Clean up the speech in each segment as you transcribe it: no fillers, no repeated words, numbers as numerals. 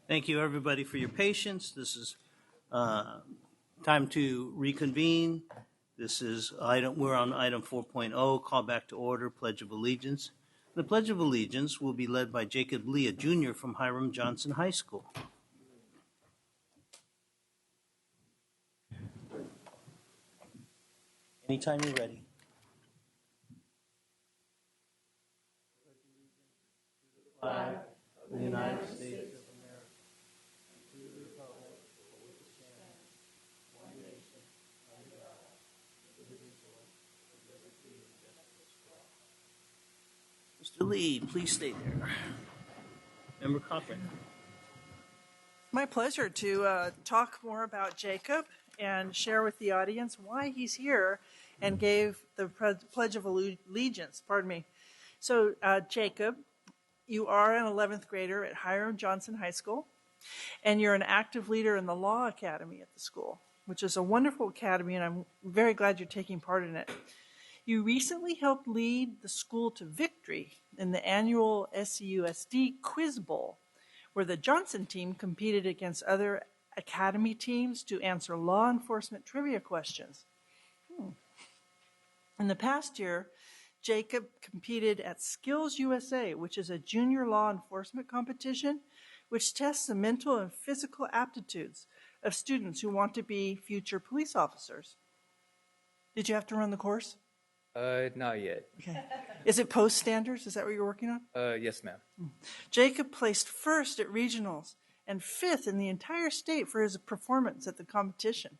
Thank you, everybody, for your patience. This is time to reconvene. We're on item 4.0, call back to order, Pledge of Allegiance. The Pledge of Allegiance will be led by Jacob Lee, a junior from Hiram Johnson High School. Anytime you're ready. Flag of the United States of America, and to the republic for which it stands, one nation, under God, indivisible, with liberty and justice for all. Mr. Lee, please stay there. Member Cochran. My pleasure to talk more about Jacob and share with the audience why he's here and gave the Pledge of Allegiance. Pardon me. So, Jacob, you are an 11th grader at Hiram Johnson High School, and you're an active leader in the Law Academy at the school, which is a wonderful academy, and I'm very glad you're taking part in it. You recently helped lead the school to victory in the annual SCUSD Quiz Bowl, where the Johnson team competed against other academy teams to answer law enforcement trivia questions. In the past year, Jacob competed at Skills USA, which is a junior law enforcement competition which tests the mental and physical aptitudes of students who want to be future police officers. Did you have to run the course? Not yet. Okay. Is it post standards? Is that what you're working on? Yes, ma'am. Jacob placed first at regionals and fifth in the entire state for his performance at the competition.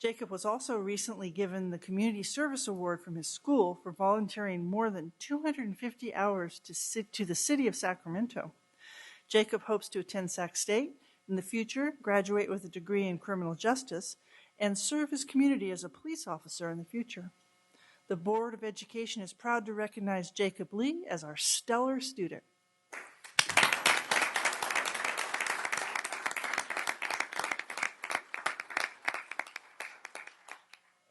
Jacob was also recently given the Community Service Award from his school for volunteering more than 250 hours to the city of Sacramento. Jacob hopes to attend Sac State in the future, graduate with a degree in criminal justice, and serve his community as a police officer in the future. The Board of Education is proud to recognize Jacob Lee as our stellar student.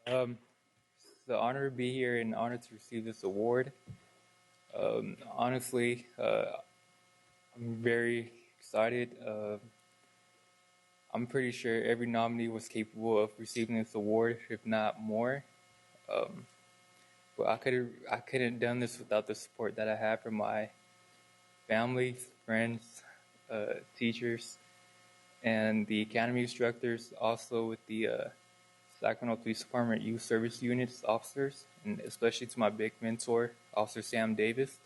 It's an honor to be here and an honor to receive this award. Honestly, I'm very excited. I'm pretty sure every nominee was capable of receiving this award, if not more. But I couldn't have done this without the support that I have from my family, friends, teachers, and the academy instructors, also with the Sacramento Police Department Youth Service Units officers, and especially to my big mentor, Officer Sam Davis.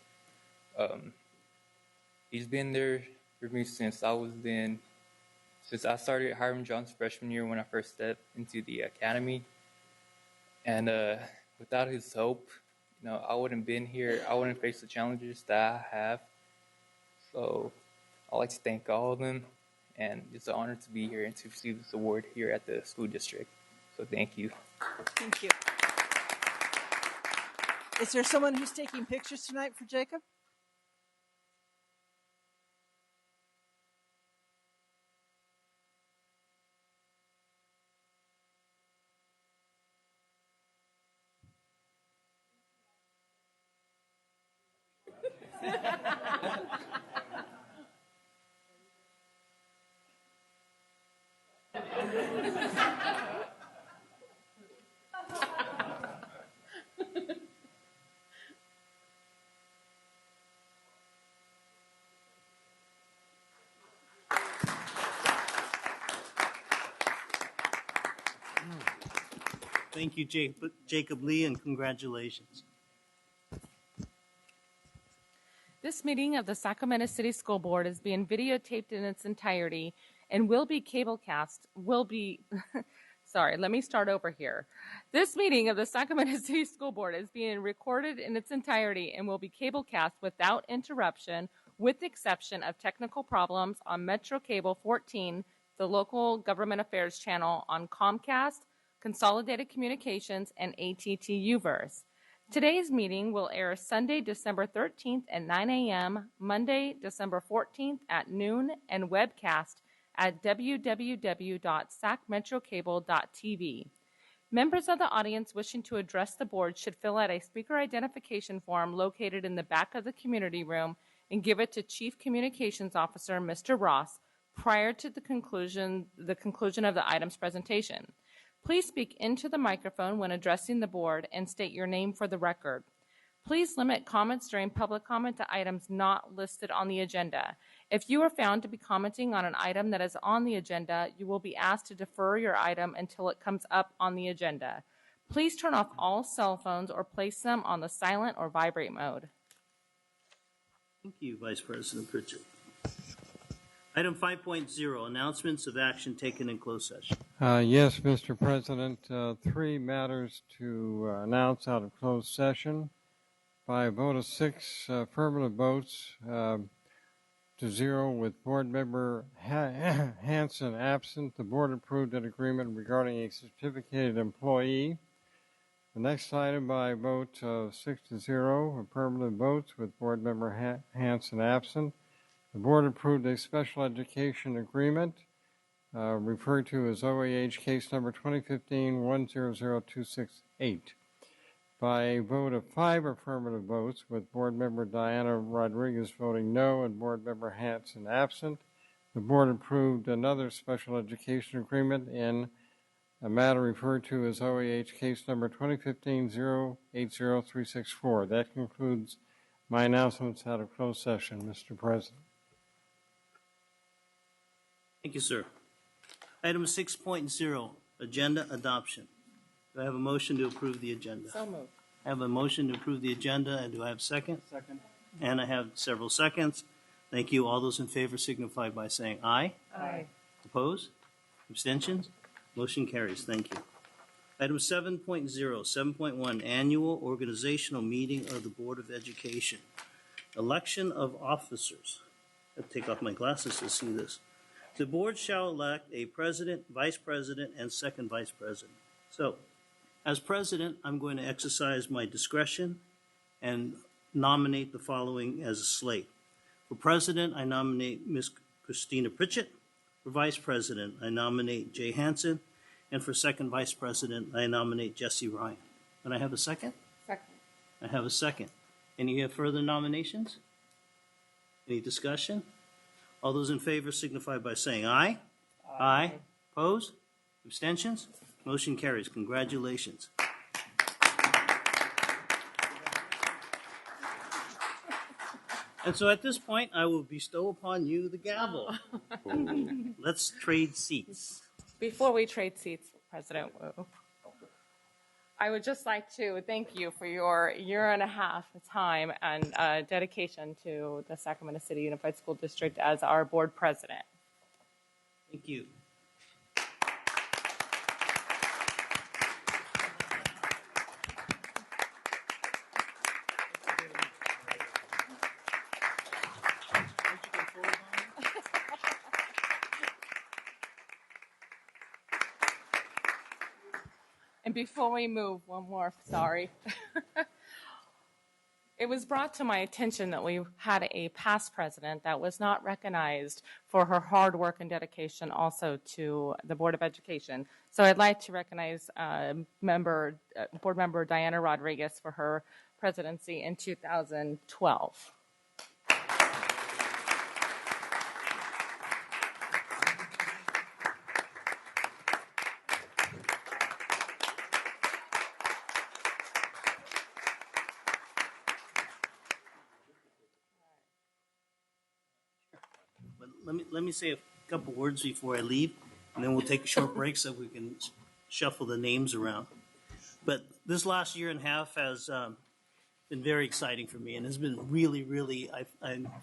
He's been there for me since I started at Hiram Johnson freshman year when I first stepped into the academy. And without his help, I wouldn't have been here. I wouldn't face the challenges that I have. So I'd like to thank all of them, and it's an honor to be here and to receive this award here at the school district. So thank you. Thank you. Is there someone who's taking pictures tonight for Jacob? Thank you, Jacob Lee, and congratulations. This meeting of the Sacramento City School Board is being videotaped in its entirety and will be cablecast. Sorry, let me start over here. This meeting of the Sacramento City School Board is being recorded in its entirety and will be cablecast without interruption, with the exception of technical problems on Metro Cable 14, the local government affairs channel on Comcast, Consolidated Communications, and AT&T U-verse. Today's meeting will air Sunday, December 13th at 9 a.m., Monday, December 14th at noon, and webcast at www.sacmetrocable.tv. Members of the audience wishing to address the board should fill out a speaker identification form located in the back of the community room and give it to Chief Communications Officer Mr. Ross prior to the conclusion of the item's presentation. Please speak into the microphone when addressing the board and state your name for the record. Please limit comments during public comment to items not listed on the agenda. If you are found to be commenting on an item that is on the agenda, you will be asked to defer your item until it comes up on the agenda. Please turn off all cell phones or place them on the silent or vibrate mode. Thank you, Vice President Pritchett. Item 5.0, announcements of action taken in closed session. Yes, Mr. President, 3 matters to announce out of closed session. By a vote of 6 affirmative votes to 0 with Board Member Hanson absent, the Board approved an agreement regarding a certificated employee. The next item by a vote of 6 to 0 affirmative votes with Board Member Hanson absent, the Board approved a special education agreement referred to as OAH case number 2015-100268. By a vote of 5 affirmative votes, with Board Member Diana Rodriguez voting no and Board Member Hanson absent, the Board approved another special education agreement in a matter referred to as OAH case number 2015-080364. That concludes my announcements out of closed session, Mr. President. Thank you, sir. Item 6.0, agenda adoption. Do I have a motion to approve the agenda? So moved. I have a motion to approve the agenda, and do I have a second? Second. And I have several seconds. Thank you. All those in favor signify by saying aye. Aye. Opposed? Abstentions? Motion carries. Thank you. Item 7.0, 7.1, annual organizational meeting of the Board of Education. Election of officers. I have to take off my glasses to see this. The board shall elect a president, vice president, and second vice president. So, as president, I'm going to exercise my discretion and nominate the following as a slate. For president, I nominate Ms. Christina Pritchett. For vice president, I nominate Jay Hansen. And for second vice president, I nominate Jesse Ryan. Can I have a second? Second. I have a second. Any further nominations? Any discussion? All those in favor signify by saying aye. Aye. Opposed? Abstentions? Motion carries. Congratulations. And so at this point, I will bestow upon you the gavel. Let's trade seats. Before we trade seats, President Wu, I would just like to thank you for your 1.5 years of time and dedication to the Sacramento City Unified School District as our board president. Thank you. And before we move, one more, sorry. It was brought to my attention that we had a past president that was not recognized for her hard work and dedication also to the Board of Education. So I'd like to recognize Board Member Diana Rodriguez for her presidency in 2012. Let me say a couple words before I leave, and then we'll take a short break so we can shuffle the names around. But this last 1.5 years has been very exciting for me, and has been really, I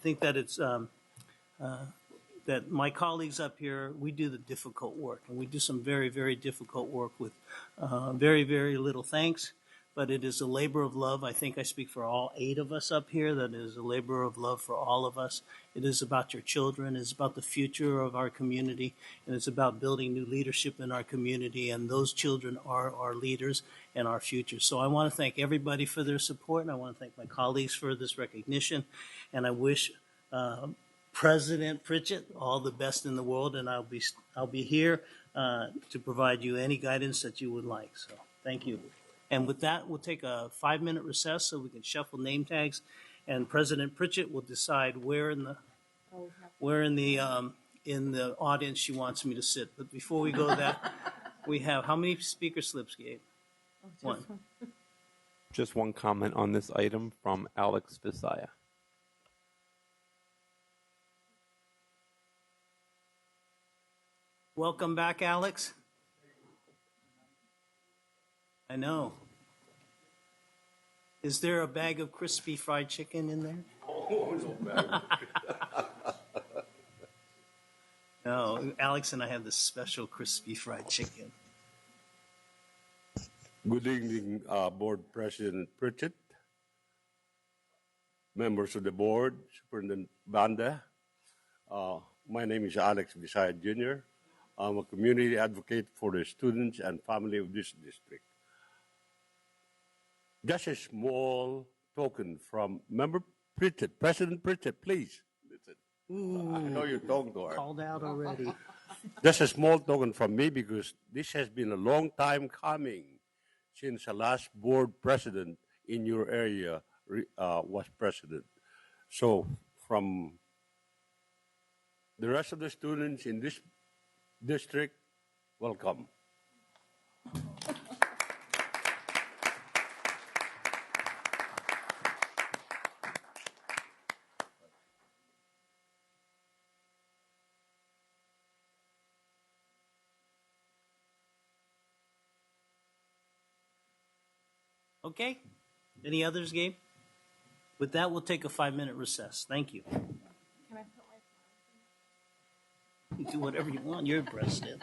think that it's that my colleagues up here, we do the difficult work, and we do some very difficult work with very little thanks. But it is a labor of love. I think I speak for all 8 of us up here. That is a labor of love for all of us. It is about your children. It's about the future of our community. And it's about building new leadership in our community. And those children are our leaders and our future. So I want to thank everybody for their support. And I want to thank my colleagues for this recognition. And I wish President Pritchett all the best in the world. And I'll be here to provide you any guidance that you would like. So thank you. And with that, we'll take a 5-minute recess so we can shuffle name tags, and President Pritchett will decide where in the audience she wants me to sit. But before we go that, we have how many speaker slips, Gabe? One. Just one comment on this item from Alex Visaya. Welcome back, Alex. I know. Is there a bag of crispy fried chicken in there? No, Alex and I have this special crispy fried chicken. Good evening, Board President Pritchett, members of the board, Superintendent Banda. My name is Alex Visaya Jr. I'm a community advocate for the students and family of this district. Just a small token from Member Pritchett, President Pritchett, please listen. I know you're talking to her. Called out already. Just a small token from me because this has been a long time coming since the last board president in your area was president. So from the rest of the students in this district, welcome. Okay. Any others, Gabe? With that, we'll take a 5-minute recess. Thank you. Can I put my You do whatever you want. You're president.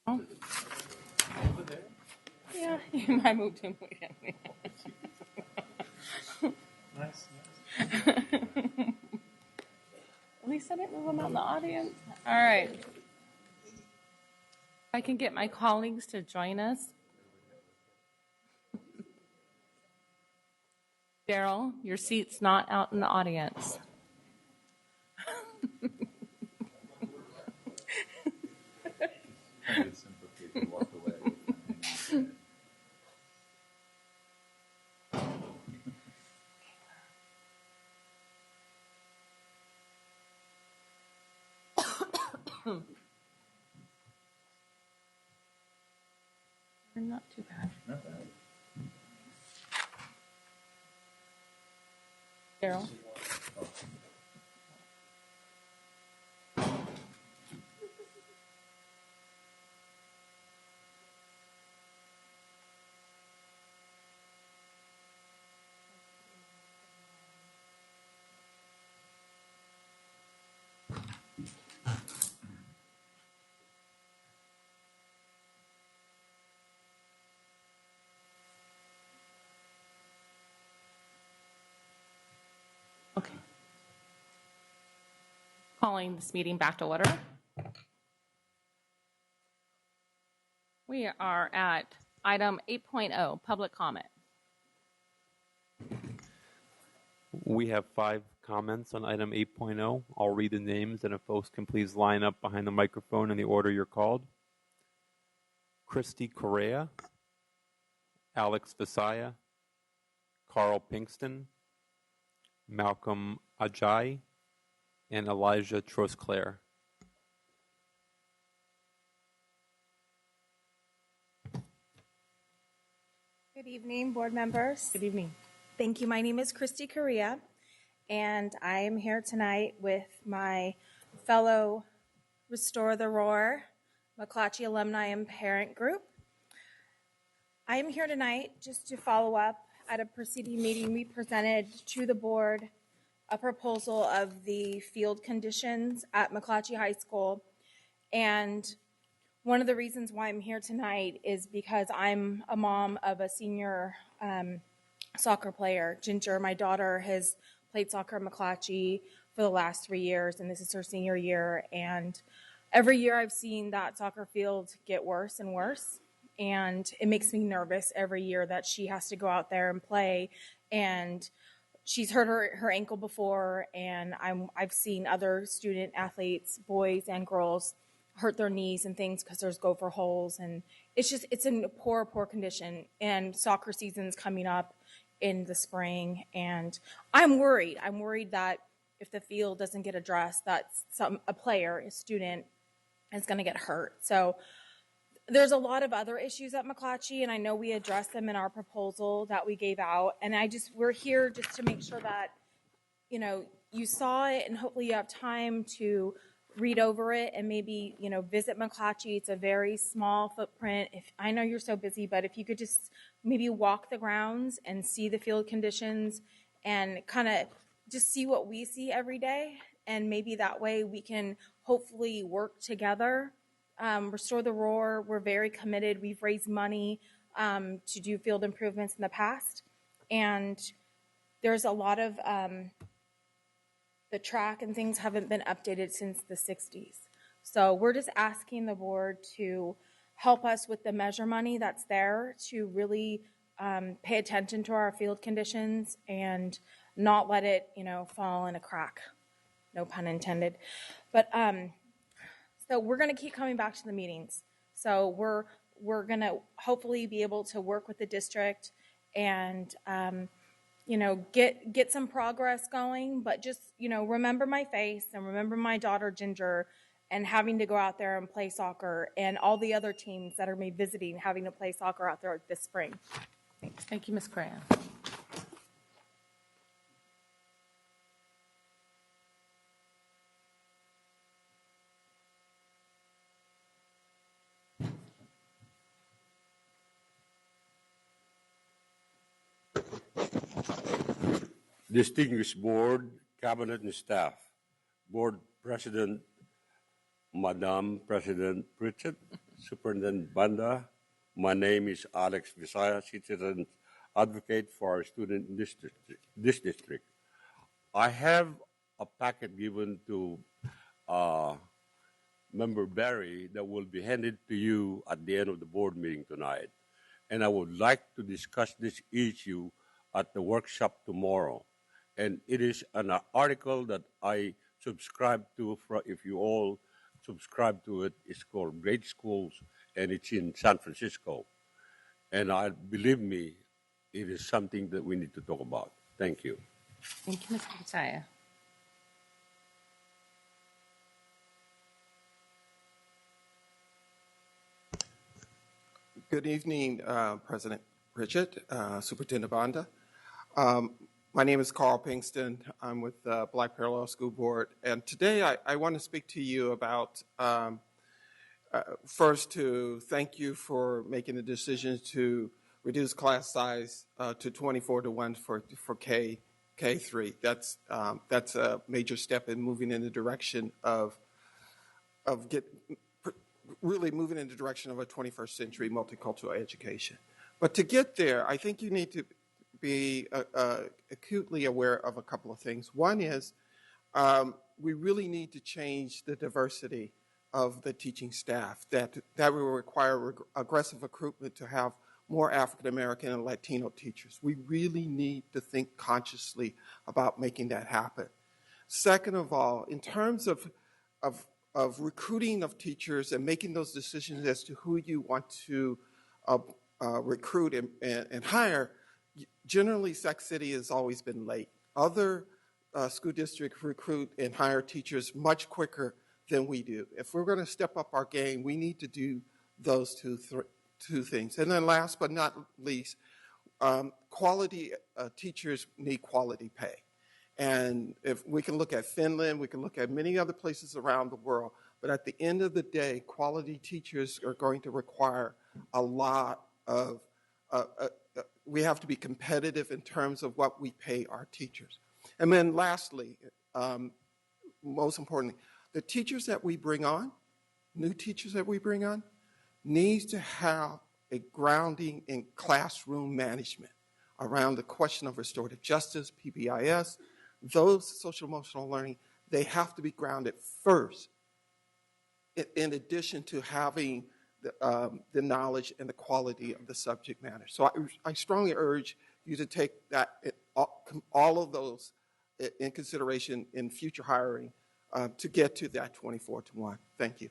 Oh. Yeah, I moved him again. Nice. At least I didn't move him out in the audience. All right. If I can get my colleagues to join us. Daryl, your seat's not out in the audience. Not too bad. Daryl. Okay. Calling this meeting back to order. We are at item 8.0, public comment. We have 5 comments on item 8.0. I'll read the names, and if folks can please line up behind the microphone in the order you're called. Christy Correa, Alex Visaya, Carl Pinkston, Malcolm Ajay, and Elijah Trosclair. Good evening, board members. Good evening. Thank you. My name is Christy Correa, and I am here tonight with my fellow Restore the Roar McClatchy alumni and parent group. I am here tonight just to follow up. At a preceding meeting, we presented to the board a proposal of the field conditions at McClatchy High School, and one of the reasons why I'm here tonight is because I'm a mom of a senior soccer player. Ginger, my daughter, has played soccer at McClatchy for the last 3 years, and this is her senior year. And every year I've seen that soccer field get worse and worse, and it makes me nervous every year that she has to go out there and play. And she's hurt her ankle before, and I've seen other student athletes, boys and girls, hurt their knees and things because there's gopher holes, and it's in poor poor condition. And soccer season's coming up in the spring, and I'm worried that if the field doesn't get addressed, that a player, a student, is going to get hurt. So there's a lot of other issues at McClatchy, and I know we addressed them in our proposal that we gave out, and we're here just to make sure that you saw it, and hopefully you have time to read over it and maybe, visit McClatchy. It's a very small footprint. I know you're so busy, but if you could just maybe walk the grounds and see the field conditions and kind of just see what we see every day, and maybe that way we can hopefully work together. Restore the Roar, we're very committed. We've raised money to do field improvements in the past, and there's a lot of the track and things haven't been updated since the 60s. So we're just asking the board to help us with the measure money that's there to really pay attention to our field conditions and not let it, fall in a crack. No pun intended. But so we're going to keep coming back to the meetings. So we're going to hopefully be able to work with the district and get some progress going, but just, remember my face and remember my daughter Ginger and having to go out there and play soccer, and all the other teams that are maybe visiting having to play soccer out there this spring. Thanks. Thank you, Ms. Correa. Distinguished board, cabinet, and staff. Board President, Madam President Pritchett, Superintendent Banda. My name is Alex Visaya, citizen advocate for our student in this district. I have a packet given to uh, Member Barry that will be handed to you at the end of the board meeting tonight. And I would like to discuss this issue at the workshop tomorrow. And it is an article that I subscribe to. If you all subscribe to it, it's called Great Schools, and it's in San Francisco. And believe me, it is something that we need to talk about. Thank you. Thank you, Mr. Pataya. Good evening, President Pritchett, Superintendent Banda. My name is Carl Pinkston. I'm with the Black Parallel School Board. And today I want to speak to you about, first, to thank you for making the decision to reduce class size to 24 to 1 for K3. That's a major step in moving in the direction really moving in the direction of a 21st century multicultural education. But to get there, I think you need to be acutely aware of a couple of things. One is we really need to change the diversity of the teaching staff. That will require aggressive recruitment to have more African American and Latino teachers. We really need to think consciously about making that happen. Second of all, in terms of recruiting of teachers and making those decisions as to who you want to recruit and hire, generally Sac City has always been late. Other school districts recruit and hire teachers much quicker than we do. If we're going to step up our game, we need to do those two things. And then last but not least, quality teachers need quality pay. And if we can look at Finland, we can look at many other places around the world, but at the end of the day, quality teachers are going to require a lot of, we have to be competitive in terms of what we pay our teachers. And then lastly, most importantly, the teachers that we bring on, new teachers that we bring on, needs to have a grounding in classroom management around the question of restorative justice, PBIS, those social emotional learning. They have to be grounded first, in addition to having the knowledge and the quality of the subject matter. So I strongly urge you to take that, all of those in consideration in future hiring to get to that 24 to 1. Thank you.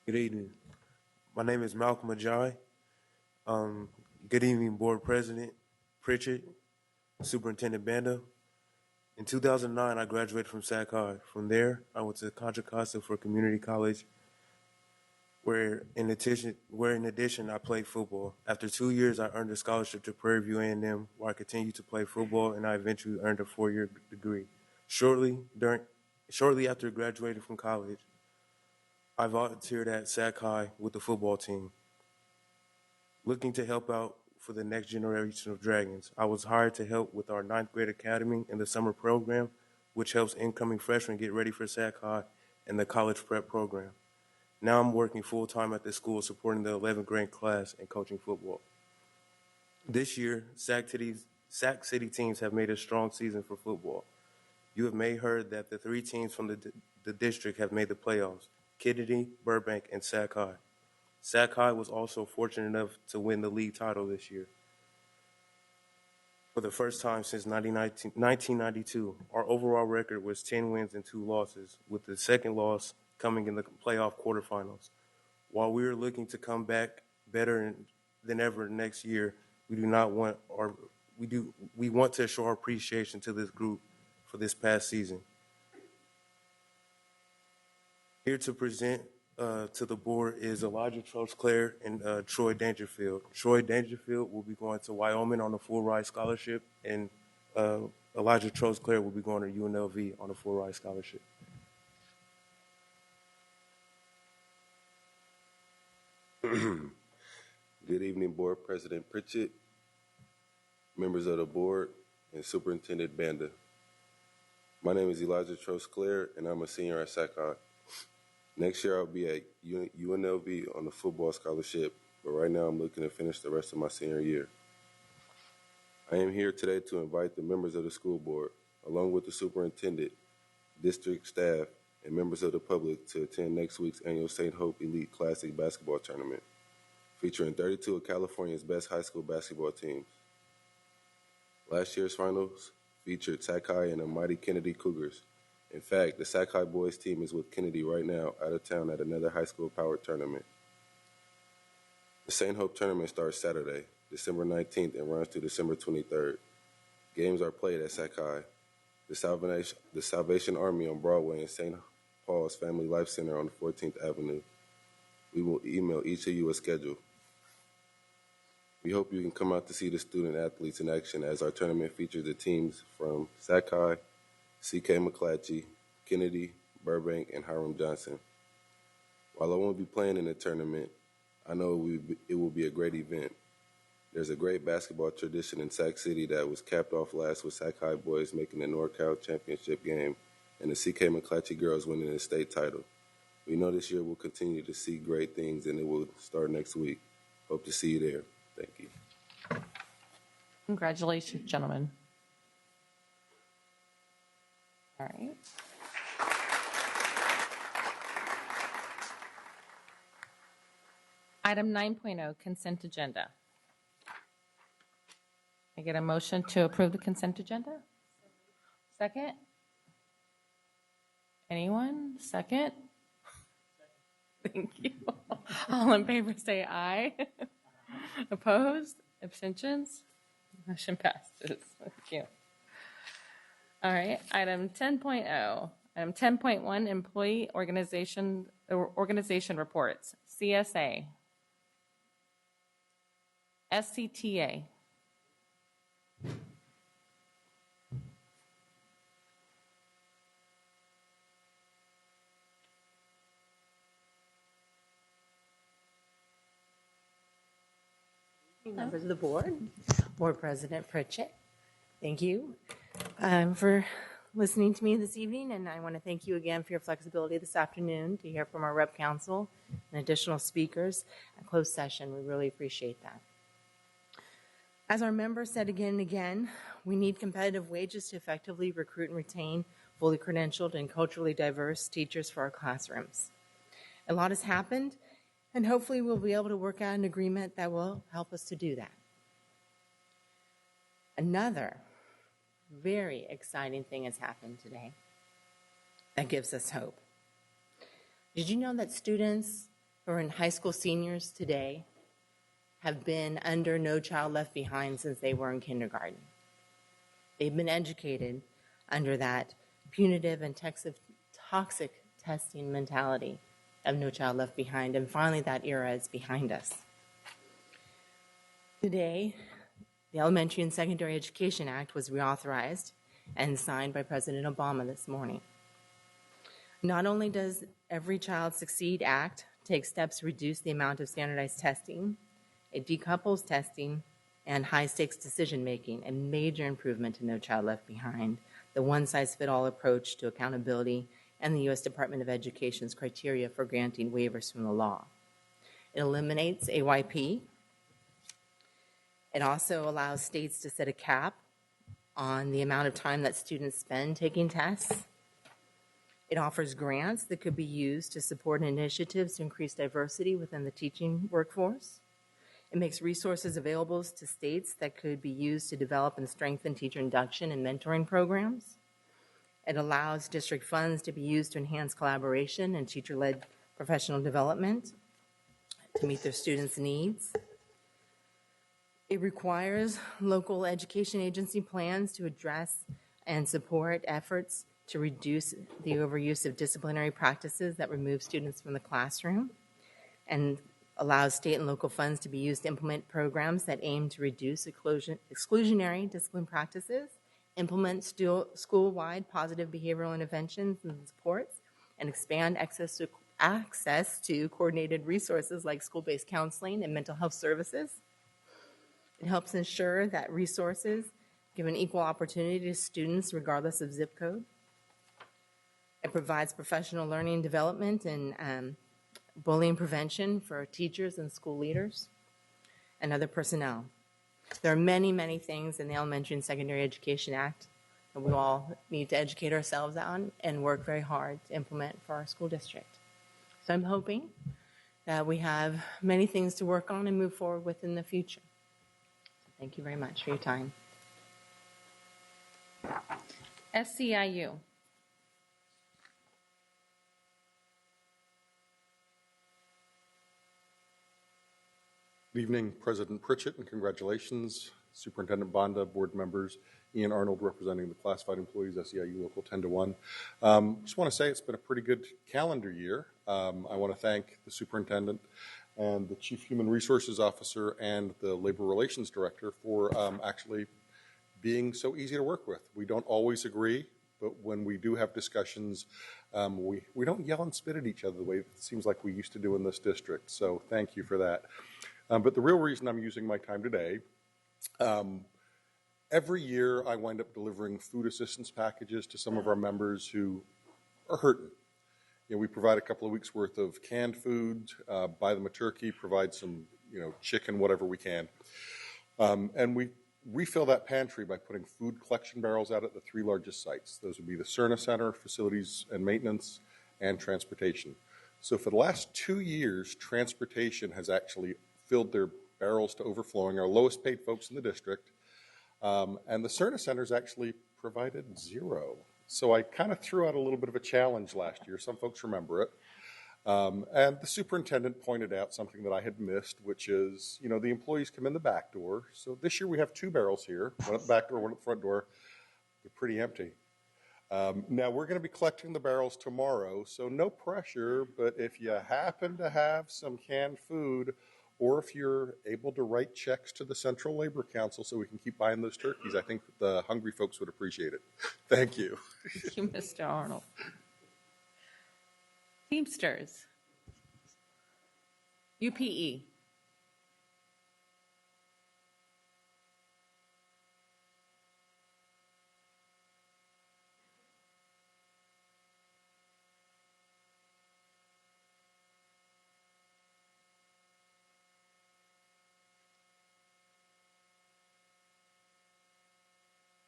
Good evening. My name is Malcolm Ajayi. Good evening, Board President Pritchett, Superintendent Banda. In 2009, I graduated from Sac High. From there, I went to Contra Costa for community college, where in addition, I played football. After 2 years, I earned a scholarship to Prairie View A&M, where I continued to play football, and I eventually earned a 4-year degree. Shortly after graduating from college, I volunteered at Sac High with the football team, looking to help out for the next generation of Dragons. I was hired to help with our 9th grade academy in the summer program, which helps incoming freshmen get ready for Sac High and the college prep program. Now I'm working full-time at the school supporting the 11th grade class and coaching football. This year, Sac City teams have made a strong season for football. You have heard that the 3 teams from the district have made the playoffs: Kennedy, Burbank, and Sac High. Sac High was also fortunate enough to win the league title this year. For the first time since 1992, our overall record was 10 wins and 2 losses, with the second loss coming in the playoff quarterfinals. While we are looking to come back better than ever next year, we want to show our appreciation to this group for this past season. Here to present to the board is Elijah Trosclair and Troy Dangerfield. Troy Dangerfield will be going to Wyoming on a full ride scholarship, and Elijah Trosclair will be going to UNLV on a full ride scholarship. Good evening, Board President Pritchett, members of the board, and Superintendent Banda. My name is Elijah Trosclair, and I'm a senior at SACI. Next year, I'll be at UNLV on a football scholarship, but right now I'm looking to finish the rest of my senior year. I am here today to invite the members of the school board, along with the superintendent, district staff, and members of the public to attend next week's annual St. Hope Elite Classic basketball tournament, featuring 32 of California's best high school basketball teams. Last year's finals featured Sakai and the mighty Kennedy Cougars. In fact, the Sakai boys team is with Kennedy right now out of town at another high school powered tournament. The St. Hope tournament starts Saturday, December 19th, and runs through December 23rd. Games are played at Sakai, the Salvation Army on Broadway, and St. Paul's Family Life Center on 14th Avenue. We will email each of you a schedule. We hope you can come out to see the student athletes in action as our tournament features the teams from Sakai, C.K. McClatchy, Kennedy, Burbank, and Hiram Johnson. While I won't be playing in the tournament, I know it will be a great event. There's a great basketball tradition in Sac City that was capped off last with Sakai boys making the NorCal championship game and the C.K. McClatchy girls winning the state title. We know this year we'll continue to see great things, and it will start next week. Hope to see you there. Thank you. Congratulations, gentlemen. All right. Item 9.0, consent agenda. I get a motion to approve the consent agenda? Second? Anyone? Second? Thank you. All in favor say aye. Opposed? Abstentions? Motion passes. Thank you. All right, item 10.0. Item 10.1, employee organization reports. CSA. SCTA. Members of the board, Board President Pritchett, thank you for listening to me this evening, and I want to thank you again for your flexibility this afternoon to hear from our rep council and additional speakers at closed session. We really appreciate that. As our members said again and again, we need competitive wages to effectively recruit and retain fully credentialed and culturally diverse teachers for our classrooms. A lot has happened, and hopefully we'll be able to work out an agreement that will help us to do that. Another very exciting thing has happened today that gives us hope. Did you know that students who are in high school seniors today have been under No Child Left Behind since they were in kindergarten? They've been educated under that punitive and toxic testing mentality of No Child Left Behind, and finally that era is behind us. Today, the Elementary and Secondary Education Act was reauthorized and signed by President Obama this morning. Not only does Every Child Succeed Act take steps to reduce the amount of standardized testing, it decouples testing and high-stakes decision-making, a major improvement to No Child Left Behind, the one-size-fits-all approach to accountability, and the U.S. Department of Education's criteria for granting waivers from the law. It eliminates AYP. It also allows states to set a cap on the amount of time that students spend taking tests. It offers grants that could be used to support initiatives to increase diversity within the teaching workforce. It makes resources available to states that could be used to develop and strengthen teacher induction and mentoring programs. It allows district funds to be used to enhance collaboration and teacher-led professional development to meet their students' needs. It requires local education agency plans to address and support efforts to reduce the overuse of disciplinary practices that remove students from the classroom, and allows state and local funds to be used to implement programs that aim to reduce exclusionary discipline practices, implement school-wide positive behavioral interventions and supports, and expand access to coordinated resources like school-based counseling and mental health services. It helps ensure that resources give an equal opportunity to students regardless of zip code. that provides professional learning development and bullying prevention for teachers and school leaders and other personnel. There are many, many things in the Elementary and Secondary Education Act that we all need to educate ourselves on and work very hard to implement for our school district. So I'm hoping that we have many things to work on and move forward with in the future. So thank you very much for your time. SCIU. Good evening, President Pritchett, and congratulations, Superintendent Bonda, board members, Ian Arnold representing the classified employees, SEIU Local 10 to 1. Just want to say it's been a pretty good calendar year. I want to thank the superintendent and the Chief Human Resources Officer and the Labor Relations Director for actually being so easy to work with. We don't always agree, but when we do have discussions, we don't yell and spit at each other the way it seems like we used to do in this district. So thank you for that. But the real reason I'm using my time today, every year I wind up delivering food assistance packages to some of our members who are hurting. You know, we provide a couple of weeks worth of canned food, buy them a turkey, provide some, chicken, whatever we can. And we refill that pantry by putting food collection barrels out at the 3 largest sites. Those would be the CERNA Center, Facilities and Maintenance, and Transportation. So for the last 2 years, Transportation has actually filled their barrels to overflowing, our lowest paid folks in the district. And the CERNA Center's actually provided 0. So I kind of threw out a little bit of a challenge last year. Some folks remember it. And the superintendent pointed out something that I had missed, which is, the employees come in the back door. So this year we have 2 barrels here, one at the back door, one at the front door. They're pretty empty. Now we're going to be collecting the barrels tomorrow, so no pressure, but if you happen to have some canned food, or if you're able to write checks to the Central Labor Council so we can keep buying those turkeys, I think the hungry folks would appreciate it. Thank you. Thank you, Mr. Arnold. Teamsters. UPE.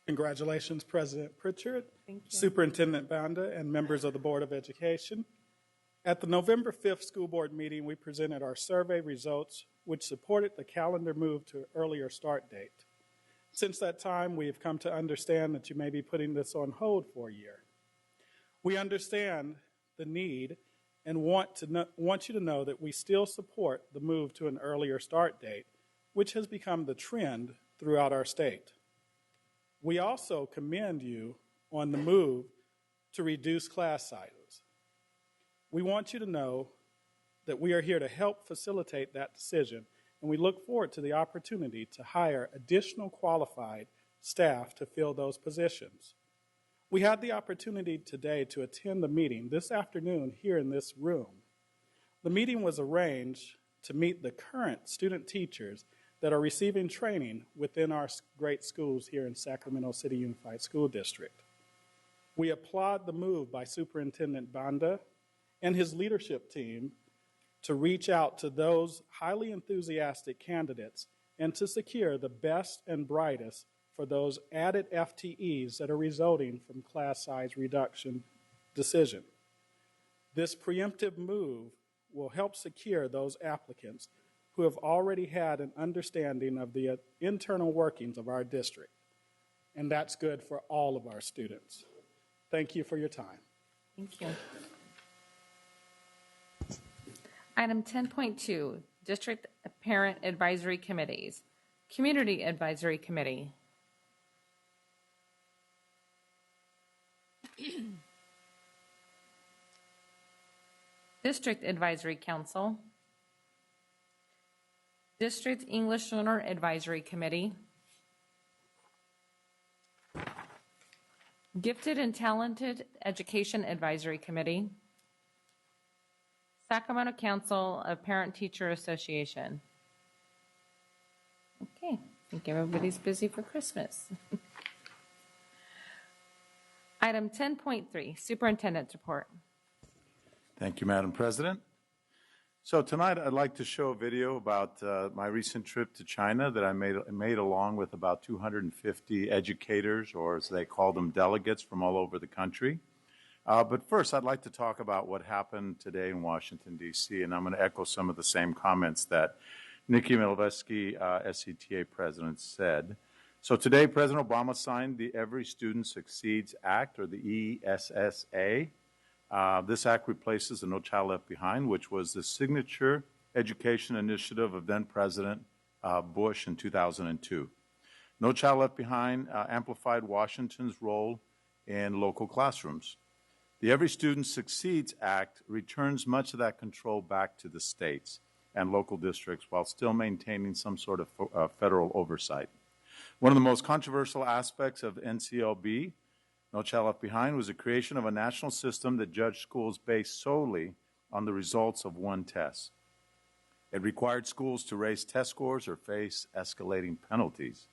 Congratulations, President Pritchard, Thank you. Superintendent Banda, and members of the Board of Education. At the November 5th school board meeting, we presented our survey results, which supported the calendar move to an earlier start date. Since that time, we have come to understand that you may be putting this on hold for a year. We understand the need and want you to know that we still support the move to an earlier start date, which has become the trend throughout our state. We also commend you on the move to reduce class sizes. We want you to know that we are here to help facilitate that decision, and we look forward to the opportunity to hire additional qualified staff to fill those positions. We had the opportunity today to attend the meeting this afternoon here in this room. The meeting was arranged to meet the current student teachers that are receiving training within our great schools here in Sacramento City Unified School District. We applaud the move by Superintendent Banda and his leadership team to reach out to those highly enthusiastic candidates and to secure the best and brightest for those added FTEs that are resulting from class size reduction decision. This preemptive move will help secure those applicants who have already had an understanding of the internal workings of our district. And that's good for all of our students. Thank you for your time. Thank you. Item 10.2, District Parent Advisory Committees. Community Advisory Committee. District Advisory Council. District English Learner Advisory Committee. Gifted and Talented Education Advisory Committee. Sacramento Council of Parent-Teacher Association. Okay, I think everybody's busy for Christmas. Item 10.3, Superintendent's Report. Thank you, Madam President. So tonight I'd like to show a video about my recent trip to China that I made along with about 250 educators, or as they call them, delegates from all over the country. But first, I'd like to talk about what happened today in Washington, D.C., and I'm going to echo some of the same comments that Nikki Milevsky, SCTA president, said. So today, President Obama signed the Every Student Succeeds Act, or the ESSA. This act replaces the No Child Left Behind, which was the signature education initiative of then-President Bush in 2002. No Child Left Behind amplified Washington's role in local classrooms. The Every Student Succeeds Act returns much of that control back to the states and local districts while still maintaining some sort of federal oversight. One of the most controversial aspects of NCLB, No Child Left Behind, was the creation of a national system that judged schools based solely on the results of one test. It required schools to raise test scores or face escalating penalties.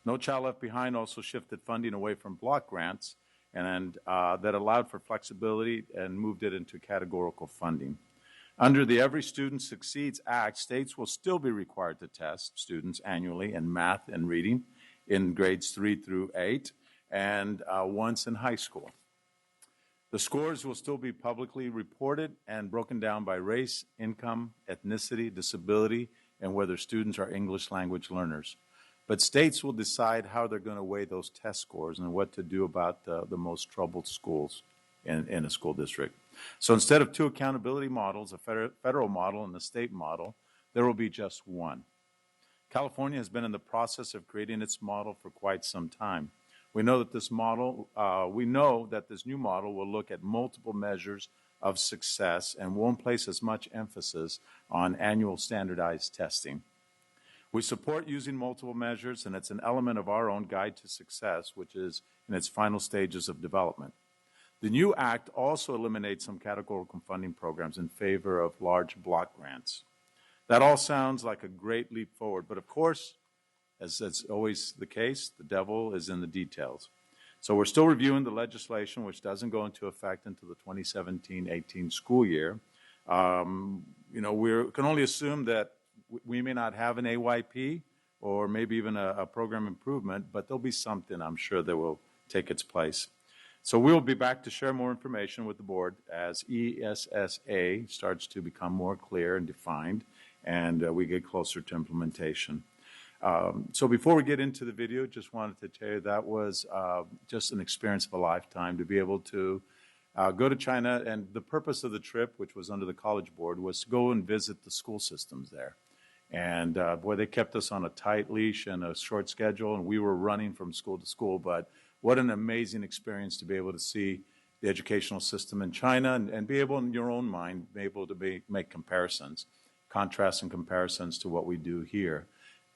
No Child Left Behind also shifted funding away from block grants and that allowed for flexibility and moved it into categorical funding. Under the Every Student Succeeds Act, states will still be required to test students annually in math and reading in grades 3 through 8 and once in high school. The scores will still be publicly reported and broken down by race, income, ethnicity, disability, and whether students are English language learners. But states will decide how they're going to weigh those test scores and what to do about the most troubled schools in a school district. So instead of two accountability models, a federal model and a state model, there will be just one. California has been in the process of creating its model for quite some time. We know that this new model will look at multiple measures of success and won't place as much emphasis on annual standardized testing. We support using multiple measures, and it's an element of our own guide to success, which is in its final stages of development. The new act also eliminates some categorical funding programs in favor of large block grants. That all sounds like a great leap forward, but of course, as is always the case, the devil is in the details. So we're still reviewing the legislation, which doesn't go into effect until the 2017-18 school year. We can only assume that we may not have an AYP or maybe even a program improvement, but there'll be something, I'm sure, that will take its place. So we'll be back to share more information with the board as ESSA starts to become more clear and defined, and we get closer to implementation. So before we get into the video, just wanted to tell you that was just an experience of a lifetime to be able to go to China. And the purpose of the trip, which was under the College Board, was to go and visit the school systems there. And boy, they kept us on a tight leash and a short schedule, and we were running from school to school. But what an amazing experience to be able to see the educational system in China and be able, in your own mind, be able to make comparisons, contrasts and comparisons to what we do here.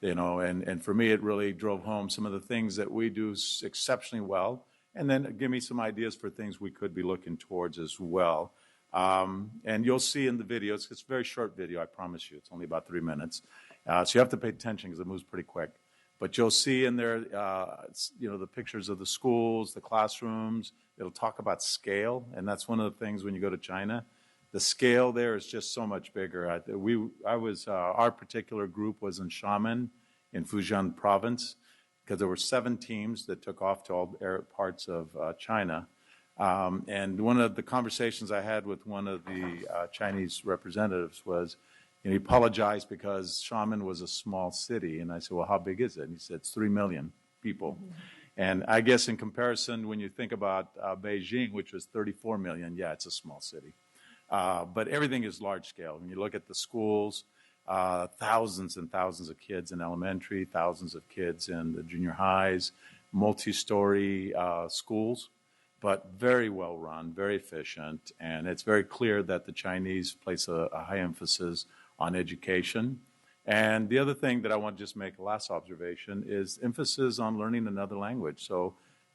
And for me, it really drove home some of the things that we do exceptionally well, and then give me some ideas for things we could be looking towards as well. And you'll see in the video, it's a very short video, I promise you. It's only about 3 minutes. So you have to pay attention because it moves pretty quick. But you'll see in there, the pictures of the schools, the classrooms. It'll talk about scale, and that's one of the things when you go to China. The scale there is just so much bigger. Our particular group was in Xiamen in Fujian province because there were 7 teams that took off to all parts of China. And one of the conversations I had with one of the Chinese representatives was, he apologized because Xiamen was a small city. And I said, well, how big is it? And he said, it's 3 million people. Mm-hmm. And I guess in comparison, when you think about Beijing, which was 34 million, yeah, it's a small city. But everything is large scale. When you look at the schools, thousands and thousands of kids in elementary, thousands of kids in the junior highs, multi-story schools, but very well run, very efficient. And it's very clear that the Chinese place a high emphasis on education. And the other thing that I want to just make a last observation is emphasis on learning another language. So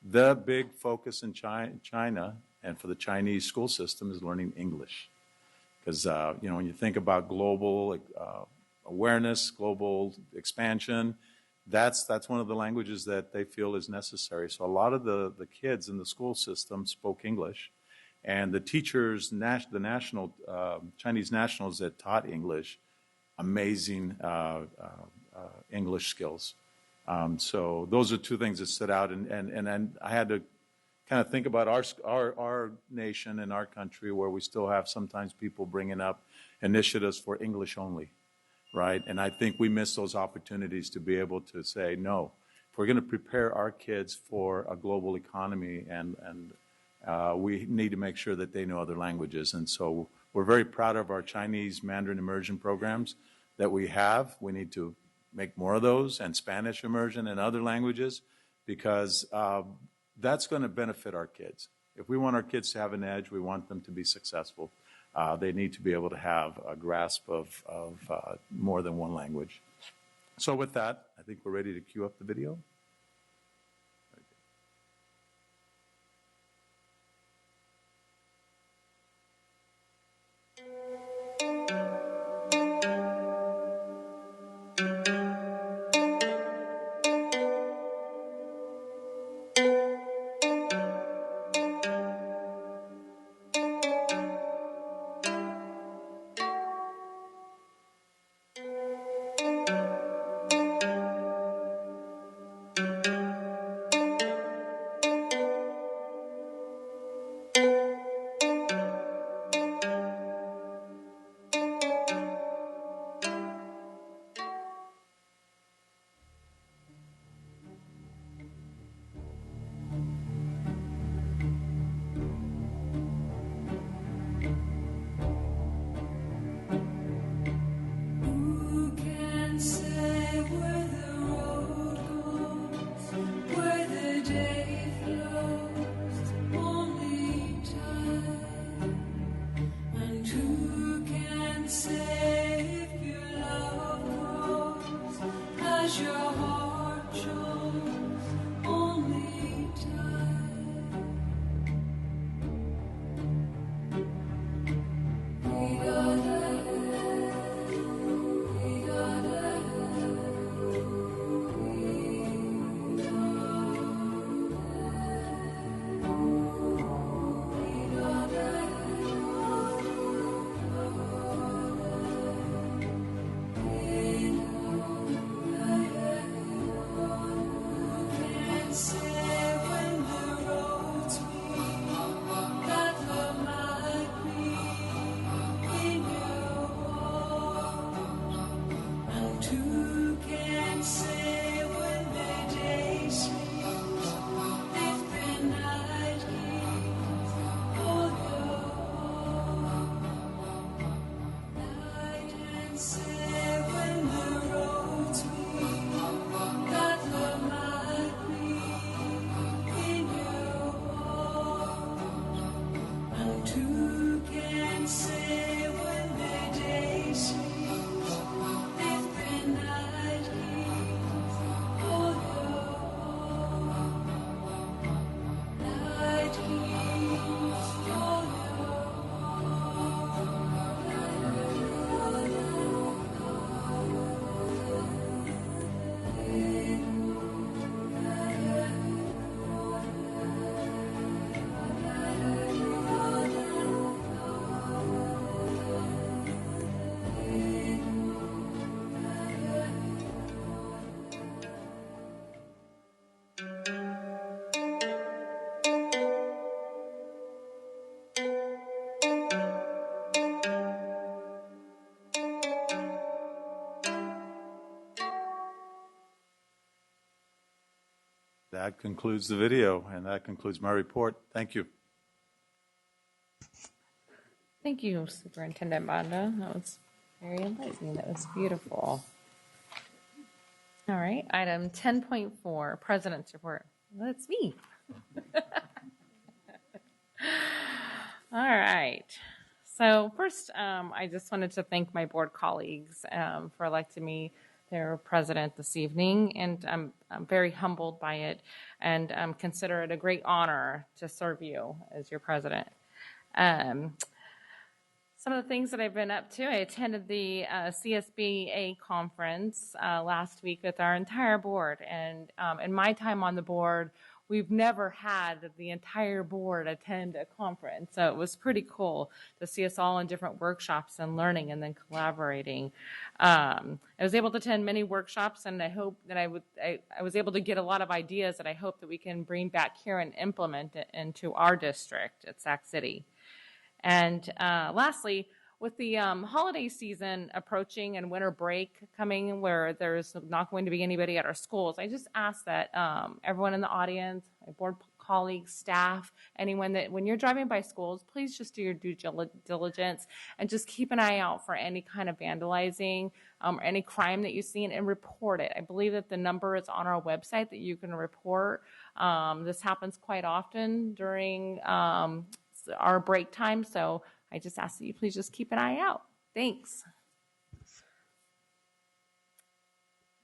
the big focus in China and for the Chinese school system is learning English. Because, when you think about global awareness, global expansion, that's one of the languages that they feel is necessary. So a lot of the kids in the school system spoke English, and the teachers, the national Chinese nationals that taught English, amazing English skills. So those are two things that stood out, and I had to kind of think about our nation and our country, where we still have sometimes people bringing up initiatives for English only, right? And I think we miss those opportunities to be able to say, no, if we're going to prepare our kids for a global economy, and we need to make sure that they know other languages. And so we're very proud of our Chinese Mandarin immersion programs that we have. We need to make more of those, and Spanish immersion and other languages, because that's going to benefit our kids. If we want our kids to have an edge, we want them to be successful, they need to be able to have a grasp of more than one language. So with that, I think we're ready to cue up the video. That concludes the video, and that concludes my report. Thank you. Thank you, Superintendent Banda. That was very enlightening. That was beautiful. All right, item 10.4, President's Report. That's me. All right. So first, I just wanted to thank my board colleagues for electing me their president this evening, and I'm very humbled by it, and consider it a great honor to serve you as your president. Some of the things that I've been up to, I attended the CSBA conference last week with our entire board. And in my time on the board, we've never had the entire board attend a conference. So it was pretty cool to see us all in different workshops and learning and then collaborating. I was able to attend many workshops, and I hope that I was able to get a lot of ideas that I hope that we can bring back here and implement it into our district at Sac City. And lastly, with the holiday season approaching and winter break coming where there's not going to be anybody at our schools, I just ask that everyone in the audience, my board colleagues, staff, anyone that when you're driving by schools, please just do your due diligence and just keep an eye out for any kind of vandalizing or any crime that you've seen and report it. I believe that the number is on our website that you can report. This happens quite often during our break time, so I just ask that you please just keep an eye out. Thanks.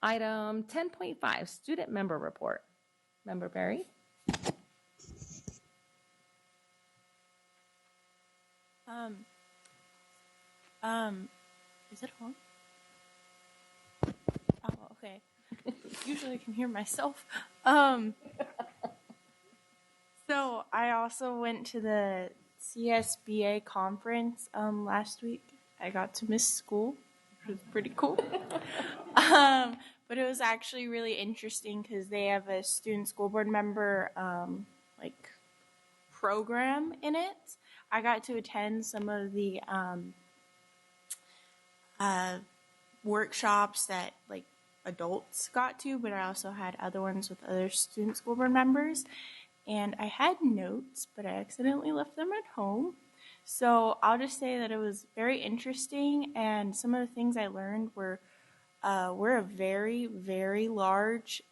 Item 10.5, student member report. Member Barry? Is it on? Oh, okay. Usually I can hear myself. So I also went to the CSBA conference last week. I got to miss school, which was pretty cool. But it was actually really interesting because they have a student school board member program in it. I got to attend some of the workshops that adults got to, but I also had other ones with other student school board members. And I had notes, but I accidentally left them at home. So I'll just say that it was very interesting, and some of the things I learned were we're a very, very large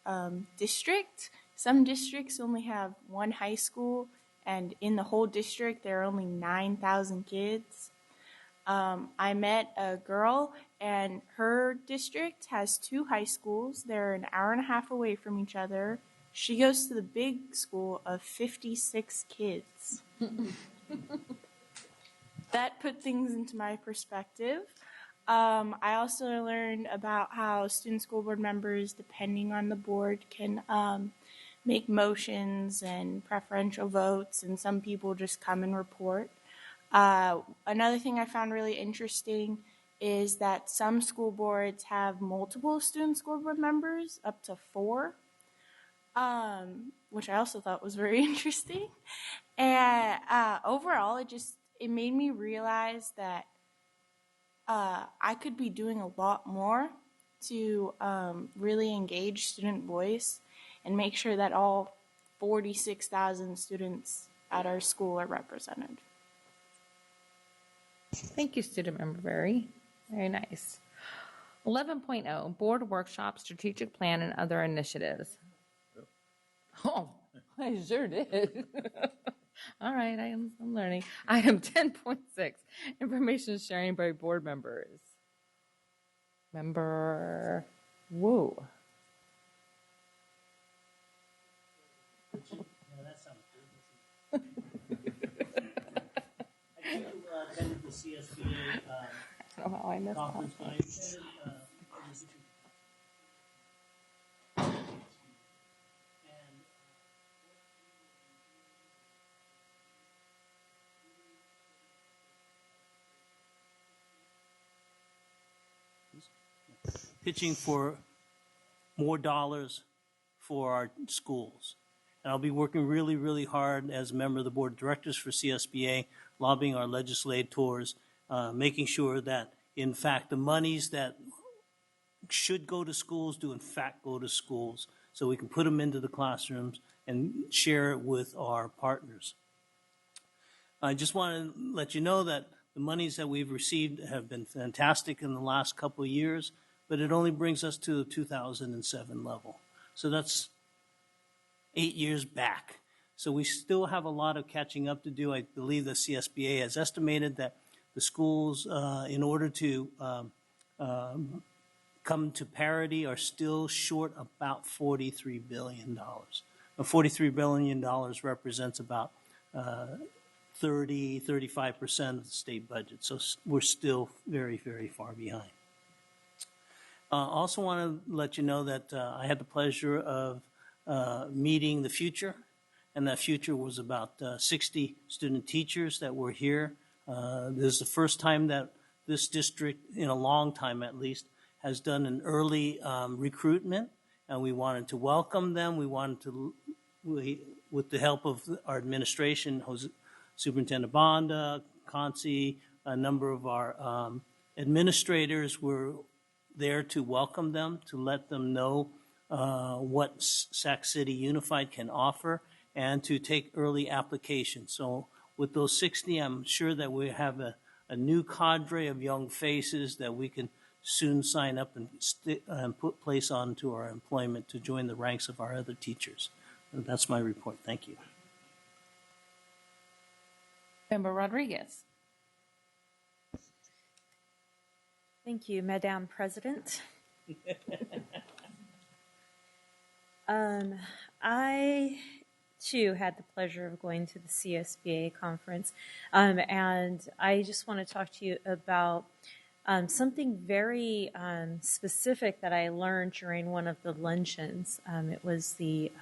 district. Some districts only have one high school, and in the whole district there are only 9,000 kids. I met a girl, and her district has 2 high schools. They're an hour and a half away from each other. She goes to the big school of 56 kids. That put things into my perspective. I also learned about how student school board members, depending on the board, can make motions and preferential votes, and some people just come and report. Another thing I found really interesting is that some school boards have multiple student school board members, up to 4. Which I also thought was very interesting. And overall, it made me realize that I could be doing a lot more to really engage student voice and make sure that all 46,000 students at our school are represented. Thank you, student member Barry. Very nice. 11.0, board workshop, strategic plan, and other initiatives. Oh, I sure did. All right, I'm learning. Item 10.6, information sharing by board members. Member Wu. Yeah, that sounds good. I attended the CSBA I don't know how I missed conference. that. I attended pitching for more dollars for our schools. And I'll be working really, really hard as a member of the board of directors for CSBA, lobbying our legislators, making sure that, in fact, the monies that should go to schools do, in fact, go to schools, so we can put them into the classrooms and share it with our partners. I just want to let you know that the monies that we've received have been fantastic in the last couple of years, but it only brings us to the 2007 level. So that's 8 years back. So we still have a lot of catching up to do. I believe the CSBA has estimated that the schools, in order to come to parity, are still short about $43 billion. $43 billion represents about 35% of the state budget. So we're still very, very far behind. Also want to let you know that I had the pleasure of meeting the future, and that future was about 60 student teachers that were here. This is the first time that this district, in a long time at least, has done an early recruitment, and we wanted to welcome them. We wanted to, with the help of our administration, Superintendent Bonda, Consi, a number of our administrators were there to welcome them, to let them know what Sac City Unified can offer, and to take early applications. So with those 60, I'm sure that we have a new cadre of young faces that we can soon sign up and place onto our employment to join the ranks of our other teachers. And that's my report. Thank you. Member Rodriguez. Thank you, Madam President. I, too, had the pleasure of going to the CSBA conference, and I just want to talk to you about something very specific that I learned during one of the luncheons. It was the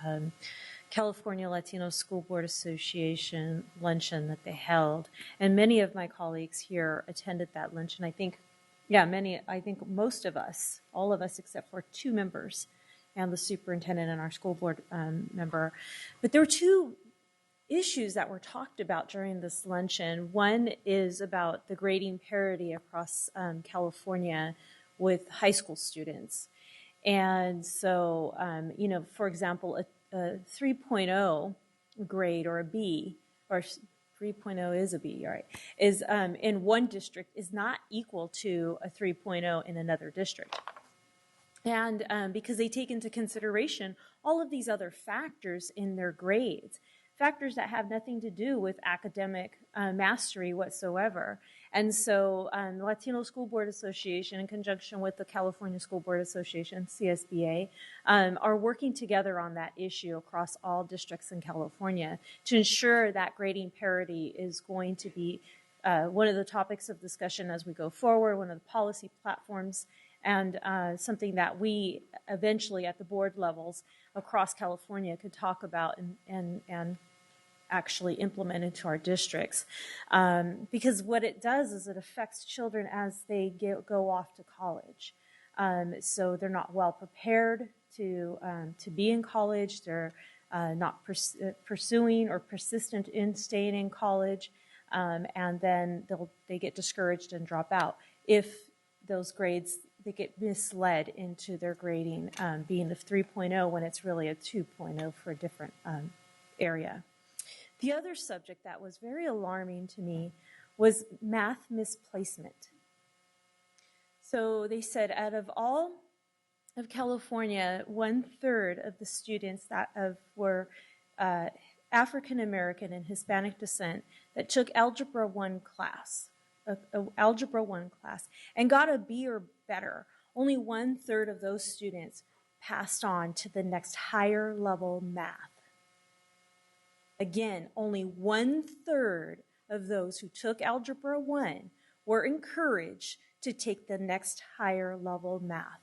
California Latino School Board Association luncheon that they held, and many of my colleagues here attended that luncheon. I think most of us, all of us except for 2 members, and the superintendent and our school board member. But there were 2 issues that were talked about during this luncheon. One is about the grading parity across California with high school students. And so, for example, a 3.0 grade or a B, or 3.0 is a B, right, is in one district is not equal to a 3.0 in another district. And because they take into consideration all of these other factors in their grades, factors that have nothing to do with academic mastery whatsoever. And so the Latino School Board Association, in conjunction with the California School Board Association, CSBA, are working together on that issue across all districts in California to ensure that grading parity is going to be one of the topics of discussion as we go forward, one of the policy platforms, and something that we eventually at the board levels across California could talk about and actually implement into our districts. Because what it does is it affects children as they go off to college. So they're not well prepared to be in college. They're not pursuing or persistent in staying in college. And then they get discouraged and drop out. If those grades, they get misled into their grading being a 3.0 when it's really a 2.0 for a different area. The other subject that was very alarming to me was math misplacement. So they said out of all of California, 1/3 of the students that were African American and Hispanic descent that took Algebra 1 class, Algebra 1 class, and got a B or better, only 1/3 of those students passed on to the next higher level math. Again, only 1/3 of those who took Algebra 1 were encouraged to take the next higher level math.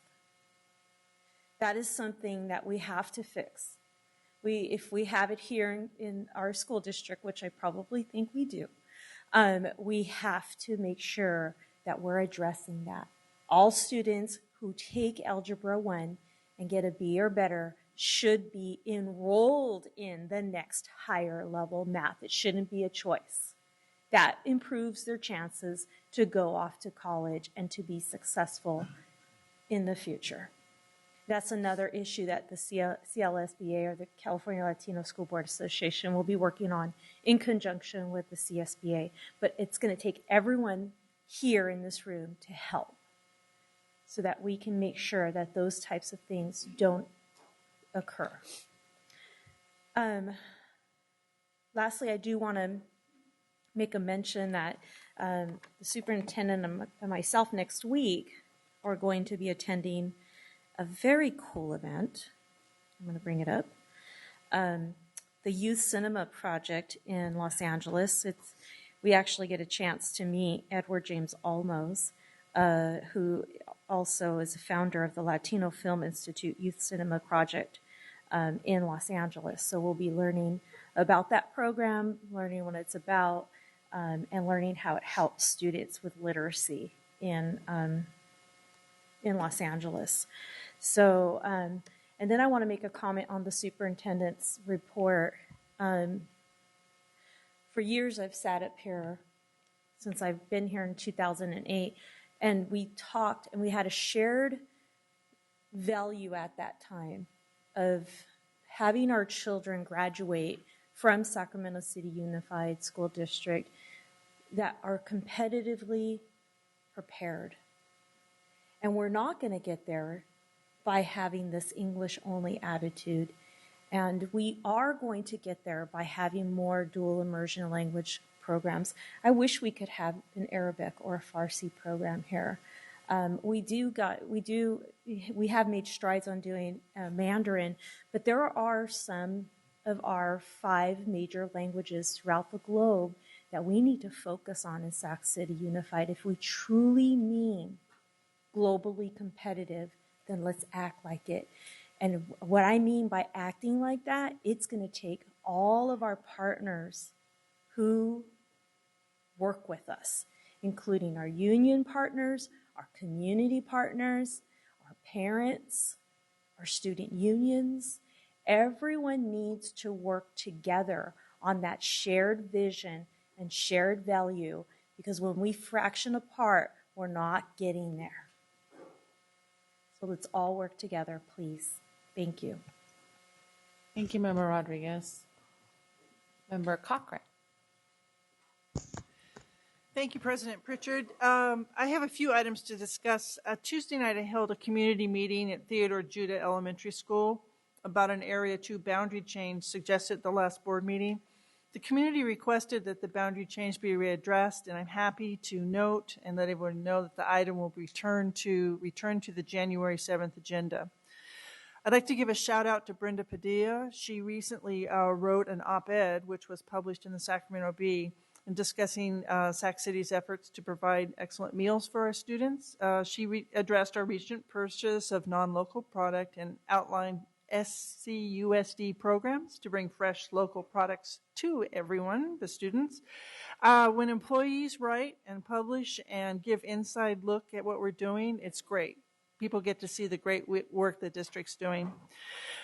That is something that we have to fix. If we have it here in our school district, which I probably think we do, we have to make sure that we're addressing that. All students who take Algebra 1 and get a B or better should be enrolled in the next higher level math. It shouldn't be a choice. That improves their chances to go off to college and to be successful in the future. That's another issue that the CLSBA, or the California Latino School Board Association, will be working on in conjunction with the CSBA. But it's going to take everyone here in this room to help so that we can make sure that those types of things don't occur. Lastly, I do want to make a mention that the superintendent and myself next week are going to be attending a very cool event. I'm going to bring it up. The Youth Cinema Project in Los Angeles. we actually get a chance to meet Edward James Olmos, who also is a founder of the Latino Film Institute Youth Cinema Project in Los Angeles. So we'll be learning about that program, learning what it's about, and learning how it helps students with literacy in Los Angeles. So, and then I want to make a comment on the superintendent's report. For years, I've sat up here since I've been here in 2008, and we talked and we had a shared value at that time of having our children graduate from Sacramento City Unified School District that are competitively prepared. And we're not going to get there by having this English-only attitude. And we are going to get there by having more dual immersion language programs. I wish we could have an Arabic or a Farsi program here. We have made strides on doing Mandarin, but there are some of our 5 major languages throughout the globe that we need to focus on in Sac City Unified. If we truly mean globally competitive, then let's act like it. And what I mean by acting like that, it's going to take all of our partners who work with us, including our union partners, our community partners, our parents, our student unions. Everyone needs to work together on that shared vision and shared value, because when we fraction apart, we're not getting there. So let's all work together, please. Thank you. Thank you, Member Rodriguez. Member Cochran. Thank you, President Pritchard. I have a few items to discuss. Tuesday night, I held a community meeting at Theodore Judah Elementary School about an Area 2 boundary change suggested at the last board meeting. The community requested that the boundary change be readdressed, and I'm happy to note and let everyone know that the item will return to the January 7th agenda. I'd like to give a shout out to Brenda Padilla. She recently wrote an op-ed, which was published in the Sacramento Bee, in discussing Sac City's efforts to provide excellent meals for our students. She addressed our recent purchase of non-local product and outlined SCUSD programs to bring fresh local products to everyone, the students. When employees write and publish and give inside look at what we're doing, it's great. People get to see the great work the district's doing.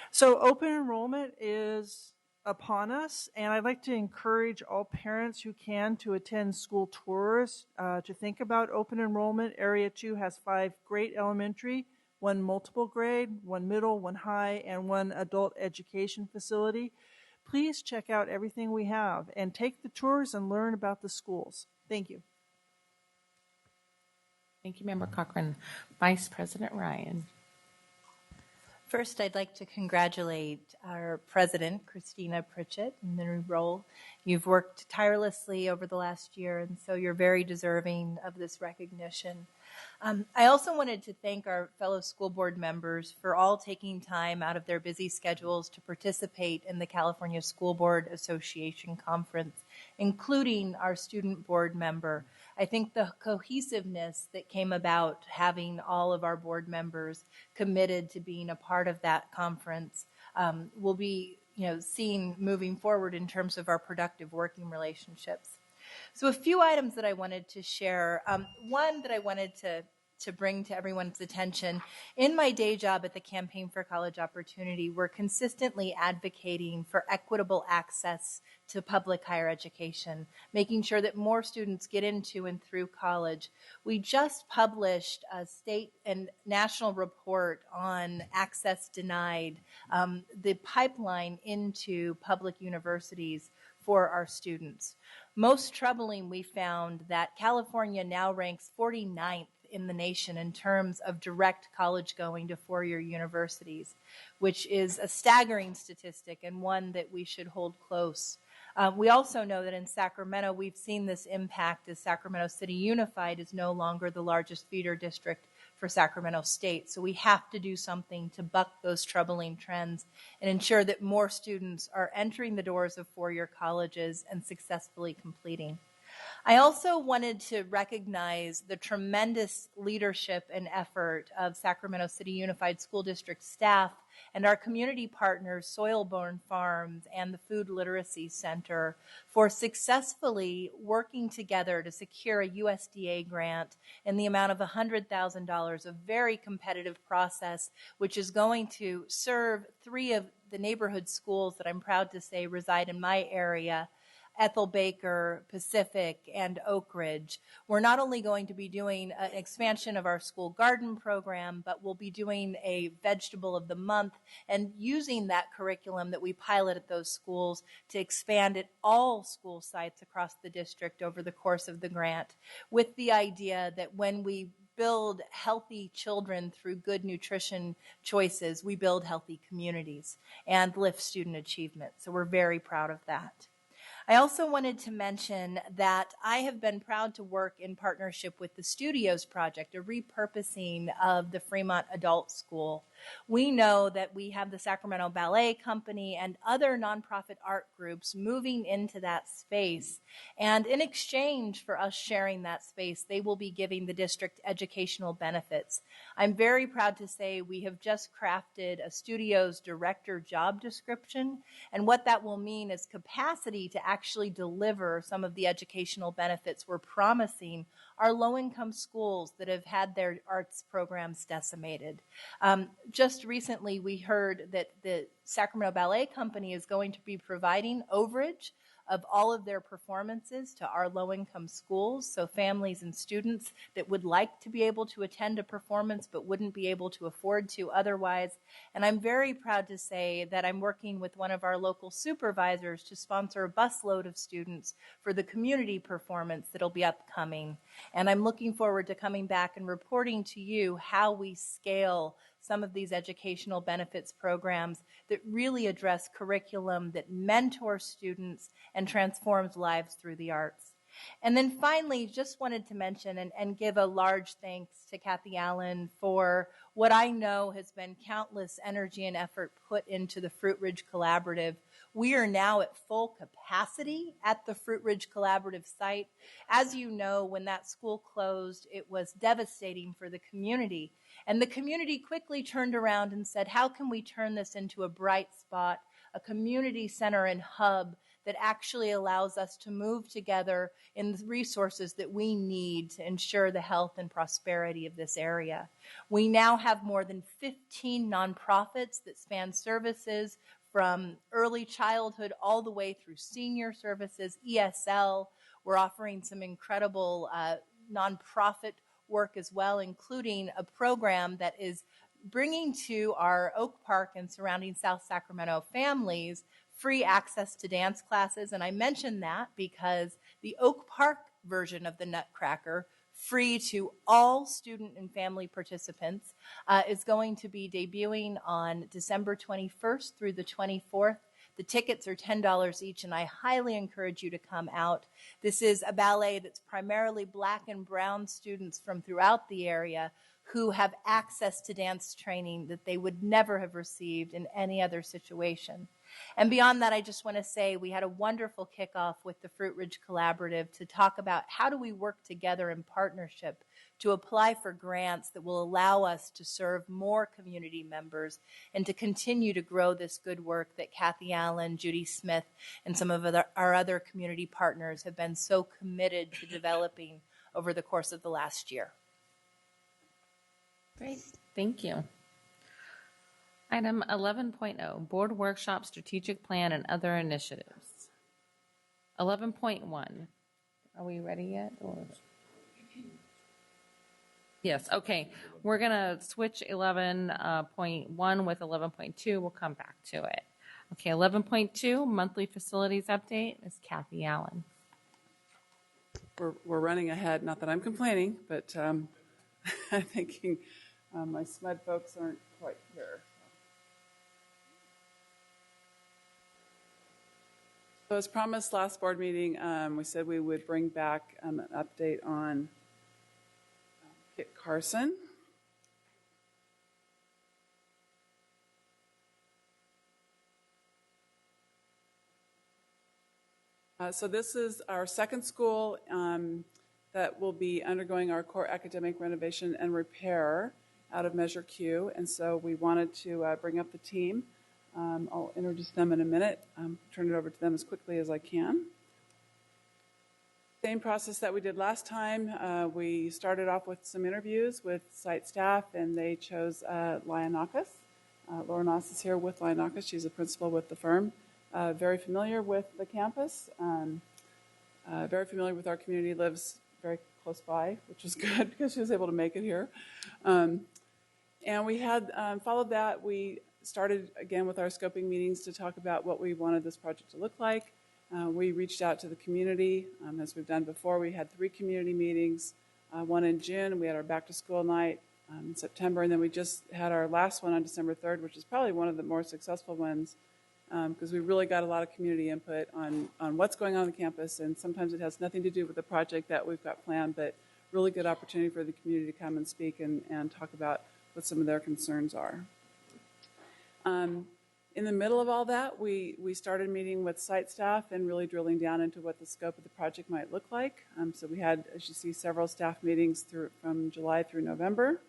So open enrollment is upon us, and I'd like to encourage all parents who can to attend school tours to think about open enrollment. Area 2 has 5 great elementary, 1 multiple grade, 1 middle, 1 high, and 1 adult education facility. Please check out everything we have and take the tours and learn about the schools. Thank you. Thank you, Member Cochran. Vice President Ryan. First, I'd like to congratulate our president, Christina Pritchett, in the new role. You've worked tirelessly over the last year, and so you're very deserving of this recognition. I also wanted to thank our fellow school board members for all taking time out of their busy schedules to participate in the California School Board Association Conference, including our student board member. I think the cohesiveness that came about having all of our board members committed to being a part of that conference will be seen moving forward in terms of our productive working relationships. So a few items that I wanted to share. One that I wanted to bring to everyone's attention. In my day job at the Campaign for College Opportunity, we're consistently advocating for equitable access to public higher education, making sure that more students get into and through college. We just published a state and national report on access denied, the pipeline into public universities for our students. Most troubling, we found that California now ranks 49th in the nation in terms of direct college going to four-year universities, which is a staggering statistic and one that we should hold close. We also know that in Sacramento, we've seen this impact as Sacramento City Unified is no longer the largest feeder district for Sacramento State. So we have to do something to buck those troubling trends and ensure that more students are entering the doors of four-year colleges and successfully completing. I also wanted to recognize the tremendous leadership and effort of Sacramento City Unified School District staff and our community partners, Soilborn Farms and the Food Literacy Center, for successfully working together to secure a USDA grant in the amount of $100,000, a very competitive process, which is going to serve 3 of the neighborhood schools that I'm proud to say reside in my area, Ethel Baker, Pacific, and Oak Ridge. We're not only going to be doing an expansion of our school garden program, but we'll be doing a vegetable of the month and using that curriculum that we pilot at those schools to expand at all school sites across the district over the course of the grant, with the idea that when we build healthy children through good nutrition choices, we build healthy communities and lift student achievement. So we're very proud of that. I also wanted to mention that I have been proud to work in partnership with the Studios Project, a repurposing of the Fremont Adult School. We know that we have the Sacramento Ballet Company and other nonprofit art groups moving into that space. And in exchange for us sharing that space, they will be giving the district educational benefits. I'm very proud to say we have just crafted a Studios director job description, and what that will mean is capacity to actually deliver some of the educational benefits we're promising our low-income schools that have had their arts programs decimated. Just recently, we heard that the Sacramento Ballet Company is going to be providing overage of all of their performances to our low-income schools, so families and students that would like to be able to attend a performance but wouldn't be able to afford to otherwise. And I'm very proud to say that I'm working with one of our local supervisors to sponsor a busload of students for the community performance that'll be upcoming. And I'm looking forward to coming back and reporting to you how we scale some of these educational benefits programs that really address curriculum that mentor students and transforms lives through the arts. And then finally, just wanted to mention and give a large thanks to Kathy Allen for what I know has been countless energy and effort put into the Fruit Ridge Collaborative. We are now at full capacity at the Fruit Ridge Collaborative site. As you know, when that school closed, it was devastating for the community. And the community quickly turned around and said, how can we turn this into a bright spot, a community center and hub that actually allows us to move together in the resources that we need to ensure the health and prosperity of this area. We now have more than 15 nonprofits that span services from early childhood all the way through senior services, ESL. We're offering some incredible nonprofit work as well, including a program that is bringing to our Oak Park and surrounding South Sacramento families free access to dance classes. And I mention that because the Oak Park version of the Nutcracker, free to all student and family participants, is going to be debuting on December 21st through the 24th. The tickets are $10 each, and I highly encourage you to come out. This is a ballet that's primarily Black and brown students from throughout the area who have access to dance training that they would never have received in any other situation. And beyond that, I just want to say we had a wonderful kickoff with the Fruit Ridge Collaborative to talk about how do we work together in partnership to apply for grants that will allow us to serve more community members and to continue to grow this good work that Kathy Allen, Judy Smith, and some of our other community partners have been so committed to developing over the course of the last year. Great, thank you. Item 11.0, Board Workshop Strategic Plan and Other Initiatives. 11.1, are we ready yet? Or? Yes, okay. We're going to switch 11.1 with 11.2. We'll come back to it. Okay, 11.2, Monthly Facilities Update, is Kathy Allen. We're running ahead, not that I'm complaining, but I'm thinking my SMUD folks aren't quite here. So as promised last board meeting, we said we would bring back an update on Kit Carson. So this is our second school that will be undergoing our core academic renovation and repair out of Measure Q. And so we wanted to bring up the team. I'll introduce them in a minute. Turn it over to them as quickly as I can. Same process that we did last time. We started off with some interviews with site staff, and they chose Lionakis. Laura Noss is here with Lionakis. She's a principal with the firm. Very familiar with the campus, very familiar with our community, lives very close by, which is good because she was able to make it here. And we had followed that. We started again with our scoping meetings to talk about what we wanted this project to look like. We reached out to the community, as we've done before. We had 3 community meetings, one in June, and we had our back to school night in September, and then we just had our last one on December 3rd, which is probably one of the more successful ones, because we really got a lot of community input on what's going on the campus, and sometimes it has nothing to do with the project that we've got planned, but really good opportunity for the community to come and speak and talk about what some of their concerns are. In the middle of all that, we started meeting with site staff and really drilling down into what the scope of the project might look like. So we had, as you see, several staff meetings from July through November.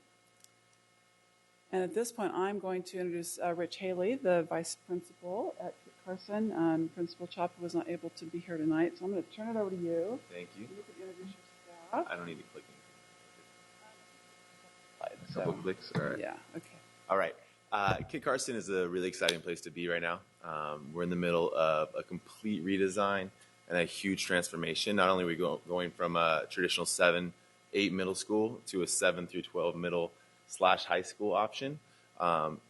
And at this point, I'm going to introduce Rich Haley, the vice principal at Kit Carson. Principal Chapa was not able to be here tonight, so I'm going to turn it over to you. Thank you. You can introduce your staff. I don't need to click anything. A couple clicks? All right. Yeah, okay. All right. Kit Carson is a really exciting place to be right now. We're in the middle of a complete redesign and a huge transformation. Not only are we going from a traditional 7-8 middle school to a 7 through 12 middle/high school option.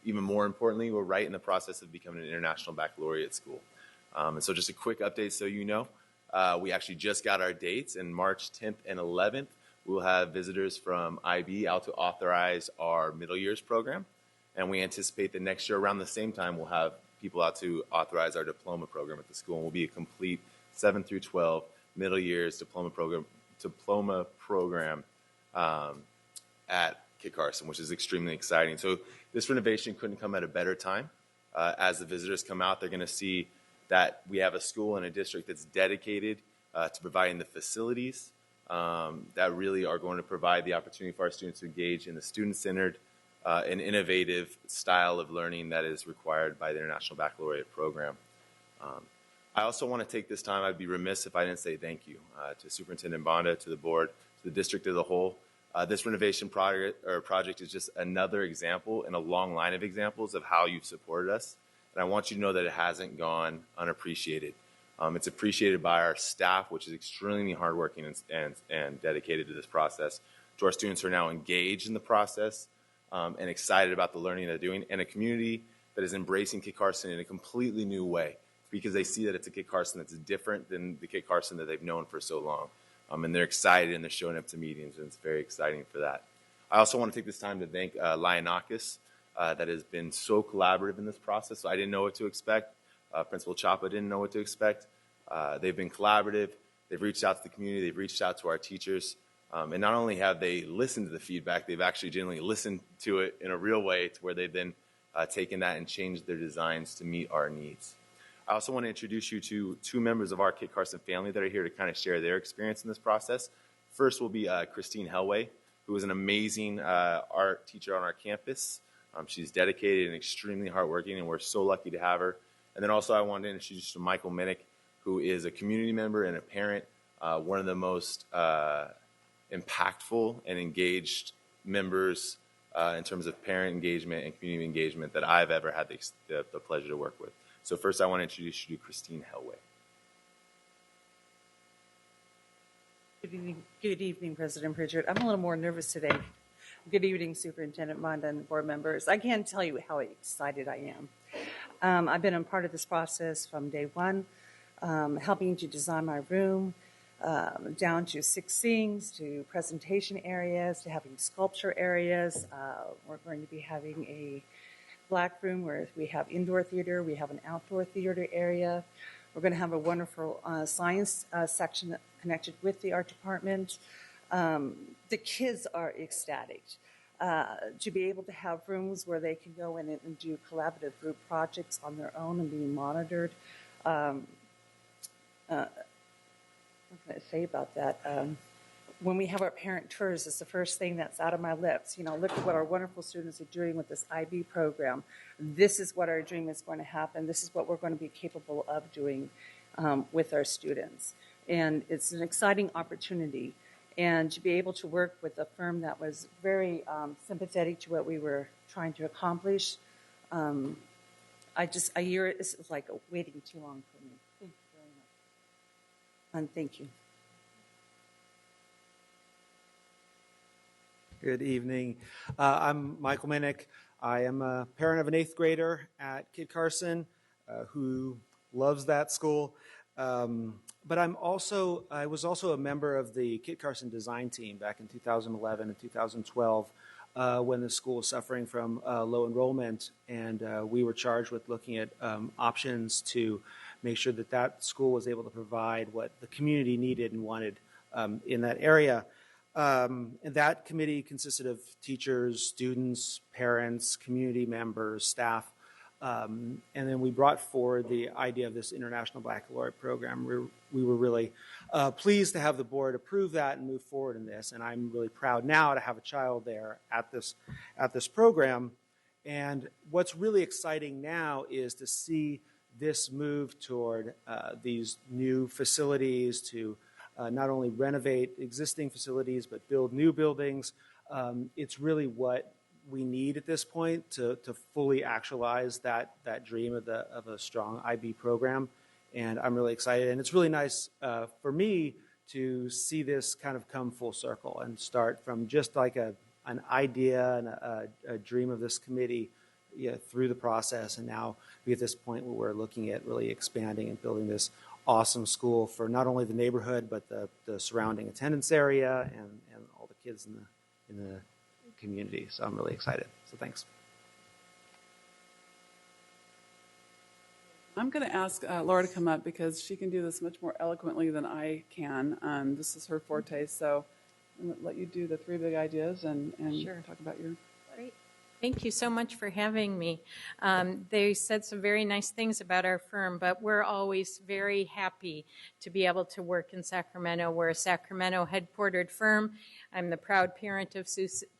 Even more importantly, we're right in the process of becoming an international baccalaureate school. And so just a quick update so you know, we actually just got our dates, and March 10th and 11th, we'll have visitors from IB out to authorize our middle years program. And we anticipate that next year around the same time, we'll have people out to authorize our diploma program at the school. And we'll be a complete 7 through 12 middle years diploma program at Kit Carson, which is extremely exciting. So this renovation couldn't come at a better time. As the visitors come out, they're going to see that we have a school and a district that's dedicated to providing the facilities that really are going to provide the opportunity for our students to engage in the student-centered an innovative style of learning that is required by the International Baccalaureate program. I also want to take this time, I'd be remiss if I didn't say thank you to Superintendent Bonda, to the board, to the district as a whole. This renovation project is just another example in a long line of examples of how you've supported us. And I want you to know that it hasn't gone unappreciated. It's appreciated by our staff, which is extremely hardworking and dedicated to this process, to our students who are now engaged in the process, and excited about the learning they're doing, and a community that is embracing Kit Carson in a completely new way because they see that it's a Kit Carson that's different than the Kit Carson that they've known for so long. And they're excited, and they're showing up to meetings, and it's very exciting for that. I also want to take this time to thank Lionakis that has been so collaborative in this process. So I didn't know what to expect. Principal Chapa didn't know what to expect. They've been collaborative. They've reached out to the community. They've reached out to our teachers. And not only have they listened to the feedback, they've actually genuinely listened to it in a real way to where they've then taken that and changed their designs to meet our needs. I also want to introduce you to 2 members of our Kit Carson family that are here to kind of share their experience in this process. First will be Christine Helway, who is an amazing art teacher on our campus. She's dedicated and extremely hardworking, and we're so lucky to have her. And then also I wanted to introduce you to Michael Minnick, who is a community member and a parent, one of the most impactful and engaged members in terms of parent engagement and community engagement that I've ever had the pleasure to work with. So first I want to introduce you to Christine Helway. Good evening, President Pritchett. I'm a little more nervous today. Good evening, Superintendent Bonda and board members. I can't tell you how excited I am. I've been a part of this process from day one, helping to design my room, down to 6 things, to presentation areas, to having sculpture areas. We're going to be having a black room where we have indoor theater, we have an outdoor theater area. We're going to have a wonderful science section connected with the art department. The kids are ecstatic to be able to have rooms where they can go in and do collaborative group projects on their own and being monitored. going to say about that? When we have our parent tours, it's the first thing that's out of my lips. You know, look at what our wonderful students are doing with this IB program. This is what our dream is going to happen. This is what we're going to be capable of doing with our students. And it's an exciting opportunity. And to be able to work with a firm that was very sympathetic to what we were trying to accomplish, a year is like waiting too long for me. Thank you very much. And thank you. Good evening. I'm Michael Minnick. I am a parent of an 8th grader at Kit Carson who loves that school. But I was also a member of the Kit Carson design team back in 2011 and 2012 when the school was suffering from low enrollment. And we were charged with looking at options to make sure that that school was able to provide what the community needed and wanted in that area. And that committee consisted of teachers, students, parents, community members, staff. And then we brought forward the idea of this International Baccalaureate program. We were really pleased to have the board approve that and move forward in this. And I'm really proud now to have a child there at this program. And what's really exciting now is to see this move toward these new facilities to not only renovate existing facilities, but build new buildings. It's really what we need at this point to fully actualize that dream of a strong IB program. And I'm really excited. And it's really nice for me to see this kind of come full circle and start from just like an idea and a dream of this committee through the process. And now be at this point where we're looking at really expanding and building this awesome school for not only the neighborhood, but the surrounding attendance area and all the kids in the community. So I'm really excited. So thanks. I'm going to ask Laura to come up because she can do this much more eloquently than I can. This is her forte. So I'm going to let you do the 3 big ideas and Sure. talk about your... Great. Thank you so much for having me. They said some very nice things about our firm, but we're always very happy to be able to work in Sacramento. We're a Sacramento headquartered firm. I'm the proud parent of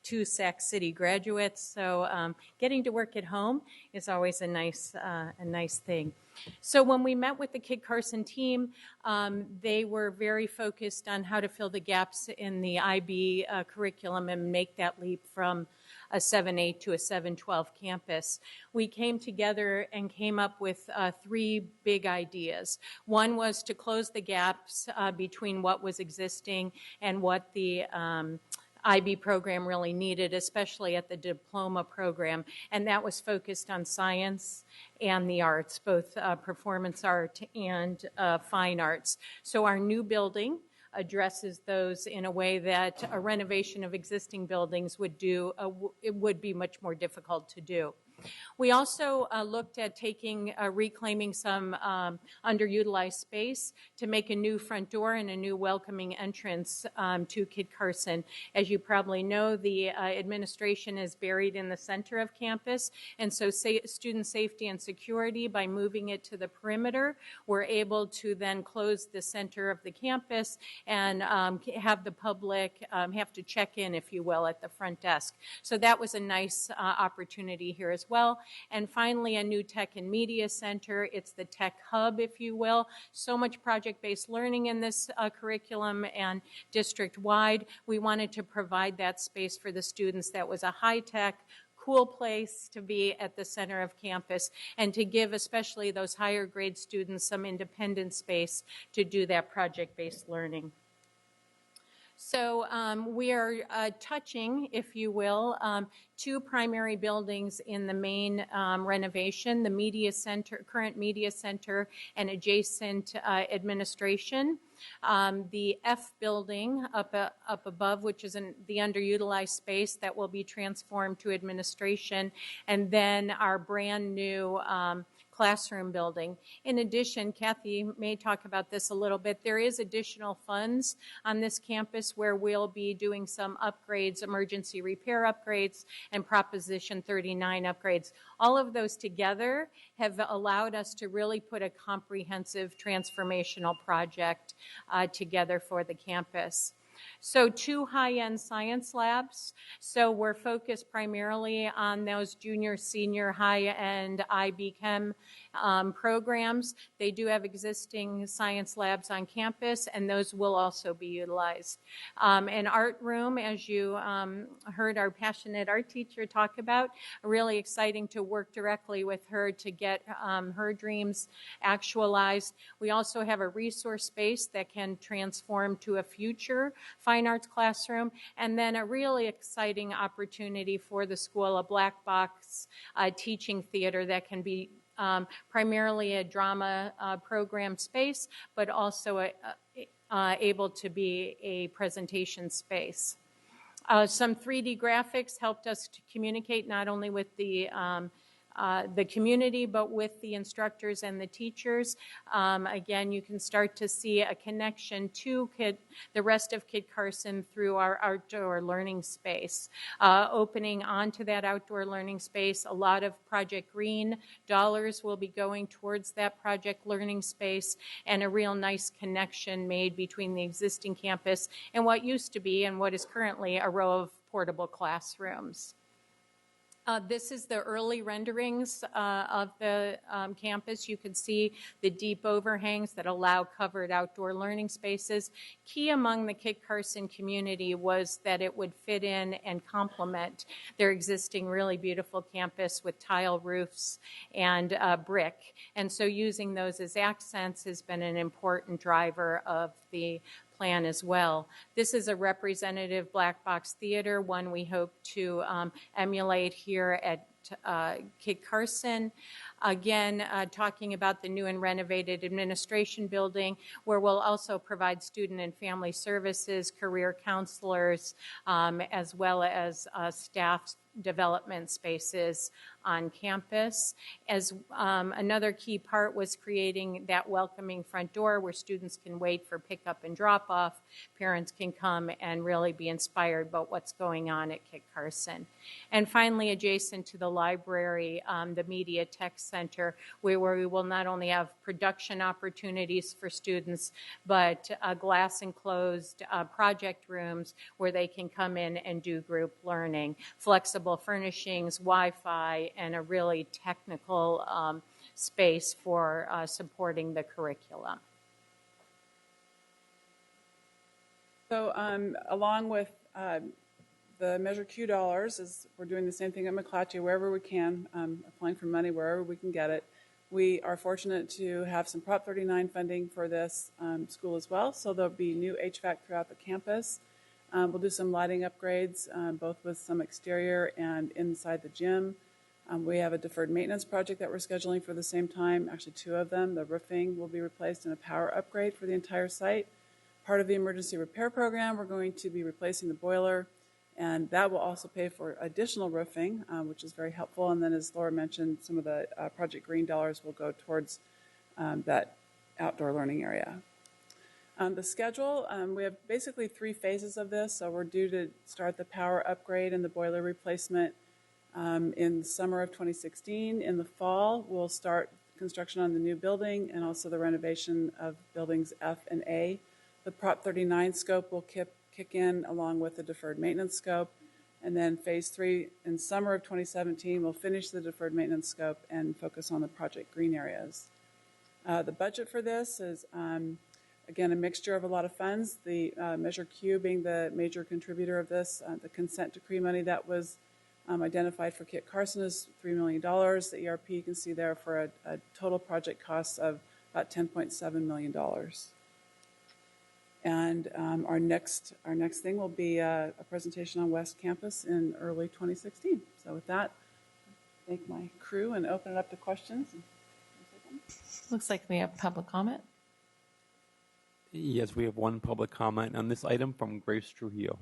2 Sac City graduates, so getting to work at home is always a nice thing. So when we met with the Kit Carson team, they were very focused on how to fill the gaps in the IB curriculum and make that leap from a 7-8 to a 7-12 campus. We came together and came up with 3 big ideas. One was to close the gaps between what was existing and what the IB program really needed, especially at the diploma program, and that was focused on science and the arts, both performance art and fine arts. So our new building addresses those in a way that a renovation of existing buildings would do. It would be much more difficult to do. We also looked at reclaiming some underutilized space to make a new front door and a new welcoming entrance to Kit Carson. As you probably know, the administration is buried in the center of campus, and so student safety and security, by moving it to the perimeter, we're able to then close the center of the campus and have the public have to check in, if you will, at the front desk. So that was a nice opportunity here as well. And finally, a new tech and media center. It's the tech hub, if you will. So much project-based learning in this curriculum and district-wide. We wanted to provide that space for the students that was a high-tech, cool place to be at the center of campus and to give especially those higher grade students some independent space to do that project-based learning. So we are touching, if you will, 2 primary buildings in the main renovation, the media center, current media center, and adjacent administration. The F building up above, which is the underutilized space that will be transformed to administration, and then our brand new classroom building. In addition, Kathy may talk about this a little bit, there is additional funds on this campus where we'll be doing some upgrades, emergency repair upgrades, and Proposition 39 upgrades. All of those together have allowed us to really put a comprehensive transformational project together for the campus. So 2 high-end science labs. So we're focused primarily on those junior, senior, high-end IB Chem programs. They do have existing science labs on campus, and those will also be utilized. An art room, as you heard our passionate art teacher talk about, really exciting to work directly with her to get her dreams actualized. We also have a resource space that can transform to a future fine arts classroom, and then a really exciting opportunity for the school, a black box teaching theater that can be primarily a drama program space, but also able to be a presentation space. Some 3D graphics helped us to communicate not only with the community, but with the instructors and the teachers. Again, you can start to see a connection to the rest of Kit Carson through our outdoor learning space. Opening onto that outdoor learning space, a lot of Project Green dollars will be going towards that project learning space, and a real nice connection made between the existing campus and what used to be and what is currently a row of portable classrooms. This is the early renderings of the campus. You can see the deep overhangs that allow covered outdoor learning spaces. Key among the Kit Carson community was that it would fit in and complement their existing really beautiful campus with tile roofs and brick. And so using those as accents has been an important driver of the plan as well. This is a representative black box theater, one we hope to emulate here at Kit Carson. Again, talking about the new and renovated administration building, where we'll also provide student and family services, career counselors, as well as staff development spaces on campus. As another key part was creating that welcoming front door where students can wait for pickup and drop off. Parents can come and really be inspired about what's going on at Kit Carson. And finally, adjacent to the library, the Media Tech Center, where we will not only have production opportunities for students, but glass enclosed project rooms where they can come in and do group learning, flexible furnishings, Wi-Fi, and a really technical space for supporting the curriculum. So along with the Measure Q dollars, we're doing the same thing at McClatchy wherever we can, applying for money wherever we can get it. We are fortunate to have some Prop 39 funding for this school as well, so there'll be new HVAC throughout the campus. We'll do some lighting upgrades, both with some exterior and inside the gym. We have a deferred maintenance project that we're scheduling for the same time, actually 2 of them. The roofing will be replaced and a power upgrade for the entire site. Part of the emergency repair program, we're going to be replacing the boiler, and that will also pay for additional roofing, which is very helpful. And then, as Laura mentioned, some of the Project Green dollars will go towards that outdoor learning area. The schedule, we have basically 3 phases of this. So we're due to start the power upgrade and the boiler replacement in the summer of 2016. In the fall, we'll start construction on the new building and also the renovation of buildings F and A. The Prop 39 scope will kick in along with the deferred maintenance scope. And then phase 3 in summer of 2017, we'll finish the deferred maintenance scope and focus on the Project Green areas. The budget for this is, again, a mixture of a lot of funds. The Measure Q being the major contributor of this. The consent decree money that was identified for Kit Carson is $3 million. The ERP you can see there for a total project cost of about $10.7 million. And our next thing will be a presentation on West Campus in early 2016. So with that, thank my crew and open it up to questions. Looks like we have public comment. Yes, we have one public comment on this item from Grace Trujillo.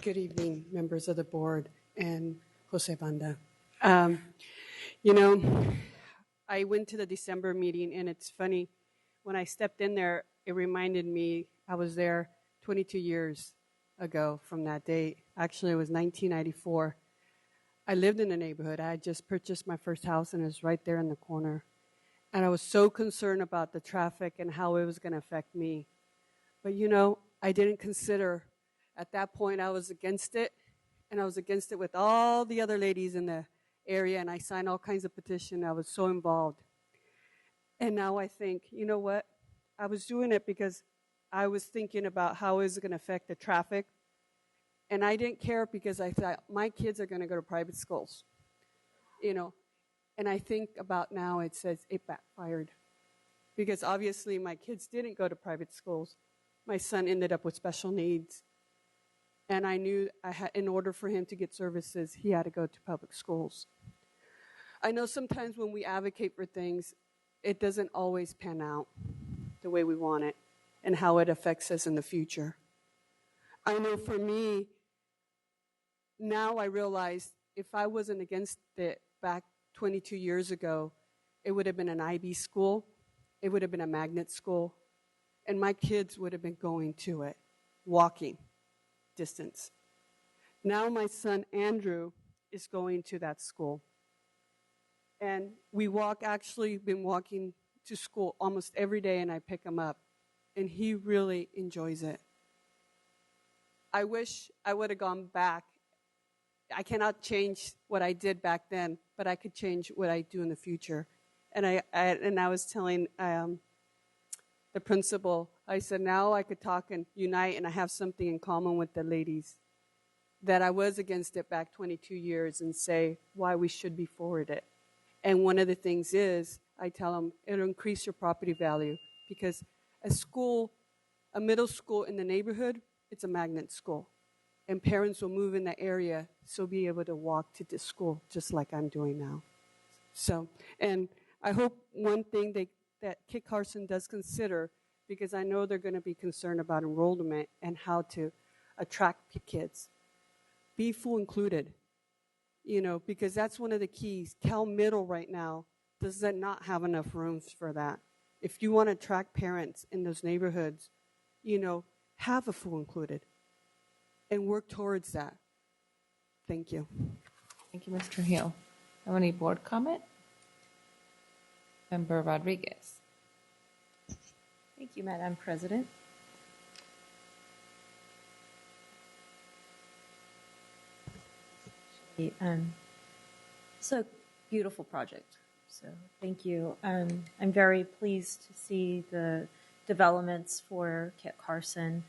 Good evening, members of the board and Jose Banda. I went to the December meeting, and it's funny, when I stepped in there, it reminded me I was there 22 years ago from that date. Actually, it was 1994. I lived in the neighborhood. I had just purchased my first house, and it was right there in the corner. And I was so concerned about the traffic and how it was going to affect me. But, I didn't consider, at that point, I was against it, and I was against it with all the other ladies in the area, and I signed all kinds of petitions. I was so involved. And now I think, you know what? I was doing it because I was thinking about how is it going to affect the traffic. And I didn't care because I thought my kids are going to go to private schools. And I think about now it says it backfired. Because obviously my kids didn't go to private schools. My son ended up with special needs. And I knew in order for him to get services, he had to go to public schools. I know sometimes when we advocate for things, it doesn't always pan out the way we want it and how it affects us in the future. I know for me, now I realize if I wasn't against it back 22 years ago, it would have been an IB school, it would have been a magnet school, and my kids would have been going to it, walking distance. Now my son Andrew is going to that school. And actually been walking to school almost every day, and I pick him up. And he really enjoys it. I wish I would have gone back. I cannot change what I did back then, but I could change what I do in the future. And I was telling the principal, I said, now I could talk and unite, and I have something in common with the ladies, that I was against it back 22 years and say why we should be for it. And one of the things is, I tell them, it'll increase your property value because a middle school in the neighborhood, it's a magnet school. And parents will move in the area, so be able to walk to this school just like I'm doing now. So, and I hope one thing that Kit Carson does consider, because I know they're going to be concerned about enrollment and how to attract kids, be full included. Because that's one of the keys. Cal Middle right now does not have enough rooms for that. If you want to attract parents in those neighborhoods, have a full included and work towards that. Thank you. Thank you, Mr. Hill. Have any board comment? Member Rodriguez. Thank you, Madam President. It's a beautiful project, so thank you. I'm very pleased to see the developments for Kit Carson.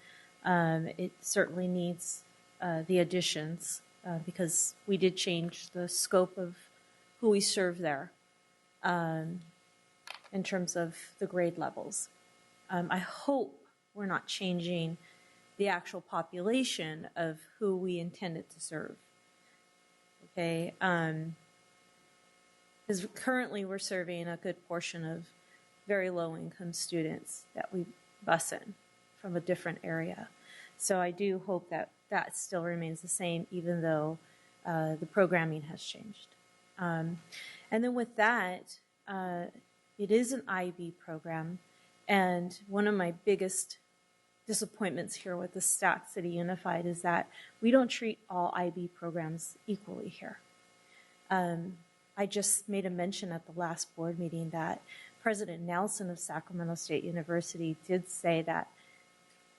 It certainly needs the additions because we did change the scope of who we serve there in terms of the grade levels. I hope we're not changing the actual population of who we intended to serve. Okay, because currently we're serving a good portion of very low-income students that we bus in from a different area. So I do hope that that still remains the same, even though the programming has changed. And then with that, it is an IB program, and one of my biggest disappointments here with the Stack City Unified is that we don't treat all IB programs equally here. I just made a mention at the last board meeting that President Nelson of Sacramento State University did say that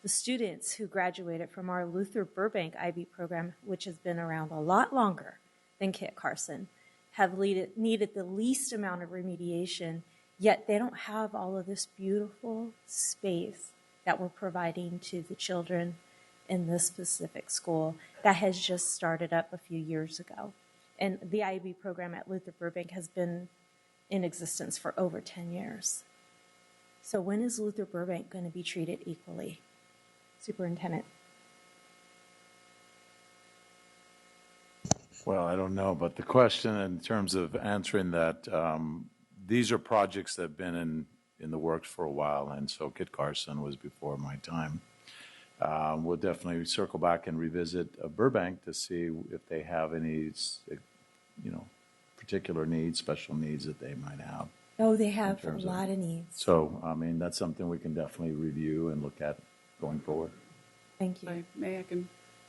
the students who graduated from our Luther Burbank IB program, which has been around a lot longer than Kit Carson, have needed the least amount of remediation, yet they don't have all of this beautiful space that we're providing to the children in this specific school that has just started up a few years ago. And the IB program at Luther Burbank has been in existence for over 10 years. So when is Luther Burbank going to be treated equally? Superintendent. Well, I don't know, but the question in terms of answering that, these are projects that have been in the works for a while, and so Kit Carson was before my time. We'll definitely circle back and revisit Burbank to see if they have any, particular needs, special needs that they might have. Oh, they have a lot of needs. So, I mean, that's something we can definitely review and look at going forward. Thank you.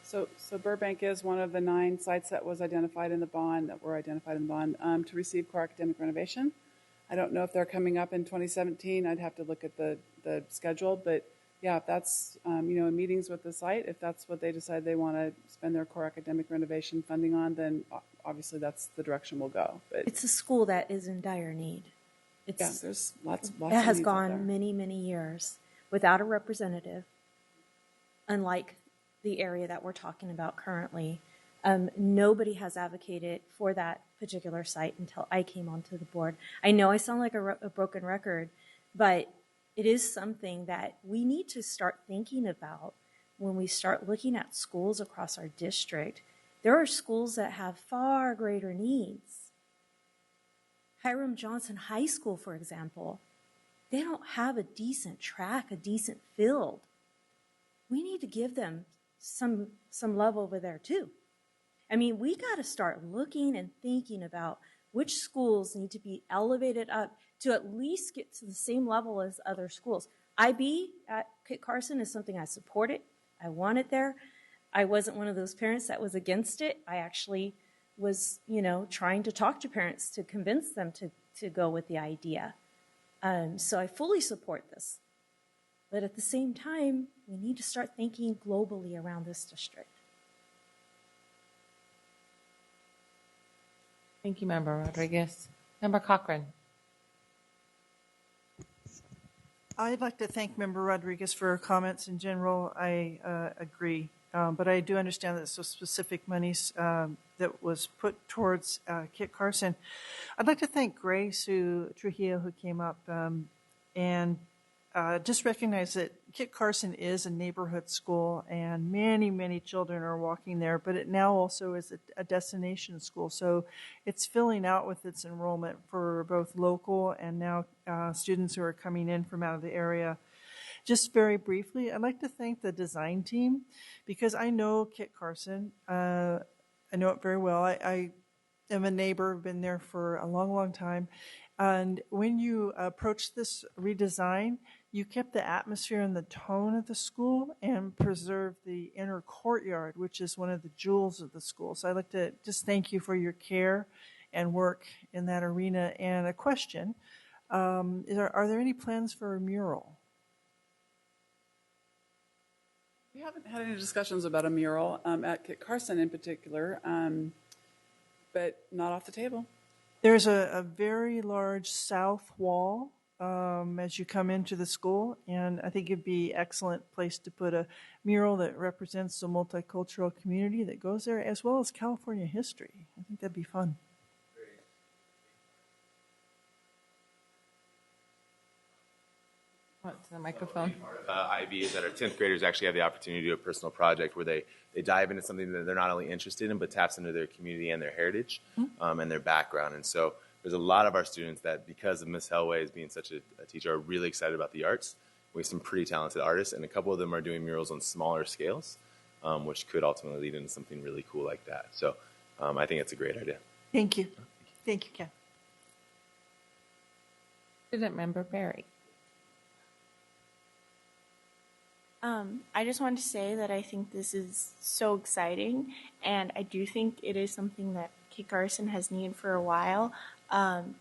So Burbank is one of the 9 sites that was identified in the bond, to receive core academic renovation. I don't know if they're coming up in 2017. I'd have to look at the schedule, but yeah, if that's, in meetings with the site, if that's what they decide they want to spend their core academic renovation funding on, then obviously that's the direction we'll go. But it's a school that is in dire need. There's lots it of has needs out there. gone many, many years without a representative, unlike the area that we're talking about currently. Nobody has advocated for that particular site until I came onto the board. I know I sound like a broken record, but it is something that we need to start thinking about when we start looking at schools across our district. There are schools that have far greater needs. Hiram Johnson High School, for example, they don't have a decent track, a decent field. We need to give them some love over there too. I mean, we got to start looking and thinking about which schools need to be elevated up to at least get to the same level as other schools. IB at Kit Carson is something I supported. I wanted there. I wasn't one of those parents that was against it. I actually was, trying to talk to parents to convince them to go with the idea. So I fully support this. But at the same time, we need to start thinking globally around this district. Thank you, Member Rodriguez. Member Cochran. I'd like to thank Member Rodriguez for her comments. In general, I agree. But I do understand that some specific monies that was put towards Kit Carson. I'd like to thank Grace Trujillo, who came up, and just recognize that Kit Carson is a neighborhood school, and many, many children are walking there, but it now also is a destination school. So it's filling out with its enrollment for both local and now students who are coming in from out of the area. Just very briefly, I'd like to thank the design team because I know Kit Carson. I know it very well. I am a neighbor, been there for a long, long time. And when you approached this redesign, you kept the atmosphere and the tone of the school and preserved the inner courtyard, which is one of the jewels of the school. So I'd like to just thank you for your care and work in that arena. And a question, are there any plans for a mural? We haven't had any discussions about a mural at Kit Carson in particular, but not off the table. There's a very large south wall as you come into the school, and I think it'd be an excellent place to put a mural that represents the multicultural community that goes there, as well as California history. I think that'd be fun. What, to the microphone? IB is that our 10th graders actually have the opportunity to do a personal project where they dive into something that they're not only interested in, but taps into their community and their heritage and their background. And so there's a lot of our students that, because of Miss Hellway as being such a teacher, are really excited about the arts. We have some pretty talented artists, and a couple of them are doing murals on smaller scales, which could ultimately lead into something really cool like that. So I think it's a great idea. Thank you. Thank you, Ken. Student Member Barry. I just wanted to say that I think this is so exciting, and I do think it is something that Kit Carson has needed for a while,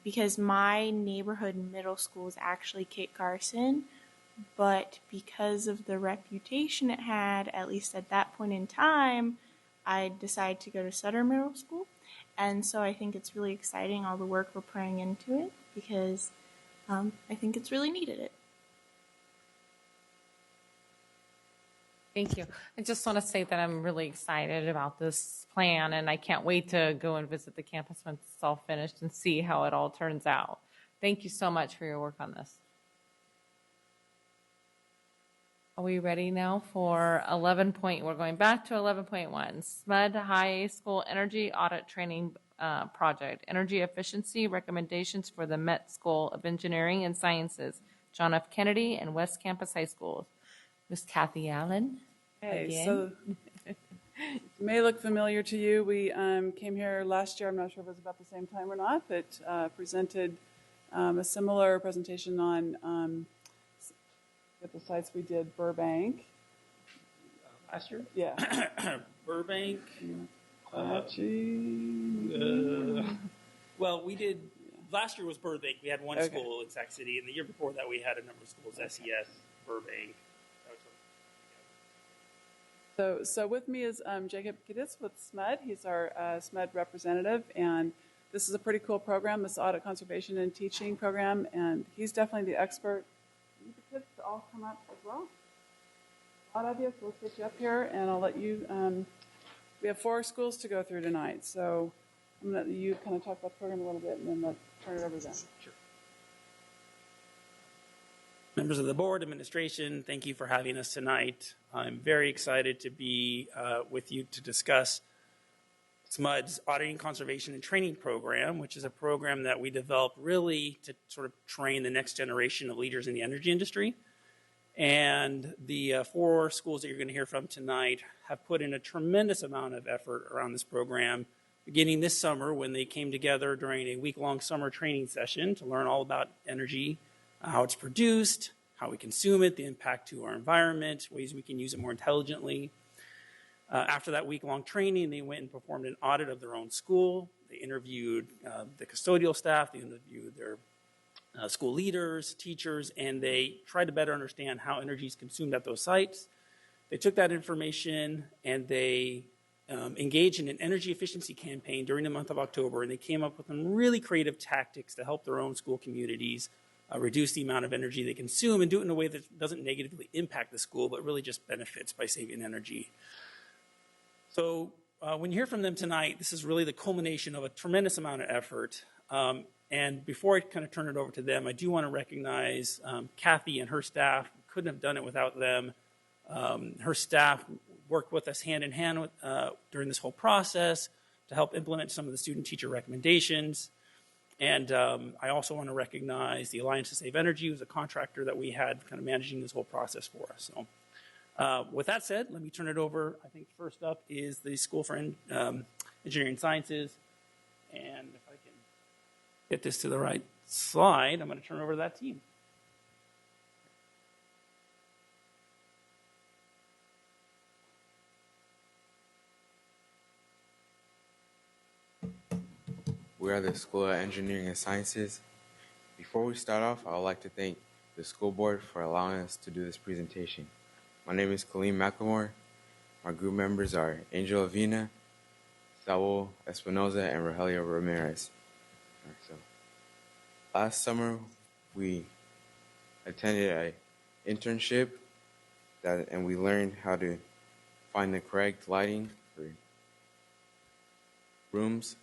because my neighborhood middle school is actually Kit Carson, but because of the reputation it had, at least at that point in time, I decided to go to Sutter Middle School, and so I think it's really exciting, all the work we're putting into it, because I think it's really needed it. Thank you. I just want to say that I'm really excited about this plan, and I can't wait to go and visit the campus when it's all finished and see how it all turns out. Thank you so much for your work on this. Are we ready now for 11 point? We're going back to 11.1, SMUD High School Energy Audit Training Project, Energy Efficiency Recommendations for the Met School of Engineering and Sciences, John F. Kennedy and West Campus High Schools. Ms. Kathy Allen. Hey, Again? so it may look familiar to you. We came here last year. I'm not sure if it was about the same time or not, but presented a similar presentation on at the sites we did Burbank. Last year? Yeah. Burbank. Well, we did. Last year was Burbank. We had one Okay. school in Sac City, and the year before that, we had a number of schools: SES, Burbank. So with me is Jacob Kidditz with SMUD. He's our SMUD representative, and this is a pretty cool program, this Audit Conservation and Teaching program, and he's definitely the expert. Need the kids to all come up as well. A lot of you, so let's get you up here, and I'll let you. We have 4 schools to go through tonight, so I'm going to let you kind of talk about the program a little bit, and then let's turn it over to them. Sure. Members of the board, administration, thank you for having us tonight. I'm very excited to be with you to discuss SMUD's Auditing, Conservation, and Training Program, which is a program that we developed really to sort of train the next generation of leaders in the energy industry. And the 4 schools that you're going to hear from tonight have put in a tremendous amount of effort around this program, beginning this summer when they came together during a week-long summer training session to learn all about energy, how it's produced, how we consume it, the impact to our environment, ways we can use it more intelligently. After that week-long training, they went and performed an audit of their own school. They interviewed the custodial staff, they interviewed their school leaders, teachers, and they tried to better understand how energy is consumed at those sites. They took that information and they engaged in an energy efficiency campaign during the month of October, and they came up with some really creative tactics to help their own school communities reduce the amount of energy they consume and do it in a way that doesn't negatively impact the school, but really just benefits by saving energy. So when you hear from them tonight, this is really the culmination of a tremendous amount of effort. And before I kind of turn it over to them, I do want to recognize Kathy and her staff. Couldn't have done it without them. Her staff worked with us hand in hand during this whole process to help implement some of the student-teacher recommendations. And I also want to recognize the Alliance to Save Energy, who's a contractor that we had kind of managing this whole process for us. So with that said, let me turn it over. I think first up is the School for Engineering Sciences. And if I can get this to the right slide, I'm going to turn it over to that team. We are the School of Engineering and Sciences. Before we start off, I would like to thank the school board for allowing us to do this presentation. My name is Kaleem McLemore. My group members are Angel Avina, Saul Espinoza, and Rogelio Ramirez. So, last summer, we attended an internship and we learned how to find the correct lighting for rooms,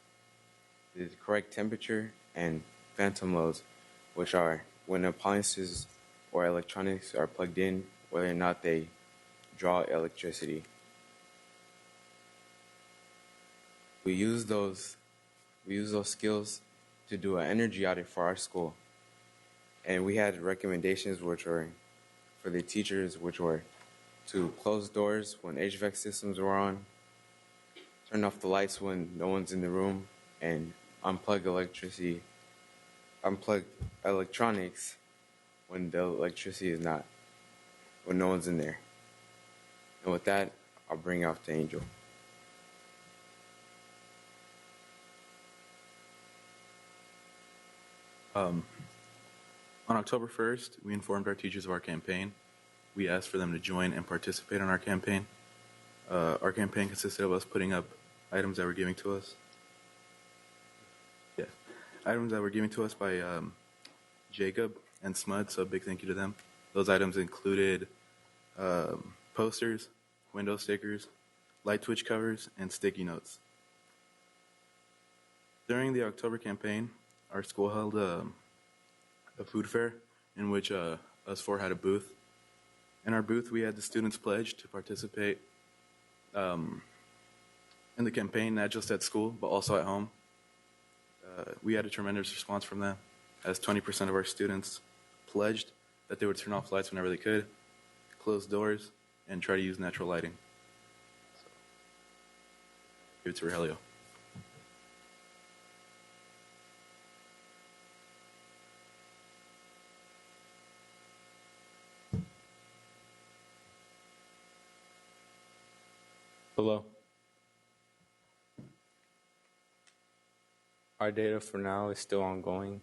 the correct temperature, and phantom loads, which are when appliances or electronics are plugged in, whether or not they draw electricity. We use those skills to do an energy audit for our school. And we had recommendations which were for the teachers, which were to close doors when HVAC systems were on, turn off the lights when no one's in the room, and unplug electronics when the electricity is not, when no one's in there. And with that, I'll bring out to Angel. On October 1st, we informed our teachers of our campaign. We asked for them to join and participate in our campaign. Our campaign consisted of us putting up items that were given to us. Items that were given to us by Jacob and SMUD, so a big thank you to them. Those items included posters, window stickers, light switch covers, and sticky notes. During the October campaign, our school held a food fair in which us 4 had a booth. In our booth, we had the students pledge to participate in the campaign, not just at school, but also at home. We had a tremendous response from them, as 20% of our students pledged that they would turn off lights whenever they could, close doors, and try to use natural lighting. So, give it to Rogelio. Hello. Our data for now is still ongoing.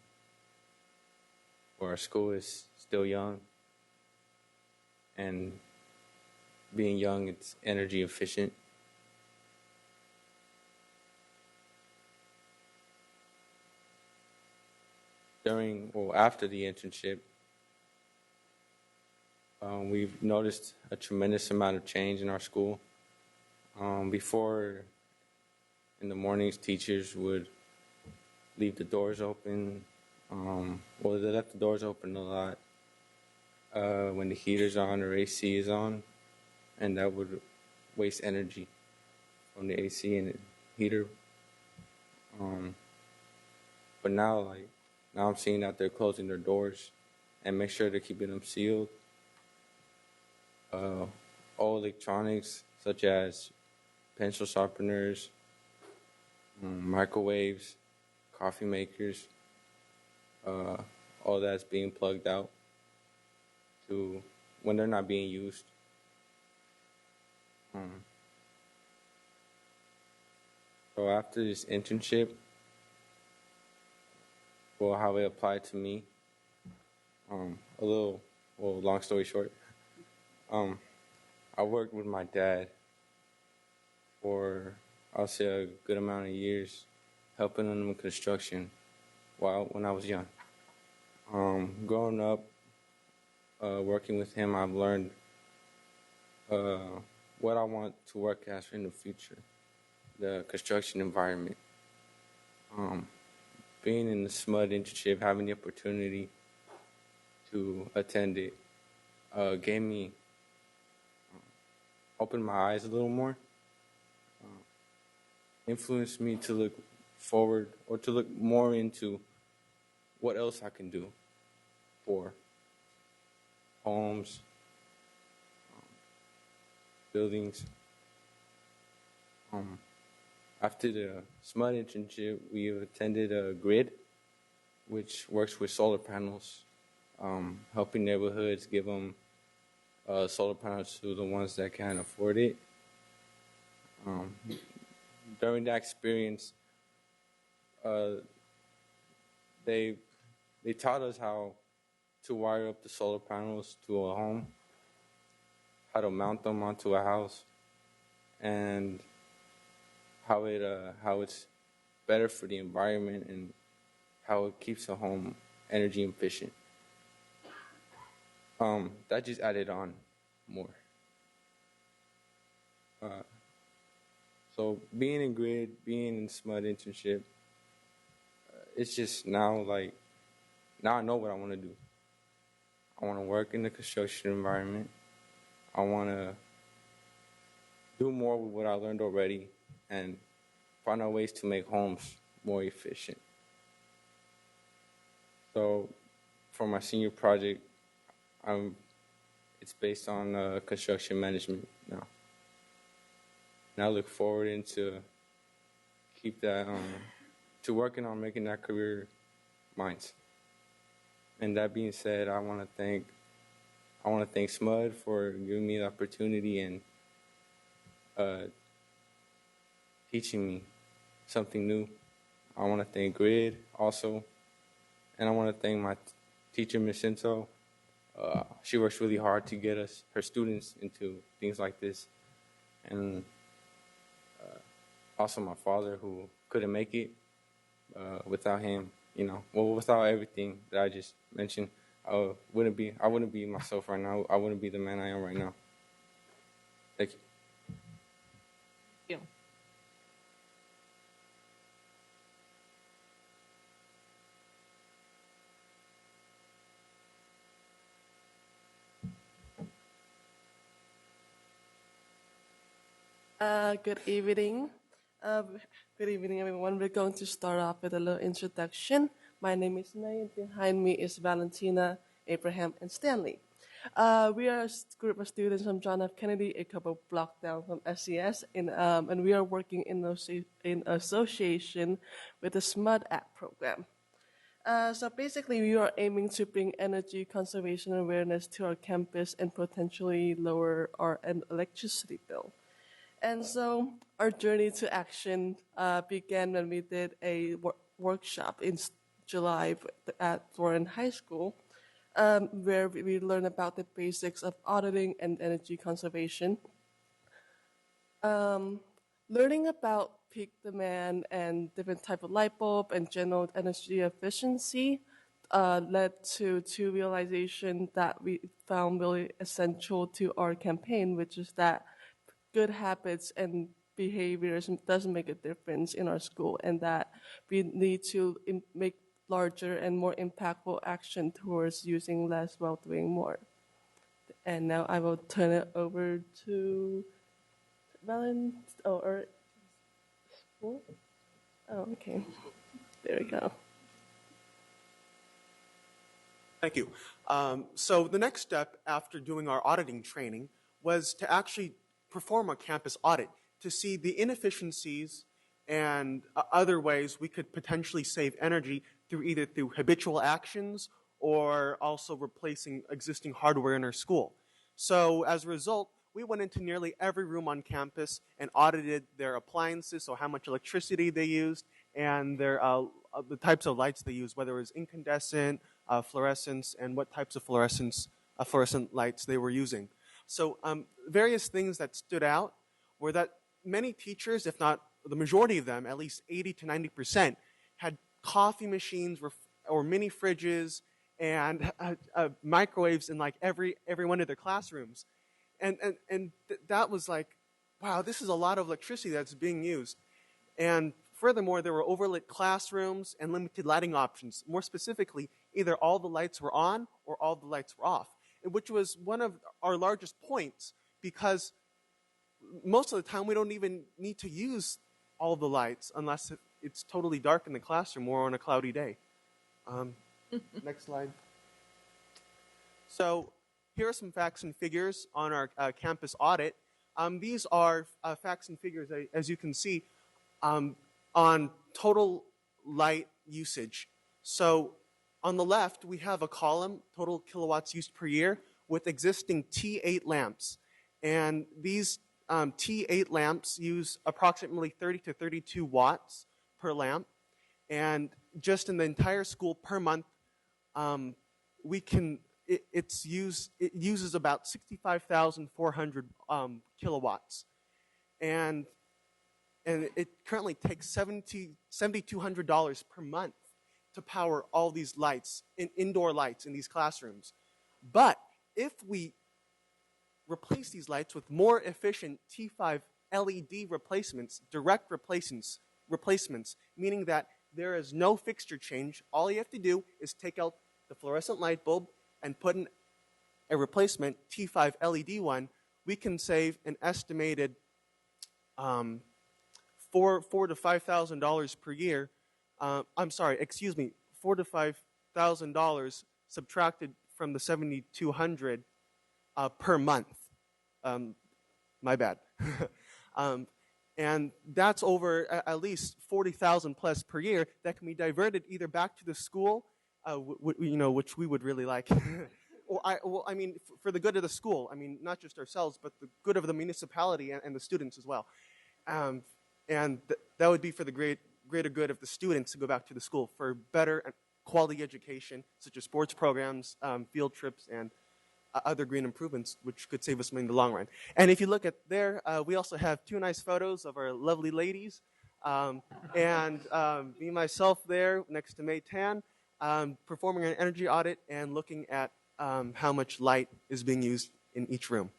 Our school is still young. And being young, it's energy efficient. After the internship, we've noticed a tremendous amount of change in our school. Before, in the mornings, teachers would leave the doors open. They left the doors open a lot when the heater's on or AC is on, and that would waste energy from the AC and the heater. But now I'm seeing that they're closing their doors and make sure they're keeping them sealed. All electronics, such as pencil sharpeners, microwaves, coffee makers, all that's being plugged out to when they're not being used. So after this internship, how it applied to me, long story short, I worked with my dad for, I'll say, a good amount of years, helping him in construction when I was young. Growing up, working with him, I've learned what I want to work as in the future, the construction environment. Being in the SMUD internship, having the opportunity to attend it, gave me, opened my eyes a little more, influenced me to look forward or to look more into what else I can do for homes, buildings. After the SMUD internship, we attended a grid, which works with solar panels, helping neighborhoods give them solar panels to the ones that can't afford it. During that experience, they taught us how to wire up the solar panels to a home, how to mount them onto a house, and how it's better for the environment and how it keeps a home energy efficient. That just added on more. So being in grid, being in SMUD internship, it's just now I know what I want to do. I want to work in the construction environment. I want to do more with what I learned already and find out ways to make homes more efficient. So for my senior project, it's based on construction management now. And I look forward to keep that, to working on making that career mine. And that being said, I want to thank SMUD for giving me the opportunity and teaching me something new. I want to thank Grid also, and I want to thank my teacher, Ms. Shinto. She works really hard to get her students into things like this, and also my father, who couldn't make it. Without him, without everything that I just mentioned, I wouldn't be myself right now. I wouldn't be the man I am right now. Thank you. Thank you. Good evening. Good evening, everyone. We're going to start off with a little introduction. My name is May, and behind me is Valentina, Abraham, and Stanley. We are a group of students from John F. Kennedy, a couple blocks down from SCS, and we are working in association with the SMUD Act program. So basically, we are aiming to bring energy conservation awareness to our campus and potentially lower our electricity bill. And so our journey to action began when we did a workshop in July at Warren High School, where we learned about the basics of auditing and energy conservation. Learning about peak demand and different type of light bulb and general energy efficiency led to two realizations that we found really essential to our campaign, which is that good habits and behaviors doesn't make a difference in our school, and that we need to make larger and more impactful action towards using less while doing more. And now I will turn it over to or school. Oh, okay. There we go. Thank you. So the next step after doing our auditing training was to actually perform a campus audit to see the inefficiencies and other ways we could potentially save energy through habitual actions or also replacing existing hardware in our school. So as a result, we went into nearly every room on campus and audited their appliances, so how much electricity they used, and their the types of lights they used, whether it was incandescent, fluorescence, and what types of fluorescent lights they were using. So various things that stood out were that many teachers, if not the majority of them, at least 80 to 90%, had coffee machines or mini fridges and microwaves in like every one of their classrooms. And that was like, wow, this is a lot of electricity that's being used. And furthermore, there were overlit classrooms and limited lighting options. More specifically, either all the lights were on or all the lights were off, which was one of our largest points because most of the time we don't even need to use all the lights unless it's totally dark in the classroom or on a cloudy day. Next slide. So here are some facts and figures on our campus audit. These are facts and figures, as you can see, on total light usage. So on the left, we have a column, total kilowatts used per year, with existing T8 lamps. And these T8 lamps use approximately 30 to 32 watts per lamp. And just in the entire school per month, it uses about 65,400 kilowatts. And it currently takes $7,200 per month to power all these lights, indoor lights in these classrooms. But if we replace these lights with more efficient T5 LED replacements, direct replacements, meaning that there is no fixture change, all you have to do is take out the fluorescent light bulb and put in a replacement T5 LED one, we can save an estimated $4,000 to $5,000 per year. $4,000 to $5,000 subtracted from the $7,200 per month. My bad. And that's over at least $40,000 plus per year that can be diverted either back to the school, which we would really like, for the good of the school. I mean, not just ourselves, but the good of the municipality and the students as well. And that would be for the greater good of the students to go back to the school for better and quality education, such as sports programs, field trips, and other green improvements, which could save us money in the long run. And if you look at there, we also have two nice photos of our lovely ladies. And me, myself there next to May Tan, performing an energy audit and looking at how much light is being used in each room.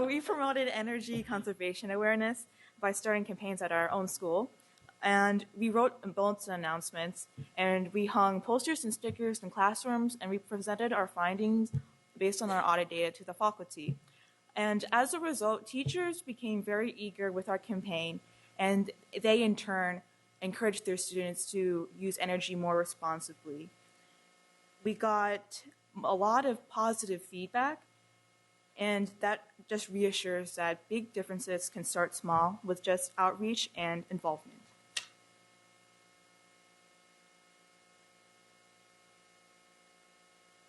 We promoted energy conservation awareness by starting campaigns at our own school. And we wrote bulletin announcements, and we hung posters and stickers in classrooms, and we presented our findings based on our audit data to the faculty. And as a result, teachers became very eager with our campaign, and they in turn encourage their students to use energy more responsibly. We got a lot of positive feedback, and that just reassures that big differences can start small with just outreach and involvement.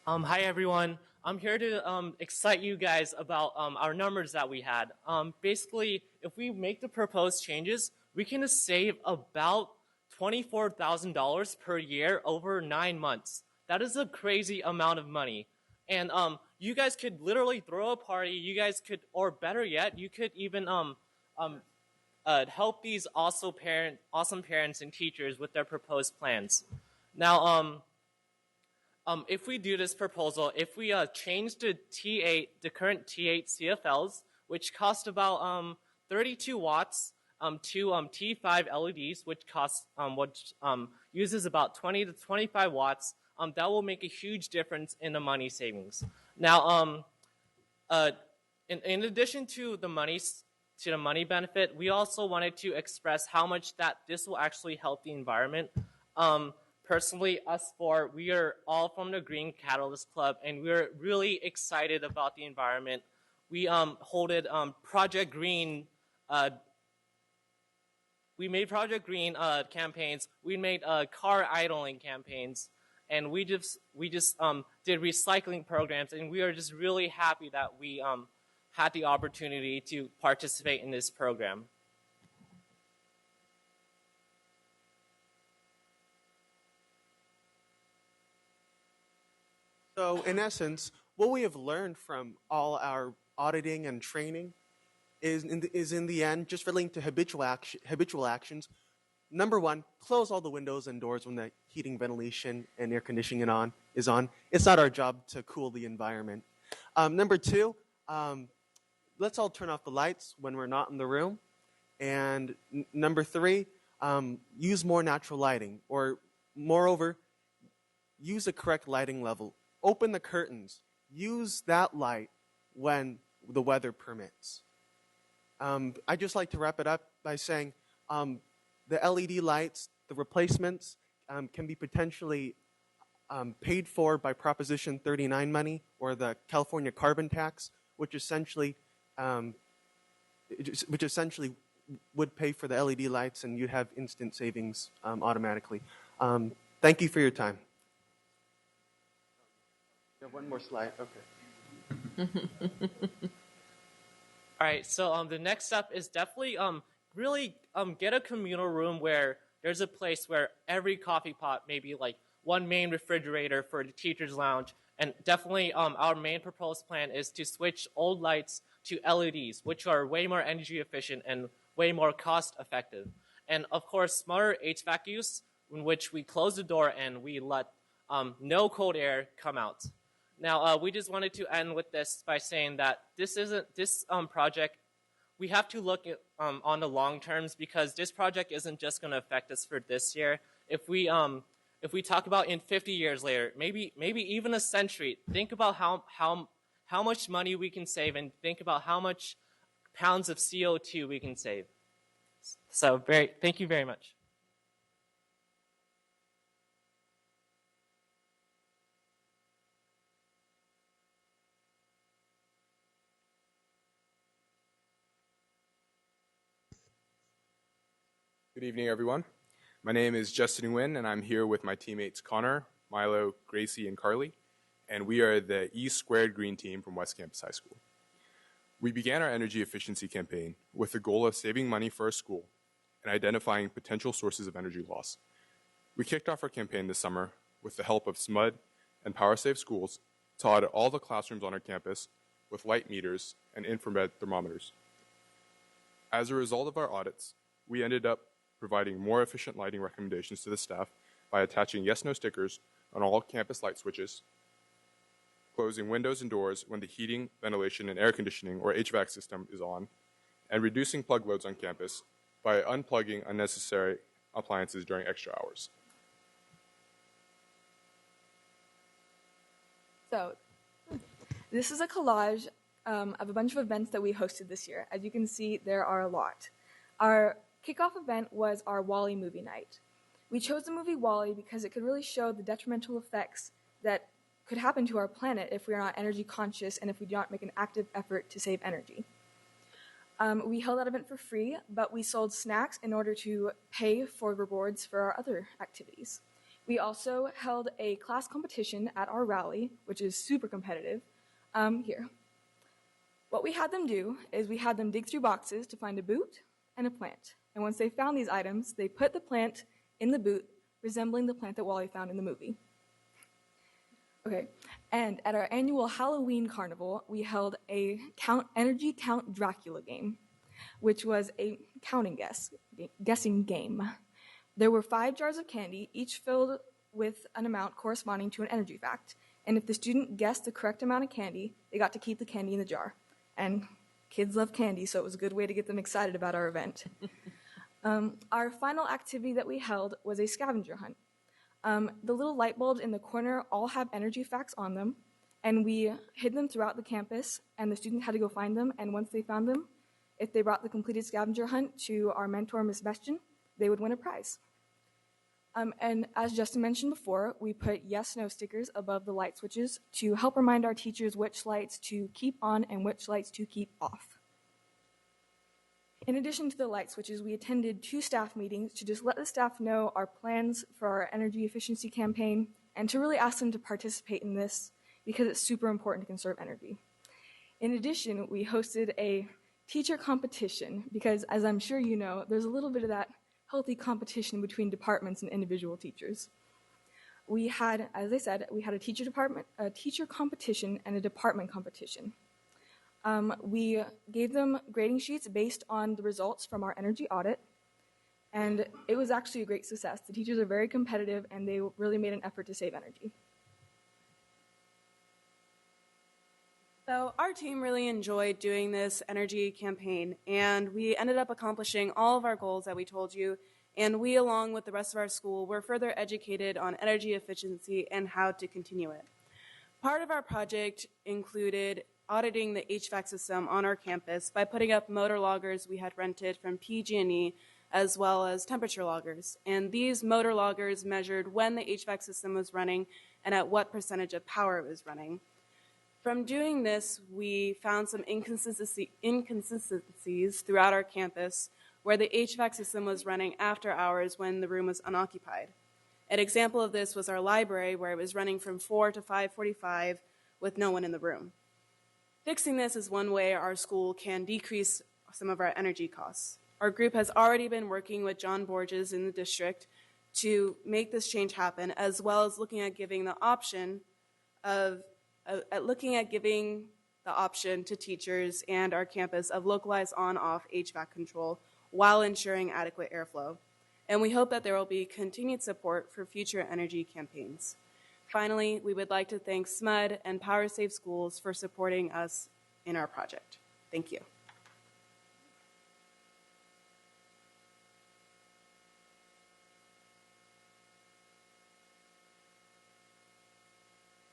Hi everyone. I'm here to excite you guys about our numbers that we had. Basically, if we make the proposed changes, we can save about $24,000 per year over 9 months. That is a crazy amount of money. And you guys could literally throw a party. You guys could, or better yet, you could even help these awesome parents and teachers with their proposed plans. Now, if we do this proposal, if we change the current T8 CFLs, which cost about 32 watts, to T5 LEDs, which uses about 20 to 25 watts, that will make a huge difference in the money savings. Now, in addition to the money benefit, we also wanted to express how much that this will actually help the environment. Personally, we are all from the Green Catalyst Club, and we're really excited about the environment. We holded Project Green. We made Project Green campaigns. We made car idling campaigns, and we just did recycling programs. And we are just really happy that we had the opportunity to participate in this program. So in essence, what we have learned from all our auditing and training is in the end just relating to habitual actions. Number one, close all the windows and doors when the heating, ventilation, and air conditioning is on. It's not our job to cool the environment. Number two, let's all turn off the lights when we're not in the room. And number three, use more natural lighting, or moreover, use the correct lighting level. Open the curtains. Use that light when the weather permits. I'd just like to wrap it up by saying the LED lights, the replacements, can be potentially paid for by Proposition 39 money or the California carbon tax, which essentially would pay for the LED lights, and you'd have instant savings automatically. Thank you for your time. You have one more slide. Okay. All right, so the next step is definitely really get a communal room where there's a place where every coffee pot, maybe like one main refrigerator for the teacher's lounge, and definitely our main proposed plan is to switch old lights to LEDs, which are way more energy efficient and way more cost effective. And of course, smarter HVAC use, in which we close the door and we let no cold air come out. Now, we just wanted to end with this by saying that this project, we have to look at, on the long terms, because this project isn't just going to affect us for this year. If we talk about in 50 years later, maybe even a century, think about how much money we can save, and think about how much pounds of CO2 we can save. So thank you very much. Good evening, everyone. My name is Justin Nguyen, and I'm here with my teammates Connor, Milo, Gracie, and Carly, and we are the E Squared Green Team from West Campus High School. We began our energy efficiency campaign with the goal of saving money for our school and identifying potential sources of energy loss. We kicked off our campaign this summer with the help of SMUD and PowerSave Schools to audit all the classrooms on our campus with light meters and infrared thermometers. As a result of our audits, we ended up providing more efficient lighting recommendations to the staff by attaching yes/no stickers on all campus light switches, closing windows and doors when the heating, ventilation, and air conditioning or HVAC system is on, and reducing plug loads on campus by unplugging unnecessary appliances during extra hours. So, this is a collage of a bunch of events that we hosted this year. As you can see, there are a lot. Our kickoff event was our WALL-E movie night. We chose the movie WALL-E because it could really show the detrimental effects that could happen to our planet if we are not energy conscious and if we do not make an active effort to save energy. We held that event for free, but we sold snacks in order to pay for rewards for our other activities. We also held a class competition at our rally, which is super competitive. Here. What we had them do is we had them dig through boxes to find a boot and a plant. And once they found these items, they put the plant in the boot, resembling the plant that WALL-E found in the movie. Okay, and at our annual Halloween carnival, we held a Energy Count Dracula game, which was a guessing game. There were 5 jars of candy, each filled with an amount corresponding to an energy fact. And if the student guessed the correct amount of candy, they got to keep the candy in the jar. And kids love candy, so it was a good way to get them excited about our event. Our final activity that we held was a scavenger hunt. The little light bulbs in the corner all have energy facts on them, and we hid them throughout the campus, and the students had to go find them, and once they found them, if they brought the completed scavenger hunt to our mentor, Ms. Bestian, they would win a prize. And as Justin mentioned before, we put yes/no stickers above the light switches to help remind our teachers which lights to keep on and which lights to keep off. In addition to the light switches, we attended 2 staff meetings to just let the staff know our plans for our energy efficiency campaign and to really ask them to participate in this because it's super important to conserve energy. In addition, we hosted a teacher competition because, as I'm sure you know, there's a little bit of that healthy competition between departments and individual teachers. We had, as I said, we had a teacher competition and a department competition. We gave them grading sheets based on the results from our energy audit, and it was actually a great success. The teachers are very competitive, and they really made an effort to save energy. So our team really enjoyed doing this energy campaign, and we ended up accomplishing all of our goals that we told you, and we, along with the rest of our school, were further educated on energy efficiency and how to continue it. Part of our project included auditing the HVAC system on our campus by putting up motor loggers we had rented from PG&E, as well as temperature loggers. And these motor loggers measured when the HVAC system was running and at what percentage of power it was running. From doing this, we found some inconsistencies throughout our campus where the HVAC system was running after hours when the room was unoccupied. An example of this was our library, where it was running from 4 to 5:45 with no one in the room. Fixing this is one way our school can decrease some of our energy costs. Our group has already been working with John Borges in the district to make this change happen, as well as looking at giving the option to teachers and our campus of localized on-off HVAC control while ensuring adequate airflow. And we hope that there will be continued support for future energy campaigns. Finally, we would like to thank SMUD and Power Save Schools for supporting us in our project. Thank you.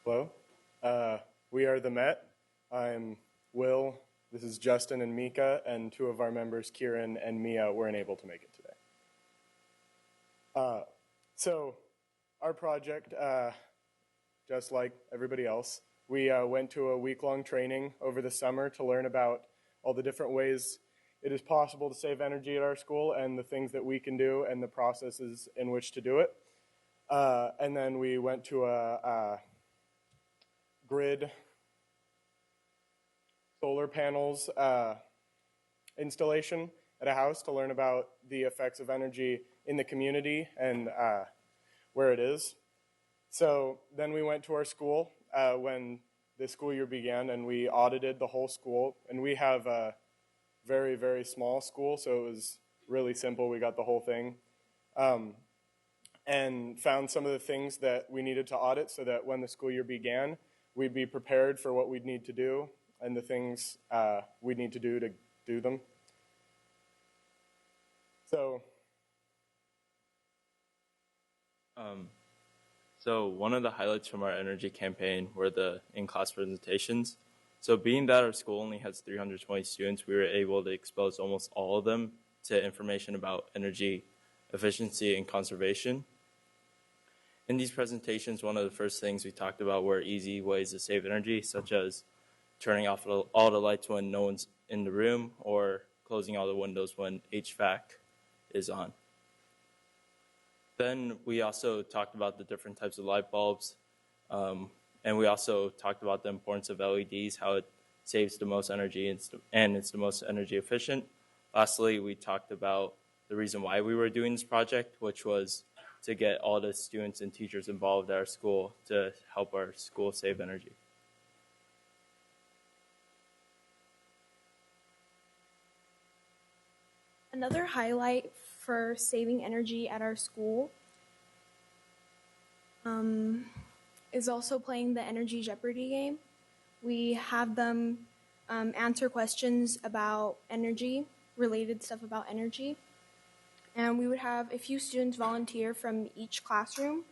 Hello, we are the Met. I'm Will, this is Justin and Mika, and 2 of our members, Kieran and Mia, weren't able to make it today. So our project, just like everybody else, we went to a week-long training over the summer to learn about all the different ways it is possible to save energy at our school and the things that we can do and the processes in which to do it. And then we went to a grid solar panels installation at a house to learn about the effects of energy in the community and where it is. So then we went to our school when the school year began, and we audited the whole school. And we have a very, very small school, so it was really simple. We got the whole thing. And found some of the things that we needed to audit so that when the school year began, we'd be prepared for what we'd need to do and the things we'd need to do them. So one of the highlights from our energy campaign were the in-class presentations. So being that our school only has 320 students, we were able to expose almost all of them to information about energy efficiency and conservation. In these presentations, one of the first things we talked about were easy ways to save energy, such as turning off all the lights when no one's in the room or closing all the windows when HVAC is on. Then we also talked about the different types of light bulbs, and we also talked about the importance of LEDs, how it saves the most energy and it's the most energy efficient. Lastly, we talked about the reason why we were doing this project, which was to get all the students and teachers involved at our school to help our school save energy. Another highlight for saving energy at our school is also playing the Energy Jeopardy game. We have them answer questions about energy, related stuff about energy. And we would have a few students volunteer from each classroom,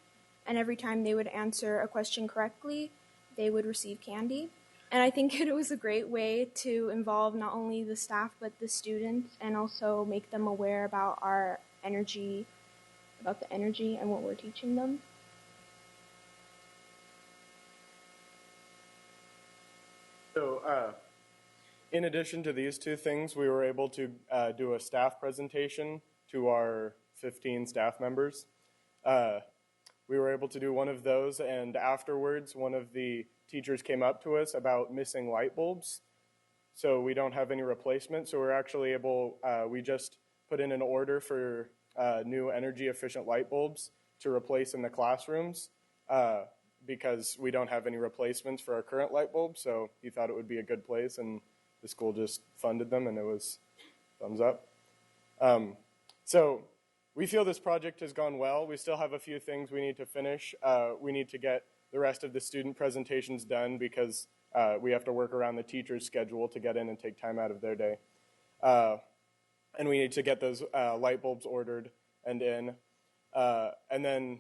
and every time they would answer a question correctly, they would receive candy. And I think it was a great way to involve not only the staff but the students, and also make them aware about our energy, about the energy and what we're teaching them. So, in addition to these two things, we were able to do a staff presentation to our 15 staff members. We were able to do one of those, and afterwards, one of the teachers came up to us about missing light bulbs. So we don't have any replacement, so we're actually able, we just put in an order for new energy efficient light bulbs to replace in the classrooms because we don't have any replacements for our current light bulbs, so he thought it would be a good place, and the school just funded them, and it was thumbs up. So we feel this project has gone well. We still have a few things we need to finish. We need to get the rest of the student presentations done because we have to work around the teacher's schedule to get in and take time out of their day. And we need to get those light bulbs ordered and in. And then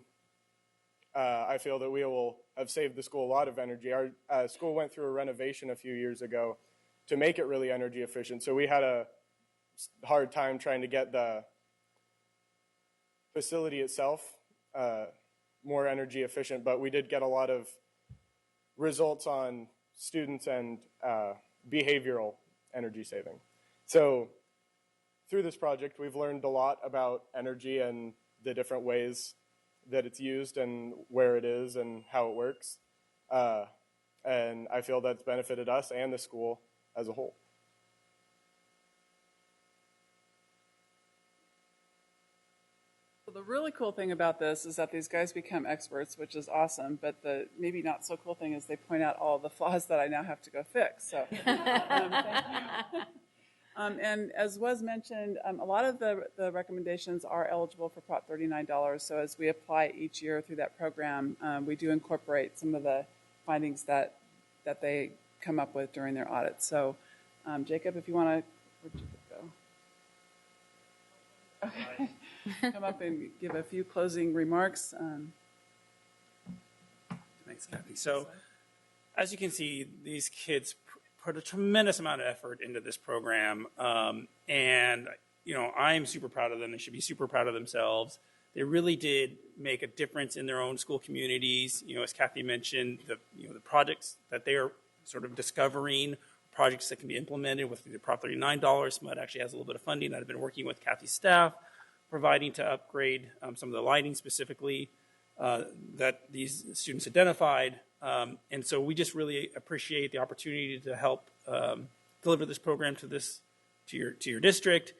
I feel that we will have saved the school a lot of energy. Our school went through a renovation a few years ago to make it really energy efficient. So we had a hard time trying to get the facility itself more energy efficient, but we did get a lot of results on students and behavioral energy saving. So through this project, we've learned a lot about energy and the different ways that it's used and where it is and how it works. And I feel that's benefited us and the school as a whole. So the really cool thing about this is that these guys become experts, which is awesome, but the maybe not so cool thing is they point out all the flaws that I now have to go fix. So thank you. And as was mentioned, a lot of the recommendations are eligible for Prop $39. So as we apply each year through that program, we do incorporate some of the findings that they come up with during their audit. So Jacob, if you want to, where'd Jacob go? Okay. Come up and give a few closing remarks. Thanks, Kathy. So, as you can see, these kids put a tremendous amount of effort into this program, and I'm super proud of them. They should be super proud of themselves. They really did make a difference in their own school communities. As Kathy mentioned, the projects that they are sort of discovering, projects that can be implemented with the Prop $39. SMUD actually has a little bit of funding that I've been working with Kathy's staff, providing to upgrade some of the lighting specifically that these students identified. And so we just really appreciate the opportunity to help deliver this program to your district.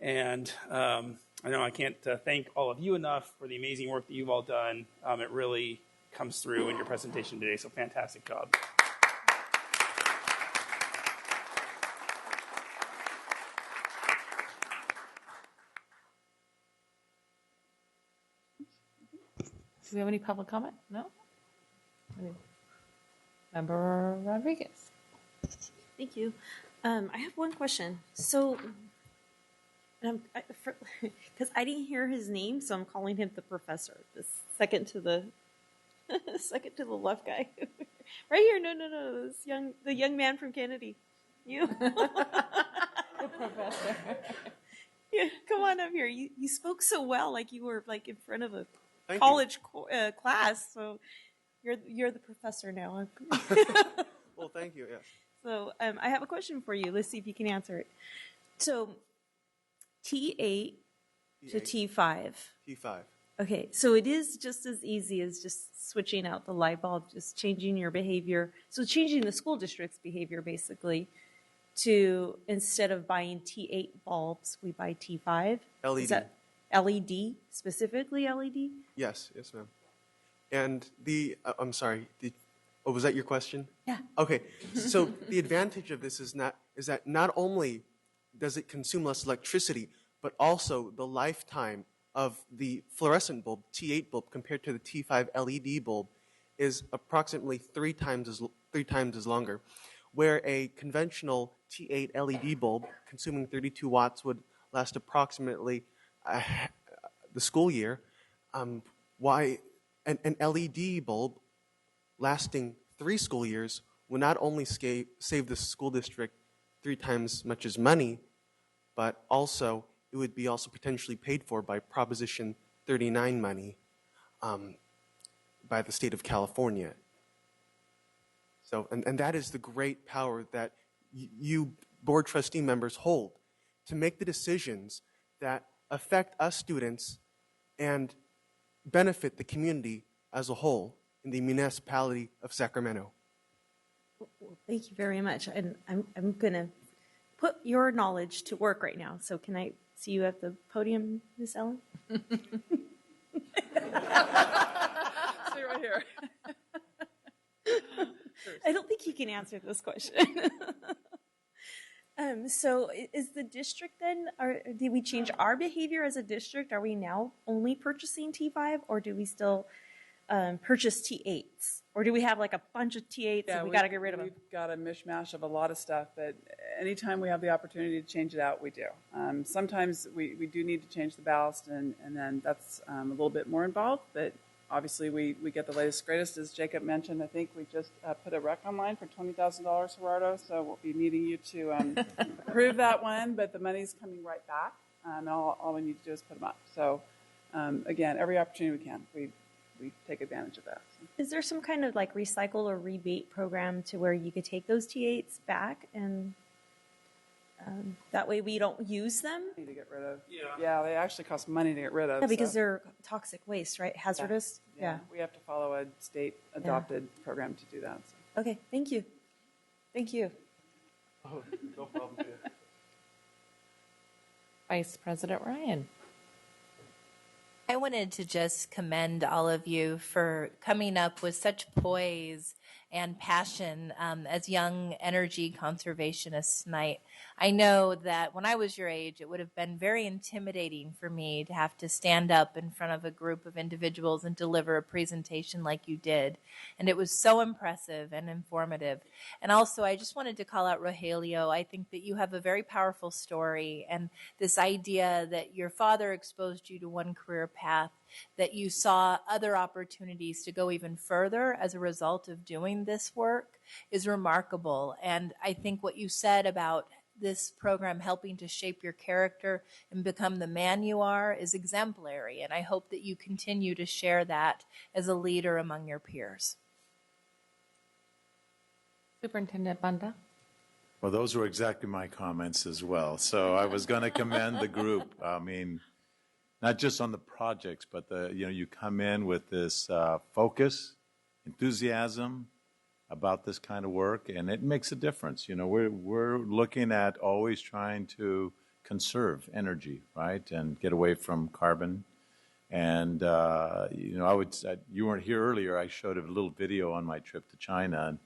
And I know I can't thank all of you enough for the amazing work that you've all done. It really comes through in your presentation today, so fantastic job. Do we have any public comment? No? Member Rodriguez. Thank you. I have one question. So, because I didn't hear his name, so I'm calling him the professor. The second to the left guy, right here. No. The young man from Kennedy. You. The professor. Yeah, come on up here. You spoke so well, like you were like in front of a Thank college class. So you're the professor now. Well, thank you. Yes. So I have a question for you. Let's see if you can answer it. So T8 to T5. T5. Okay, so it is just as easy as just switching out the light bulb, just changing your behavior. So changing the school district's behavior, basically, to instead of buying T8 bulbs, we buy T5. LED. Is that LED, specifically LED? Yes, ma'am. And I'm sorry, was that your question? Yeah. Okay, so the advantage of this is that not only does it consume less electricity, but also the lifetime of the fluorescent bulb, T8 bulb, compared to the T5 LED bulb is approximately three times as longer, where a conventional T8 LED bulb consuming 32 watts would last approximately the school year. Why an LED bulb lasting 3 school years would not only save the school district 3 times as much as money, but also it would be also potentially paid for by Proposition 39 money by the state of California. So, and that is the great power that you board trustee members hold to make the decisions that affect us students and benefit the community as a whole in the municipality of Sacramento. Well, thank you very much. And I'm going to put your knowledge to work right now. So can I see you at the podium, Miss Ellen? Stay right here. I don't think you can answer this question. So is the district then, did we change our behavior as a district? Are we now only purchasing T5, or do we still purchase T8s? Or do we have like a bunch of T8s and we got to get rid of them? We've got a mishmash of a lot of stuff, but anytime we have the opportunity to change it out, we do. Sometimes we do need to change the ballast, and then that's a little bit more involved, but obviously we get the latest greatest. As Jacob mentioned, I think we just put a rec online for $20,000, Gerardo, so we'll be needing you to approve that one, but the money's coming right back, and all we need to do is put them up. So again, every opportunity we can, we take advantage of that. So. Is there some kind of like recycle or rebate program to where you could take those T8s back and that way we don't use them? To get rid of. Yeah, they actually cost money to get rid of. Yeah, because they're toxic waste, right? Hazardous. Yeah. We have to follow a state-adopted program to do that. So. Okay, thank you. Thank you. Oh, no problem. Vice President Ryan. I wanted to just commend all of you for coming up with such poise and passion as young energy conservationists tonight. I know that when I was your age, it would have been very intimidating for me to have to stand up in front of a group of individuals and deliver a presentation like you did. And it was so impressive and informative. And also, I just wanted to call out Rogelio. I think that you have a very powerful story, and this idea that your father exposed you to one career path, that you saw other opportunities to go even further as a result of doing this work is remarkable. And I think what you said about this program helping to shape your character and become the man you are is exemplary. And I hope that you continue to share that as a leader among your peers. Superintendent Banda. Well, those were exactly my comments as well. So I was going to commend the group. I mean, not just on the projects, but you come in with this focus, enthusiasm about this kind of work, and it makes a difference. We're looking at always trying to conserve energy, right, and get away from carbon. And you weren't here earlier. I showed a little video on my trip to China, and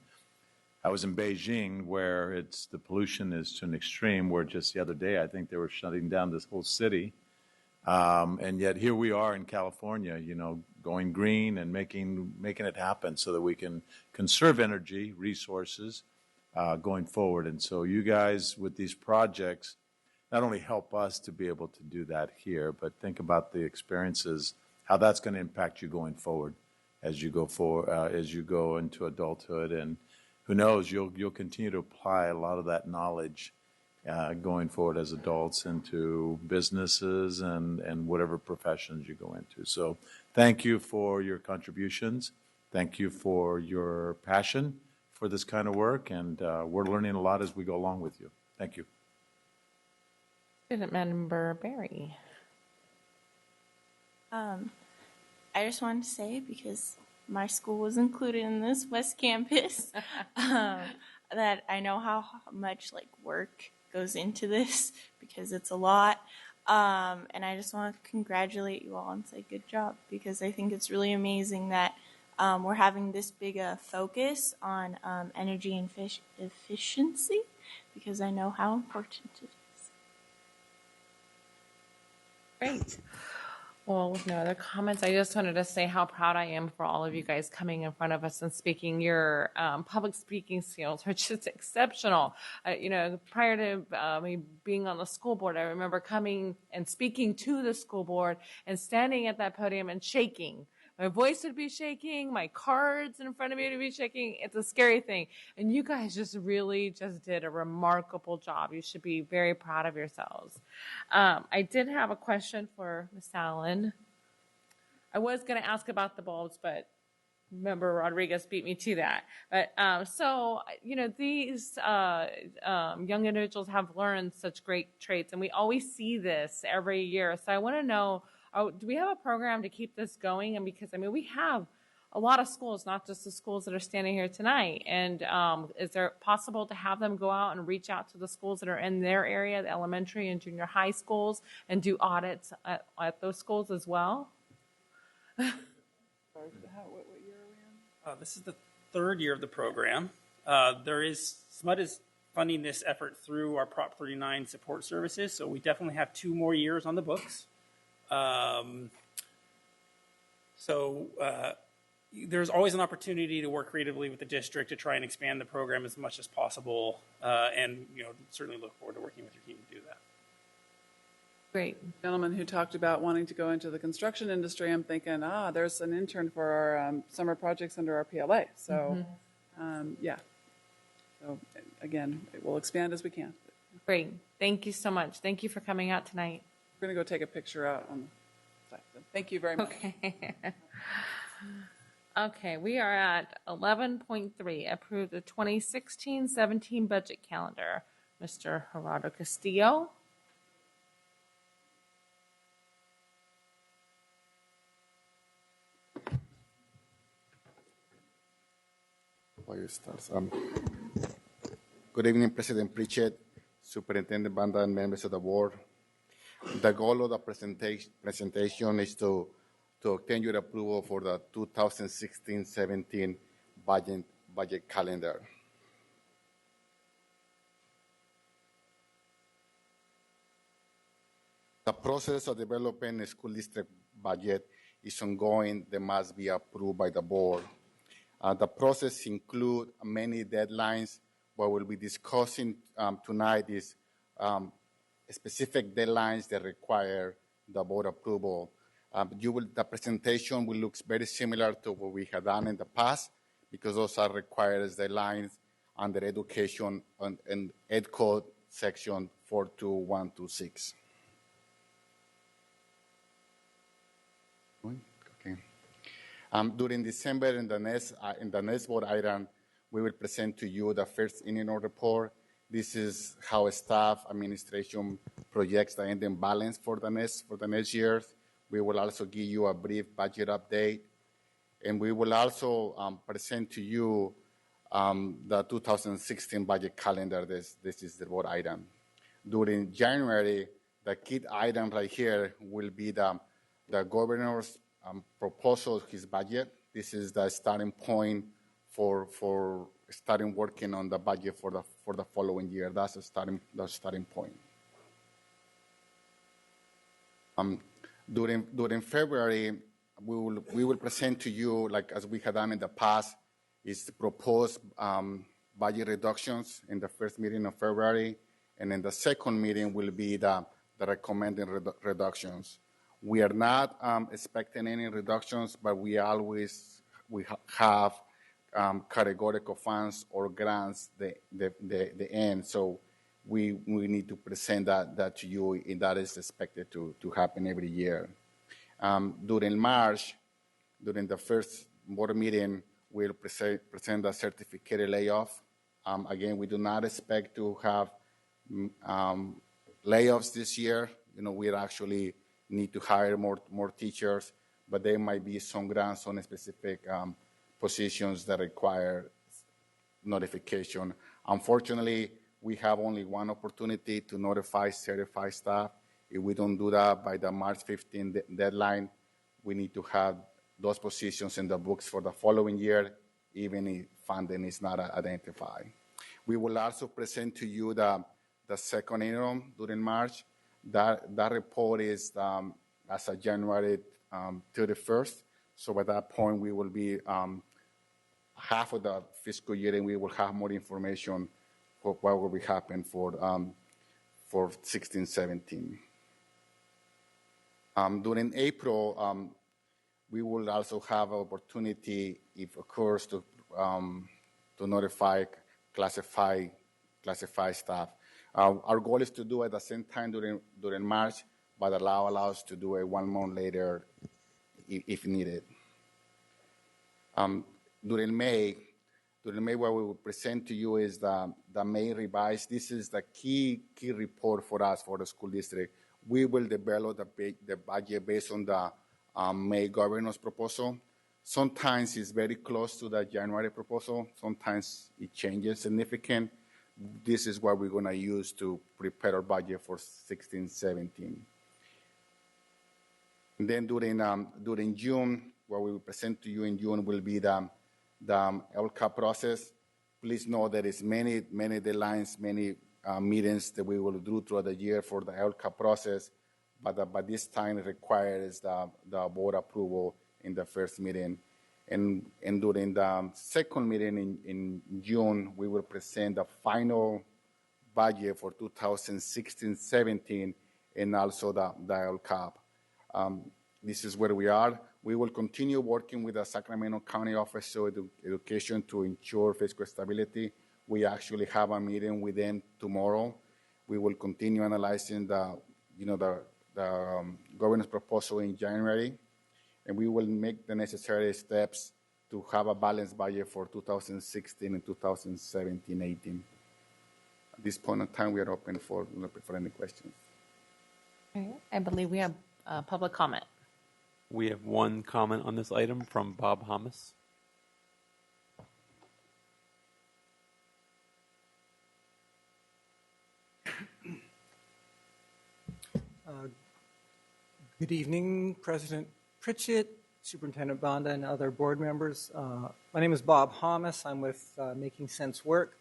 I was in Beijing, where the pollution is to an extreme. Where just the other day, I think they were shutting down this whole city. And yet here we are in California, going green and making it happen so that we can conserve energy resources going forward. And so you guys with these projects not only help us to be able to do that here, but think about the experiences, how that's going to impact you going forward as you go into adulthood. And who knows, you'll continue to apply a lot of that knowledge going forward as adults into businesses and whatever professions you go into. So thank you for your contributions. Thank you for your passion for this kind of work, and we're learning a lot as we go along with you. Thank you. Student Member Barry. I just wanted to say, because my school was included in this West Campus, that I know how much like work goes into this, because it's a lot. And I just want to congratulate you all and say good job, because I think it's really amazing that we're having this big a focus on energy and efficiency, because I know how important it is. Great. Well, with no other comments, I just wanted to say how proud I am for all of you guys coming in front of us and speaking. Your public speaking skills are just exceptional. Prior to me being on the school board, I remember coming and speaking to the school board and standing at that podium and shaking. My voice would be shaking. My cards in front of me would be shaking. It's a scary thing. And you guys just really just did a remarkable job. You should be very proud of yourselves. I did have a question for Ms. Allen. I was going to ask about the bulbs, but Member Rodriguez beat me to that. But these young individuals have learned such great traits, and we always see this every year. So I want to know, do we have a program to keep this going? And because, we have a lot of schools, not just the schools that are standing here tonight. And is there possible to have them go out and reach out to the schools that are in their area, the elementary and junior high schools, and do audits at those schools as well? What year are we in? This is the third year of the program. SMUD is funding this effort through our Prop 39 support services, so we definitely have 2 more years on the books. There's always an opportunity to work creatively with the district to try and expand the program as much as possible, and certainly look forward to working with your team to do that. Great. Gentleman who talked about wanting to go into the construction industry, I'm thinking, there's an intern for our summer projects under our PLA. So, yeah. So, again, it will expand as we can. Great. Thank you so much. Thank you for coming out tonight. We're going to go take a picture out on the site. So thank you very much. Okay. Okay, we are at 11.3, approve the 2016-17 budget calendar. Mr. Gerardo Castillo. Good evening, President Pritchett, Superintendent Banda, and members of the board. The goal of the presentation is to obtain your approval for the 2016-17 budget calendar. The process of developing a school district budget is ongoing. They must be approved by the board. The process includes many deadlines. What we'll be discussing tonight is specific deadlines that require the board approval. The presentation will look very similar to what we have done in the past, because those are required as deadlines under education and Ed Code section 42126. Okay. During December, in the next board item, we will present to you the first annual report. This is how staff administration projects the ending balance for the next year. We will also give you a brief budget update, and we will also present to you the 2016 budget calendar. This is the board item. During January, the key item right here will be the governor's proposal, his budget. This is the starting point for starting working on the budget for the following year. That's the starting point. During February, we will present to you, like as we have done in the past, is the proposed budget reductions in the first meeting of February, and in the second meeting will be the recommended reductions. We are not expecting any reductions, but we have categorical funds or grants the end. So we need to present that to you, and that is expected to happen every year. During March, during the first board meeting, we'll present a certificated layoff. Again, we do not expect to have layoffs this year. We actually need to hire more teachers, but there might be some grants on specific positions that require notification. Unfortunately, we have only one opportunity to notify certified staff. If we don't do that by the March 15 deadline, we need to have those positions in the books for the following year, even if funding is not identified. We will also present to you the second interim during March. That report is as of January 31st. So by that point, we will be half of the fiscal year, and we will have more information for what will be happening for 16-17. During April, we will also have an opportunity, if occurs, to notify classified staff. Our goal is to do it at the same time during March, but allow us to do it 1 month later if needed. During May, what we will present to you is the May revised. This is the key report for us, for the school district. We will develop the budget based on the May governor's proposal. Sometimes it's very close to the January proposal. Sometimes it changes significant. This is what we're going to use to prepare our budget for 16-17. And then during June, what we will present to you in June will be the LCAP process. Please know there is many deadlines, many meetings that we will do throughout the year for the LCAP process, but by this time it requires the board approval in the first meeting. And during the second meeting in June, we will present the final budget for 2016-17 and also the LCAP. This is where we are. We will continue working with the Sacramento County Office of Education to ensure fiscal stability. We actually have a meeting with them tomorrow. We will continue analyzing the governor's proposal in January, and we will make the necessary steps to have a balanced budget for 2016 and 2017-18. At this point in time, we are open for any questions. Okay. I believe we have public comment. We have one comment on this item from Bob Hamas. Good evening, President Pritchett, Superintendent Banda, and other board members. My name is Bob Hamas. I'm with Making Sense Work.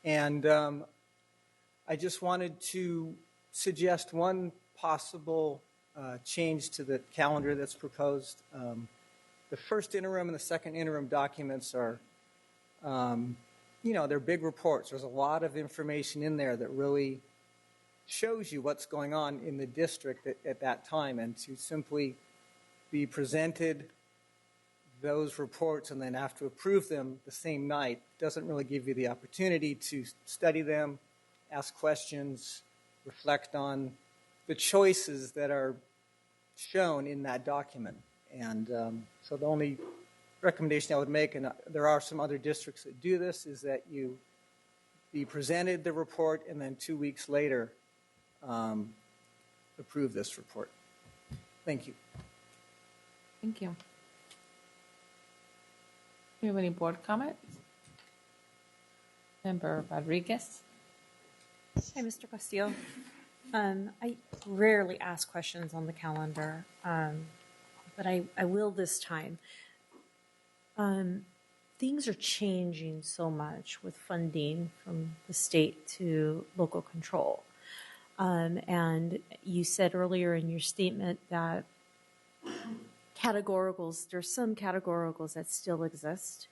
And I just wanted to suggest one possible change to the calendar that's proposed. The first interim and the second interim documents are, they're big reports. There's a lot of information in there that really shows you what's going on in the district at that time, and to simply be presented those reports and then have to approve them the same night doesn't really give you the opportunity to study them, ask questions, reflect on the choices that are shown in that document. And so the only recommendation I would make, and there are some other districts that do this, is that you be presented the report and then 2 weeks later approve this report. Thank you. Thank you. Do you have any board comments? Member Rodriguez. Hi, Mr. Castillo. I rarely ask questions on the calendar, but I will this time. Things are changing so much with funding from the state to local control. And you said earlier in your statement that there's some categoricals that still exist,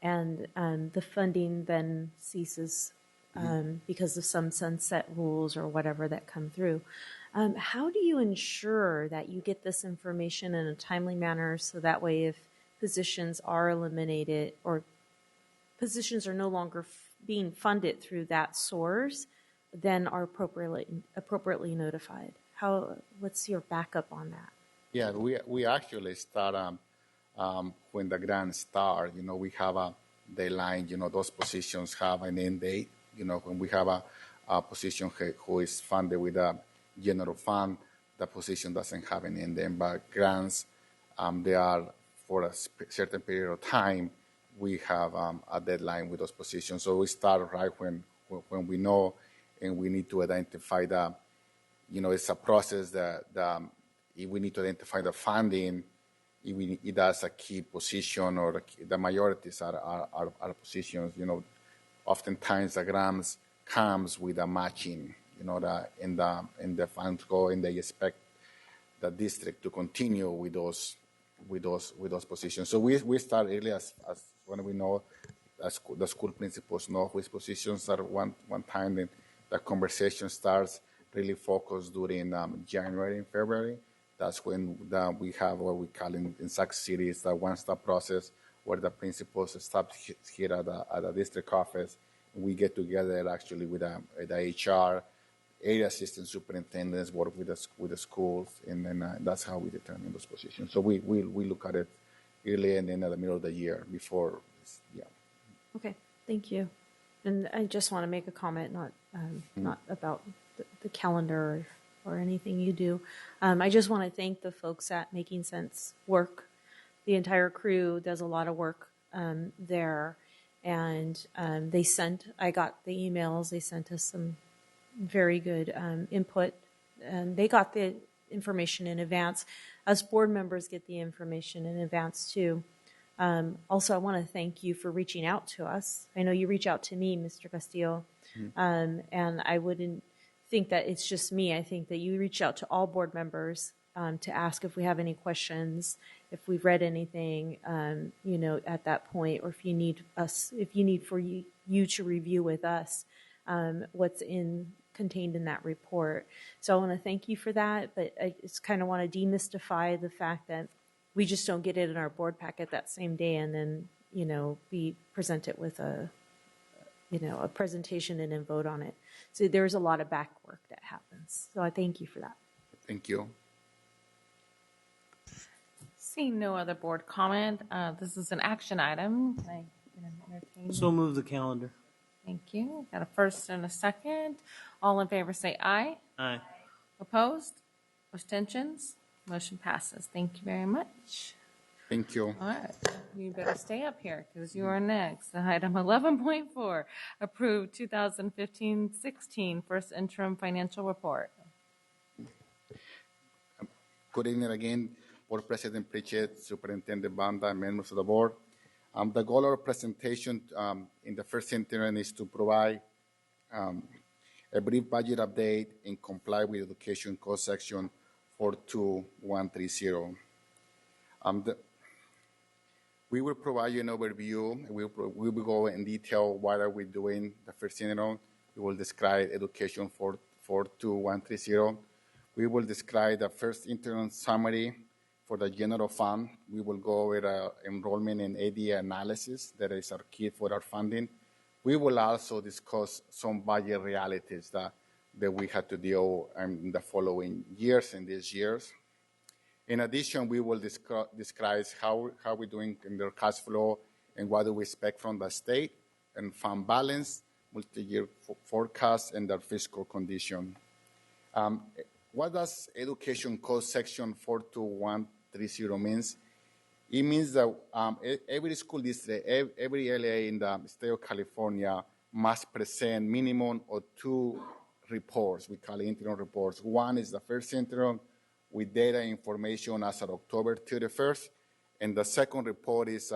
and the funding then ceases because of some sunset rules or whatever that come through. How do you ensure that you get this information in a timely manner so that way if positions are eliminated or positions are no longer being funded through that source, then are appropriately notified? What's your backup on that? Yeah, we actually start when the grants start. We have a deadline. Those positions have an end date. When we have a position who is funded with a general fund, the position doesn't have an end date. But grants, they are for a certain period of time. We have a deadline with those positions. So we start right when we know, and we need to identify it's a process that if we need to identify the funding, if that's a key position or the majorities are positions. Oftentimes the grants comes with a matching. In the funds go and they expect the district to continue with those positions. So we start early as when we know the school principals know which positions are one time. Then the conversation starts really focused during January and February. That's when we have what we call in Sac City is the one-stop process where the principals stop here at the district office. We get together actually with the HR, area assistant superintendents, work with the schools, and then that's how we determine those positions. So we look at it early and then at the middle of the year before, yeah. Okay, thank you. And I just want to make a comment, not about the calendar or anything you do. I just want to thank the folks at Making Sense Work. The entire crew does a lot of work there, and I got the emails, they sent us some very good input, and they got the information in advance. Us board members get the information in advance too. Also, I want to thank you for reaching out to us. I know you reach out to me, Mr. Castillo, and I wouldn't think that it's just me. I think that you reach out to all board members to ask if we have any questions, if we've read anything, at that point, or if you need for you to review with us what's contained in that report. So I want to thank you for that, but I just kind of want to demystify the fact that we just don't get it in our board packet that same day and then, we present it with a presentation and then vote on it. So there's a lot of back work that happens. So I thank you for that. Thank you. Seeing no other board comment, this is an action item. Can I entertain? So move the calendar. Thank you. Got a first and a second. All in favor say aye. Aye. Opposed? Abstentions? Motion passes. Thank you very much. Thank you. All right. You better stay up here because you are next. Item 11.4, approved 2015-16 first interim financial report. Good evening again, Board President Pritchett, Superintendent Banda, and members of the board. The goal of our presentation in the first interim is to provide a brief budget update and comply with Education Code Section 42130. We will provide you an overview. We will go in detail what are we doing the first interim. We will describe Education 42130. We will describe the first interim summary for the general fund. We will go over enrollment and ADA analysis. That is our key for our funding. We will also discuss some budget realities that we had to deal in the following years and these years. In addition, we will describe how we're doing in their cash flow and what do we expect from the state and fund balance, multi-year forecast, and their fiscal condition. What does Education Code Section 42130 means? It means that every school district, every LA in the state of California must present minimum of 2 reports. We call it interim reports. One is the first interim with data information as of October 31st, and the second report is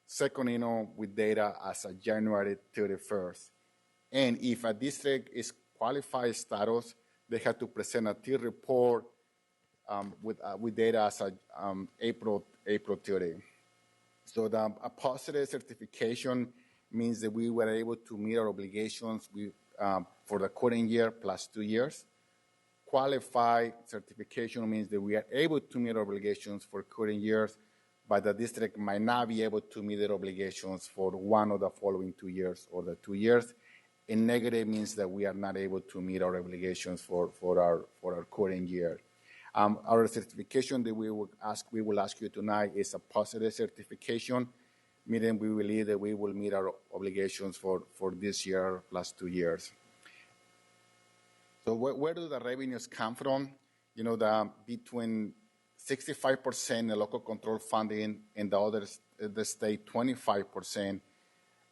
second interim with data as of January 31st. And if a district is qualified status, they have to present a third report with data as of April 30. So a positive certification means that we were able to meet our obligations for the current year plus 2 years. Qualified certification means that we are able to meet obligations for current years, but the district might not be able to meet their obligations for one of the following 2 years or the 2 years. and negative means that we are not able to meet our obligations for our current year. Our certification that we will ask you tonight is a positive certification, meaning we believe that we will meet our obligations for this year plus 2 years. So where do the revenues come from? You know, between 65% the local control funding and the state 25%.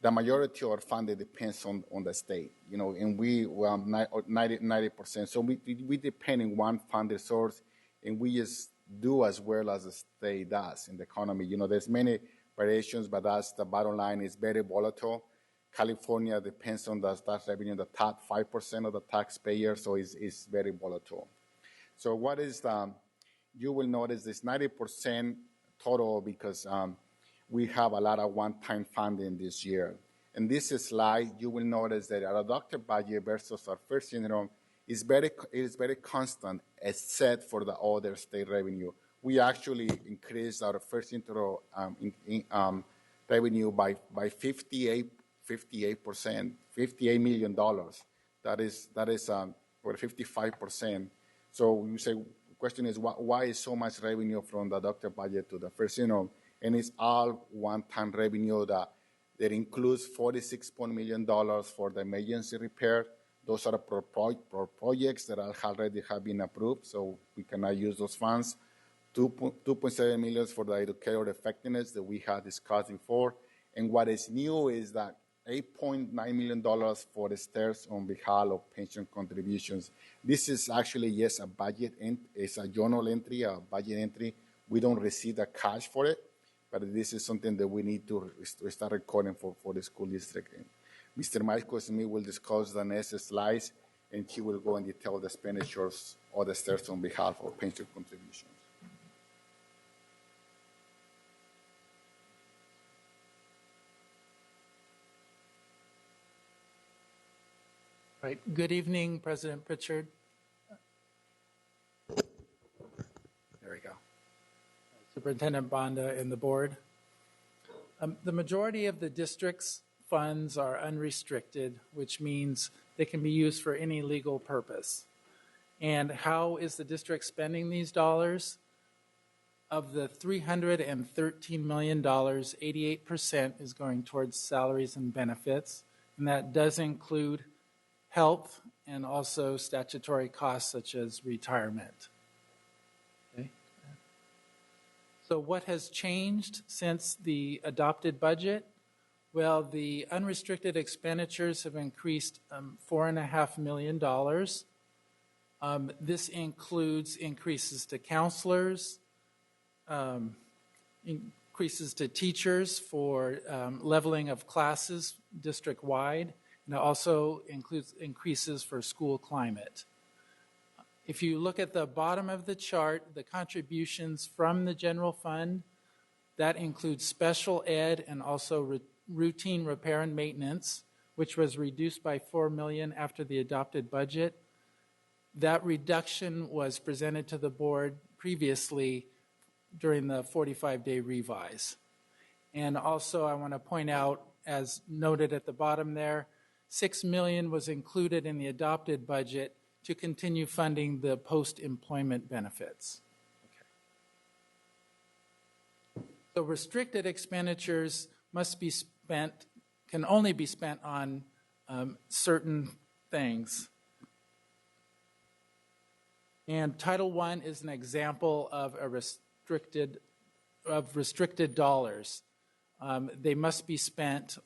The majority of our funding depends on the state, you know, and we 90%. So we depend on one funding source, and we just do as well as the state does in the economy. You know, there's many variations, but that's the bottom line. Is very volatile. California depends on the tax revenue, the top 5% of the taxpayers, so it's very volatile. So what is you will notice this 90% total because we have a lot of one-time funding this year. In this slide, you will notice that our adopted budget versus our first interim is very constant, except for the other state revenue. We actually increased our first interim revenue by 58%, $58 million. That is for 55%. So you say, the question is, why is so much revenue from the adopted budget to the first interim? And it's all one-time revenue that includes $46 million for the emergency repair. Those are projects that already have been approved, so we cannot use those funds. $2.7 million for the educator effectiveness that we had discussed before. And what is new is that $8.9 million for the stairs on behalf of pension contributions. This is actually, yes, a budget, it's a journal entry, a budget entry. We don't receive the cash for it, but this is something that we need to start recording for the school district. And Mr. Michael Smith will discuss the next slides, and he will go in detail the expenditures of the stairs on behalf of pension contributions. Right. Good evening, President Pritchard. There we go. Superintendent Banda and the board. The majority of the district's funds are unrestricted, which means they can be used for any legal purpose. And how is the district spending these dollars? Of the $313 million, 88% is going towards salaries and benefits, and that does include health and also statutory costs such as retirement. Okay. So what has changed since the adopted budget? Well, the unrestricted expenditures have increased $4.5 million. This includes increases to counselors, increases to teachers for leveling of classes district-wide, and it also includes increases for school climate. If you look at the bottom of the chart, the contributions from the general fund, that includes special ed and also routine repair and maintenance, which was reduced by $4 million after the adopted budget. That reduction was presented to the board previously during the 45-day revise. And also I want to point out, as noted at the bottom there, $6 million was included in the adopted budget to continue funding the post-employment benefits. Okay. So restricted expenditures can only be spent on certain things. And Title I is an example of restricted dollars. They must be spent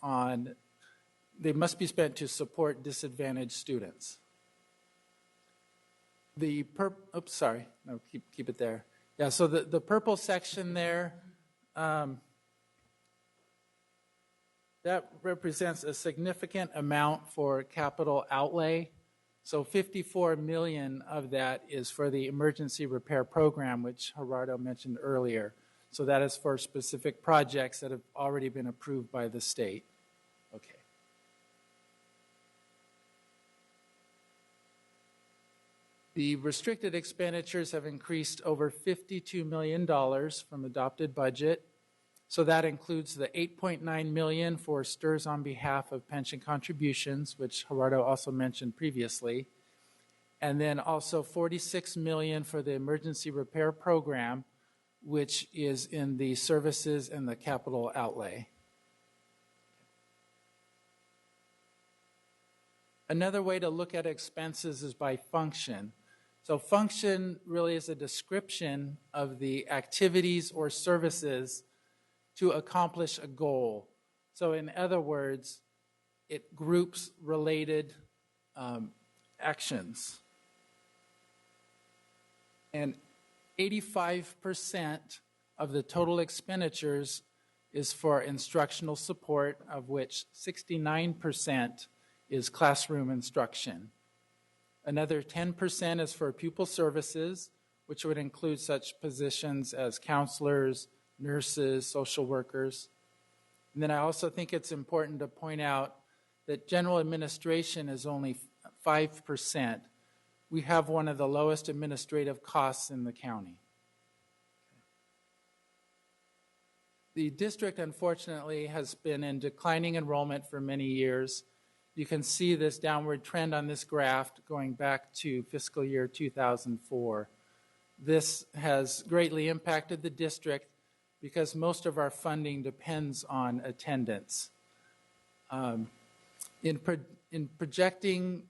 to support disadvantaged students. Keep it there. Yeah, so the purple section there, that represents a significant amount for capital outlay. So $54 million of that is for the emergency repair program, which Gerardo mentioned earlier. So that is for specific projects that have already been approved by the state. Okay. The restricted expenditures have increased over $52 million from adopted budget. So that includes the $8.9 million for STIRS on behalf of pension contributions, which Gerardo also mentioned previously, and then also $46 million for the emergency repair program, which is in the services and the capital outlay. Another way to look at expenses is by function. So function really is a description of the activities or services to accomplish a goal. So in other words, it groups related actions. And 85% of the total expenditures is for instructional support, of which 69% is classroom instruction. Another 10% is for pupil services, which would include such positions as counselors, nurses, social workers. And then I also think it's important to point out that general administration is only 5%. We have one of the lowest administrative costs in the county. The district, unfortunately, has been in declining enrollment for many years. You can see this downward trend on this graph going back to fiscal year 2004. This has greatly impacted the district because most of our funding depends on attendance. In projecting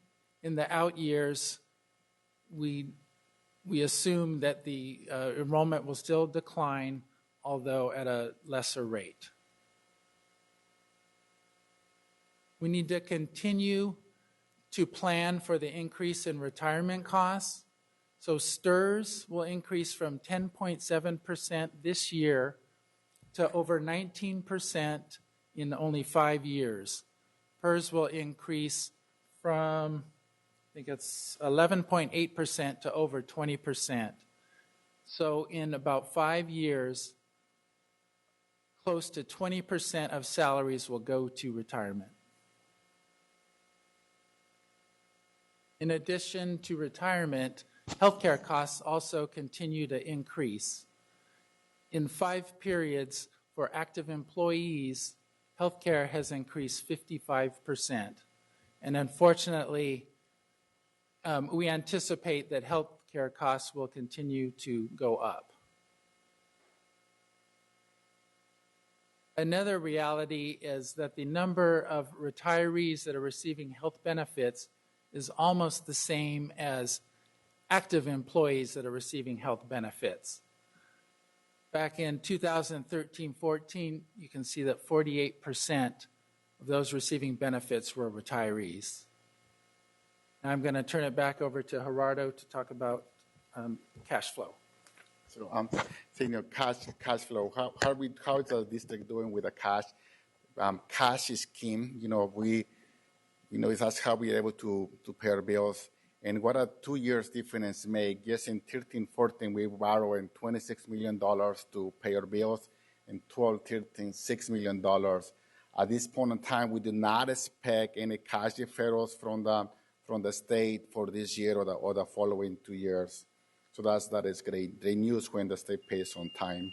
in the out years, we assume that the enrollment will still decline, although at a lesser rate. We need to continue to plan for the increase in retirement costs. So STIRS will increase from 10.7% this year to over 19% in only 5 years. PERS will increase from, I think it's 11.8% to over 20%. So in about 5 years, close to 20% of salaries will go to retirement. In addition to retirement, healthcare costs also continue to increase. In 5 periods for active employees, healthcare has increased 55%. And unfortunately, we anticipate that healthcare costs will continue to go up. Another reality is that the number of retirees that are receiving health benefits is almost the same as active employees that are receiving health benefits. Back in 2013-14, you can see that 48% of those receiving benefits were retirees. Now I'm going to turn it back over to Gerardo to talk about cash flow. So, cash flow. How is the district doing with the cash? Cash is king. That's how we're able to pay our bills. And what a 2 years difference make. Yes, in 13-14, we borrowed $26 million to pay our bills. In 12-13, $6 million. At this point in time, we do not expect any cash deferrals from the state for this year or the following 2 years. So that is great news when the state pays on time.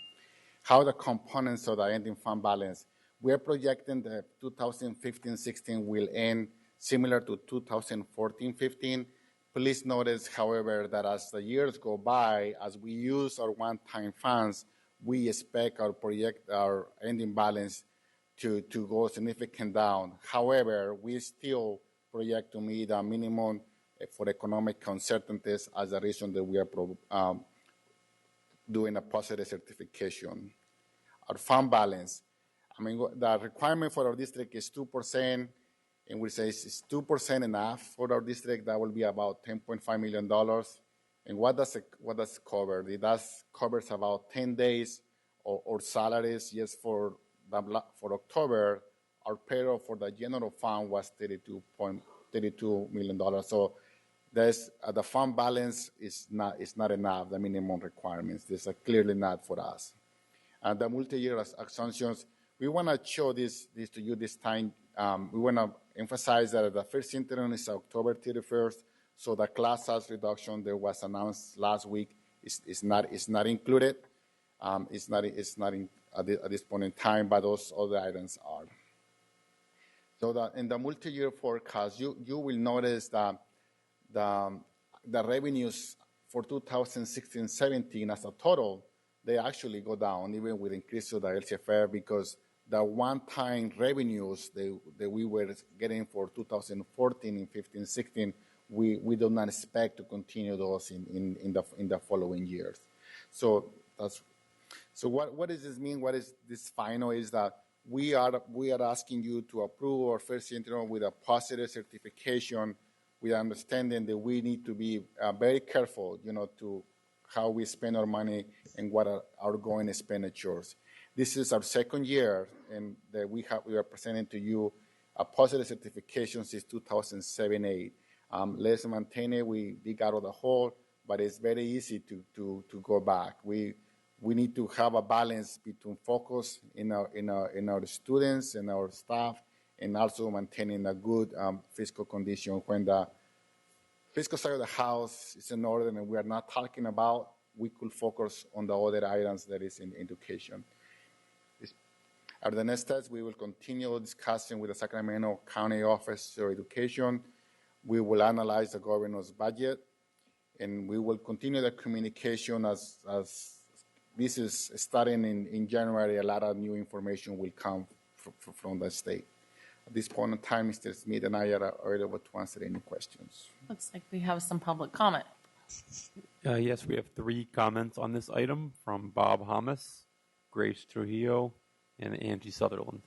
How the components of the ending fund balance. We're projecting that 2015-16 will end similar to 2014-15. Please notice, however, that as the years go by, as we use our one-time funds, we expect our ending balance to go significant down. However, we still project to meet a minimum for economic uncertainties as a reason that we are doing a positive certification. Our fund balance, the requirement for our district is 2%. And we say it's 2% enough for our district. That will be about $10.5 million. And what does it cover? It covers about 10 days or salaries. Yes, for October, our payroll for the general fund was $32 million. So the fund balance is not enough. The minimum requirements. These are clearly not for us. And the multi-year assumptions. We want to show this to you this time. We want to emphasize that the first interim is October 31st, so the class size reduction that was announced last week is not included. It's not at this point in time, but those other items are. So that in the multi-year forecast, you will notice that the revenues for 2016-17 as a total, they actually go down, even with increase of the LCFR, because the one-time revenues that we were getting for 2014 and 15-16, we do not expect to continue those in the following years. So what does this mean? What is this final is that we are asking you to approve our first interim with a positive certification, with understanding that we need to be very careful, to how we spend our money and what are our ongoing expenditures. This is our second year, and that we are presenting to you a positive certification since 2007-8. Let's maintain it. We dig out of the hole, but it's very easy to go back. We need to have a balance between focus in our students and our staff, and also maintaining a good fiscal condition. When the fiscal side of the house is in order and we are not talking about, we could focus on the other items that is in education. At the next steps, we will continue discussing with the Sacramento County Office of Education. We will analyze the governor's budget, and we will continue the communication as this is starting in January. A lot of new information will come from the state. At this point in time, Mr. Smith and I are available to answer any questions. Looks like we have some public comment. Yes, we have 3 comments on this item from Bob Hamas, Grace Trujillo, and Angie Sutherland.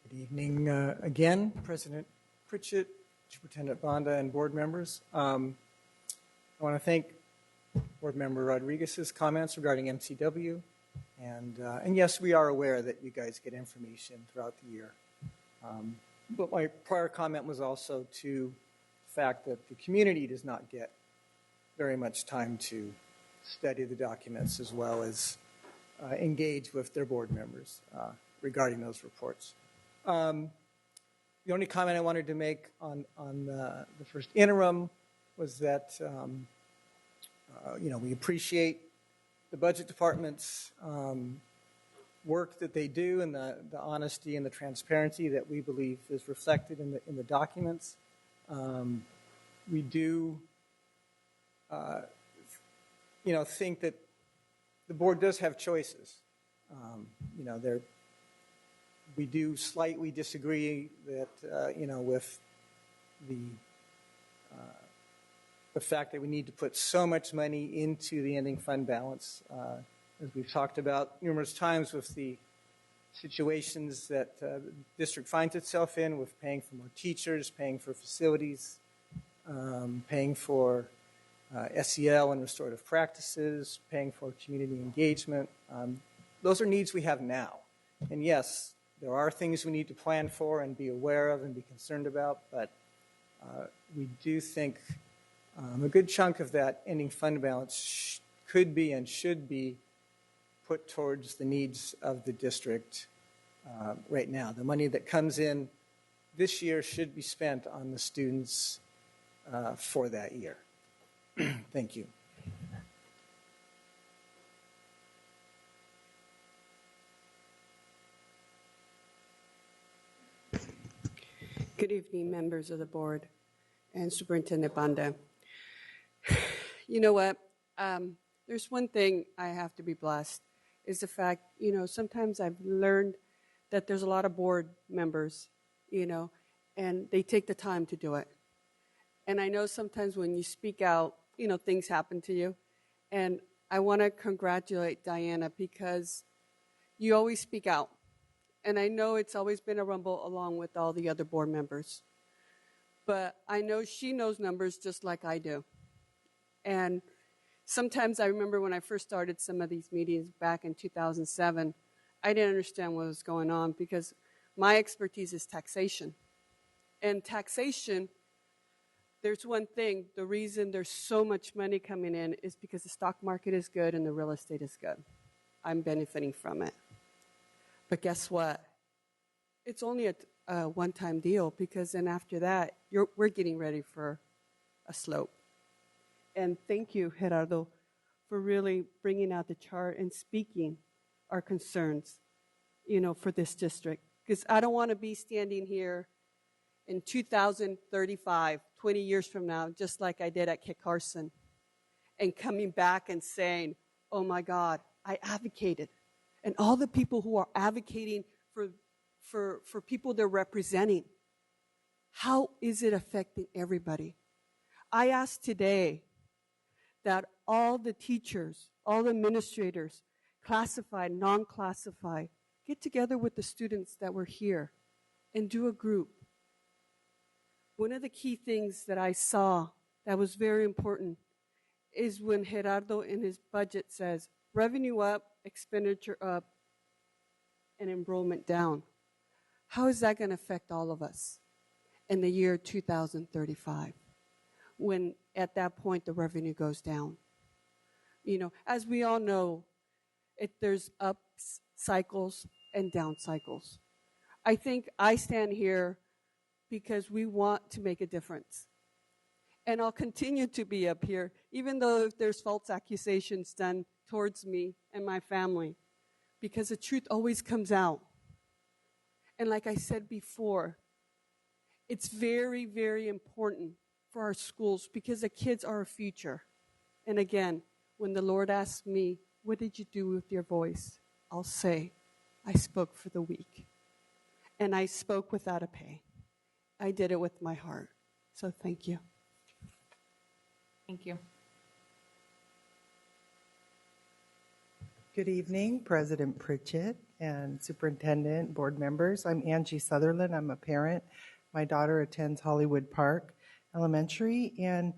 Good evening again, President Pritchett, Superintendent Banda, and board members. I want to thank Board Member Rodriguez's comments regarding MCW. And yes, we are aware that you guys get information throughout the year. But my prior comment was also to the fact that the community does not get very much time to study the documents as well as engage with their board members regarding those reports. The only comment I wanted to make on the first interim was that we appreciate the budget department's work that they do, and the honesty and the transparency that we believe is reflected in the documents. We do, think that the board does have choices. We do slightly disagree that with the fact that we need to put so much money into the ending fund balance, as we've talked about numerous times, with the situations that the district finds itself in, with paying for more teachers, paying for facilities, paying for SEL and restorative practices, paying for community engagement. Those are needs we have now. And yes, there are things we need to plan for and be aware of and be concerned about, but we do think a good chunk of that ending fund balance could be and should be put towards the needs of the district right now. The money that comes in this year should be spent on the students for that year. Thank you. Good evening, members of the board and Superintendent Banda. You know what? There's one thing I have to be blessed, is the fact, sometimes I've learned that there's a lot of board members, and they take the time to do it. And I know sometimes when you speak out, things happen to you. And I want to congratulate Diana, because you always speak out. And I know it's always been a rumble along with all the other board members. But I know she knows numbers just like I do. And sometimes I remember when I first started some of these meetings back in 2007, I didn't understand what was going on, because my expertise is taxation. And taxation, there's one thing, the reason there's so much money coming in is because the stock market is good and the real estate is good. I'm benefiting from it. But guess what? It's only a one-time deal, because then after that, we're getting ready for a slope. And thank you, Gerardo, for really bringing out the chart and speaking our concerns, for this district. Because I don't want to be standing here in 2035, 20 years from now, just like I did at Kit Carson, and coming back and saying, oh my God, I advocated. And all the people who are advocating for people they're representing, how is it affecting everybody? I asked today that all the teachers, all the administrators, classified, non-classified, get together with the students that were here and do a group. One of the key things that I saw that was very important is when Gerardo in his budget says, revenue up, expenditure up, and enrollment down. How is that going to affect all of us in the year 2035, when at that point the revenue goes down? As we all know, there's up cycles and down cycles. I think I stand here because we want to make a difference. And I'll continue to be up here, even though there's false accusations done towards me and my family, because the truth always comes out. And like I said before, it's very, very important for our schools, because the kids are our future. And again, when the Lord asks me, what did you do with your voice? I'll say, I spoke for the weak. And I spoke without a pay. I did it with my heart. So thank you. Thank you. Good evening, President Pritchett and Superintendent, board members. I'm Angie Sutherland. I'm a parent. My daughter attends Hollywood Park Elementary, and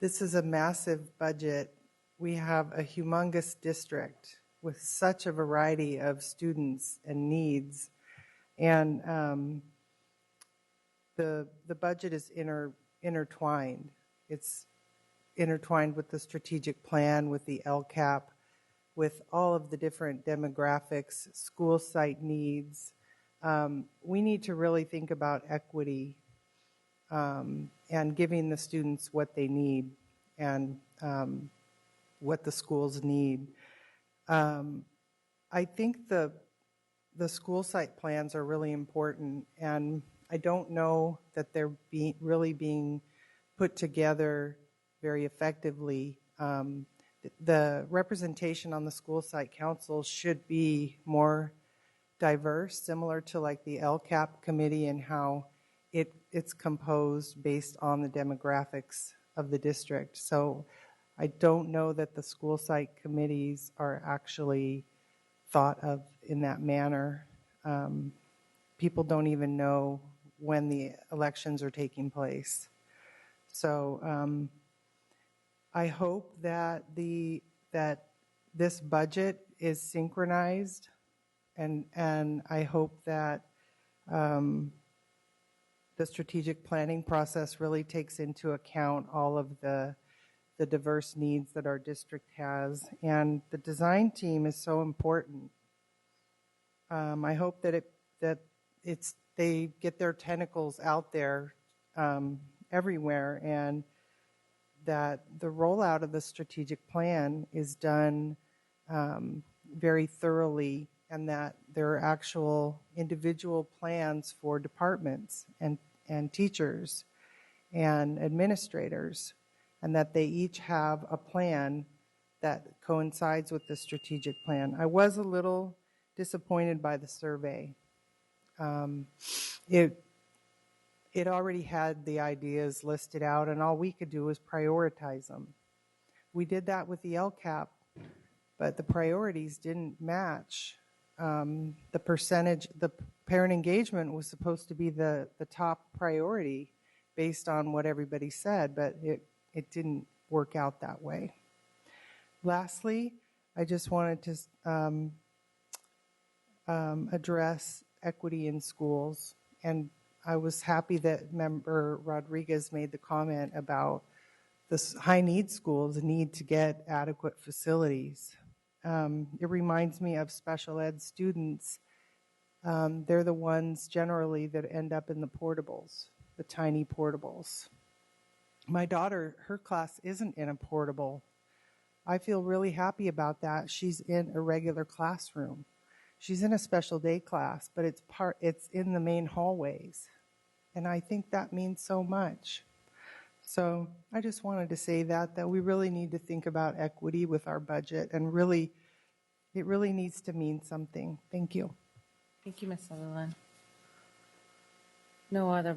this is a massive budget. We have a humongous district with such a variety of students and needs, and the budget is intertwined. It's intertwined with the strategic plan, with the LCAP, with all of the different demographics, school site needs. We need to really think about equity and giving the students what they need and what the schools need. I think the school site plans are really important, and I don't know that they're really being put together very effectively. The representation on the school site council should be more diverse, similar to like the LCAP committee and how it's composed based on the demographics of the district. So I don't know that the school site committees are actually thought of in that manner. People don't even know when the elections are taking place. So I hope that this budget is synchronized, and I hope that the strategic planning process really takes into account all of the diverse needs that our district has. And the design team is so important. I hope that they get their tentacles out there everywhere, and that the rollout of the strategic plan is done very thoroughly, and that there are actual individual plans for departments and teachers and administrators, and that they each have a plan that coincides with the strategic plan. I was a little disappointed by the survey. It already had the ideas listed out, and all we could do was prioritize them. We did that with the LCAP, but the priorities didn't match. The percentage, the parent engagement was supposed to be the top priority based on what everybody said, but it didn't work out that way. Lastly, I just wanted to address equity in schools, and I was happy that Member Rodriguez made the comment about the high need schools need to get adequate facilities. It reminds me of special ed students they're the ones generally that end up in the portables, the tiny portables. My daughter, her class isn't in a portable. I feel really happy about that. She's in a regular classroom. She's in a special day class, but it's in the main hallways. And I think that means so much. So I just wanted to say that we really need to think about equity with our budget, and it really needs to mean something. Thank you. Thank you, Ms. Sutherland. No other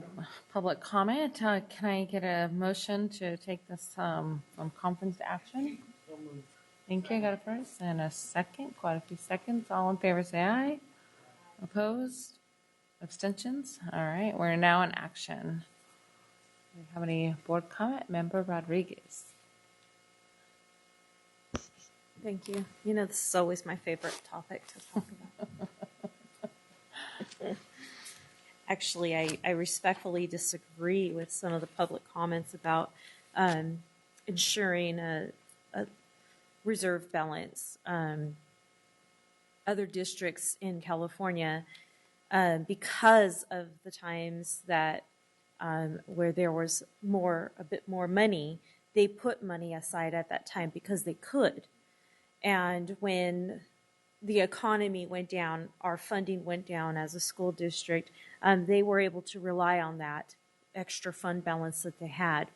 public comment. Can I get a motion to take this from conference to action? Thank you. I got a first and a second. Quite a few seconds. All in favor say aye. Opposed? Abstentions? All right. We're now in action. Do we have any board comment? Member Rodriguez. Thank you. You know, this is always my favorite topic to talk about. Actually, I respectfully disagree with some of the public comments about ensuring a reserve balance. Other districts in California, because of the times that where there was a bit more money, they put money aside at that time because they could. And when the economy went down, our funding went down as a school district, they were able to rely on that extra fund balance that they had.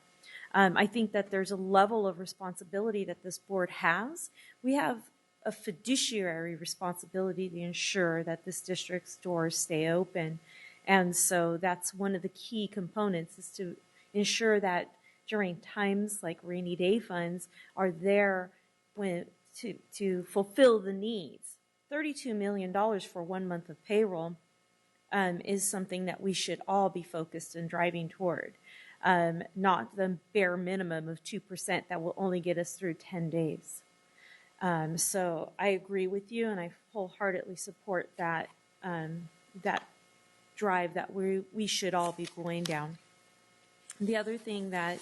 I think that there's a level of responsibility that this board has. We have a fiduciary responsibility to ensure that this district's doors stay open. And so that's one of the key components, is to ensure that during times like rainy day funds are there to fulfill the needs. $32 million for 1 month of payroll is something that we should all be focused and driving toward, not the bare minimum of 2% that will only get us through 10 days. So I agree with you, and I wholeheartedly support that that drive that we should all be going down. The other thing that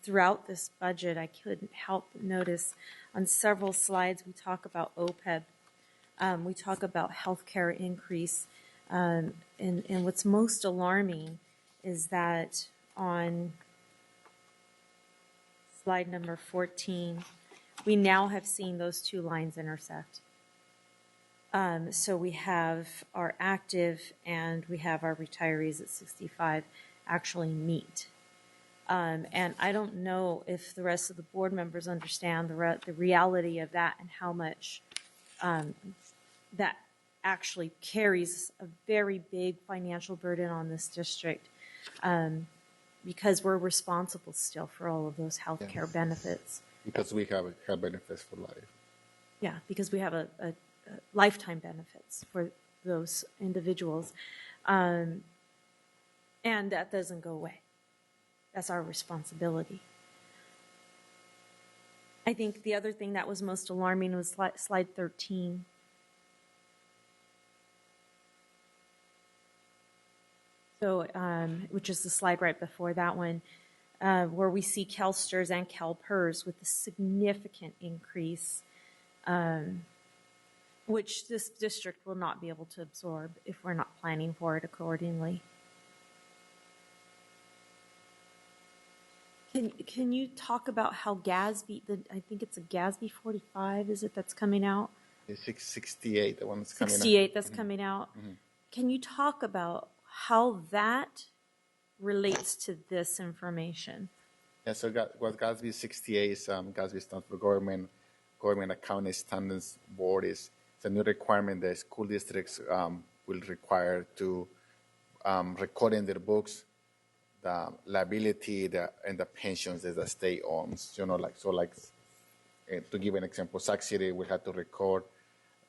throughout this budget, I couldn't help but notice on several slides we talk about OPEB. We talk about healthcare increase. And what's most alarming is that on slide number 14, we now have seen those two lines intersect. So we have our active and we have our retirees at 65 actually meet. And I don't know if the rest of the board members understand the reality of that and how much that actually carries a very big financial burden on this district, because we're responsible still for all of those health care benefits. Because we have benefits for life. Yeah, because we have a lifetime benefits for those individuals. And that doesn't go away. That's our responsibility. I think the other thing that was most alarming was slide 13. So, which is the slide right before that one, where we see CalSTRS and CalPERS with a significant increase, which this district will not be able to absorb if we're not planning for it accordingly. Can you talk about how GASB, I think it's a GASB 45, is it, that's coming out? It's 68, the one that's coming out. 68 that's coming out. Mm-hmm. Can you talk about how that relates to this information? Yeah, so what GASB 68 is, GASB stands for Government Accounting Standards Board. It's a new requirement that school districts will require to record in their books the liability and the pensions that the state owns. To give an example, Sac City will have to record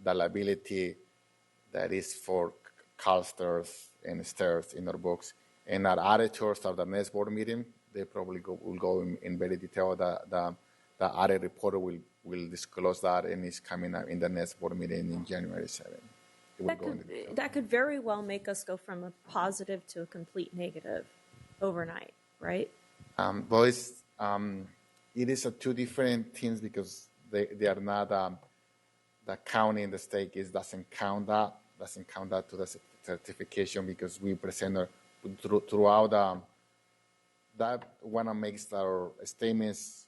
the liability that is for CalSTRS and STRS in our books. And our auditors at the next board meeting, they probably will go in very detail. The audit reporter will disclose that, and it's coming up in the next board meeting in January 7th. That could very well make us go from a positive to a complete negative overnight, right? But it is two different things because they are not the county and the state doesn't count that to the certification because we present throughout that want to make our statements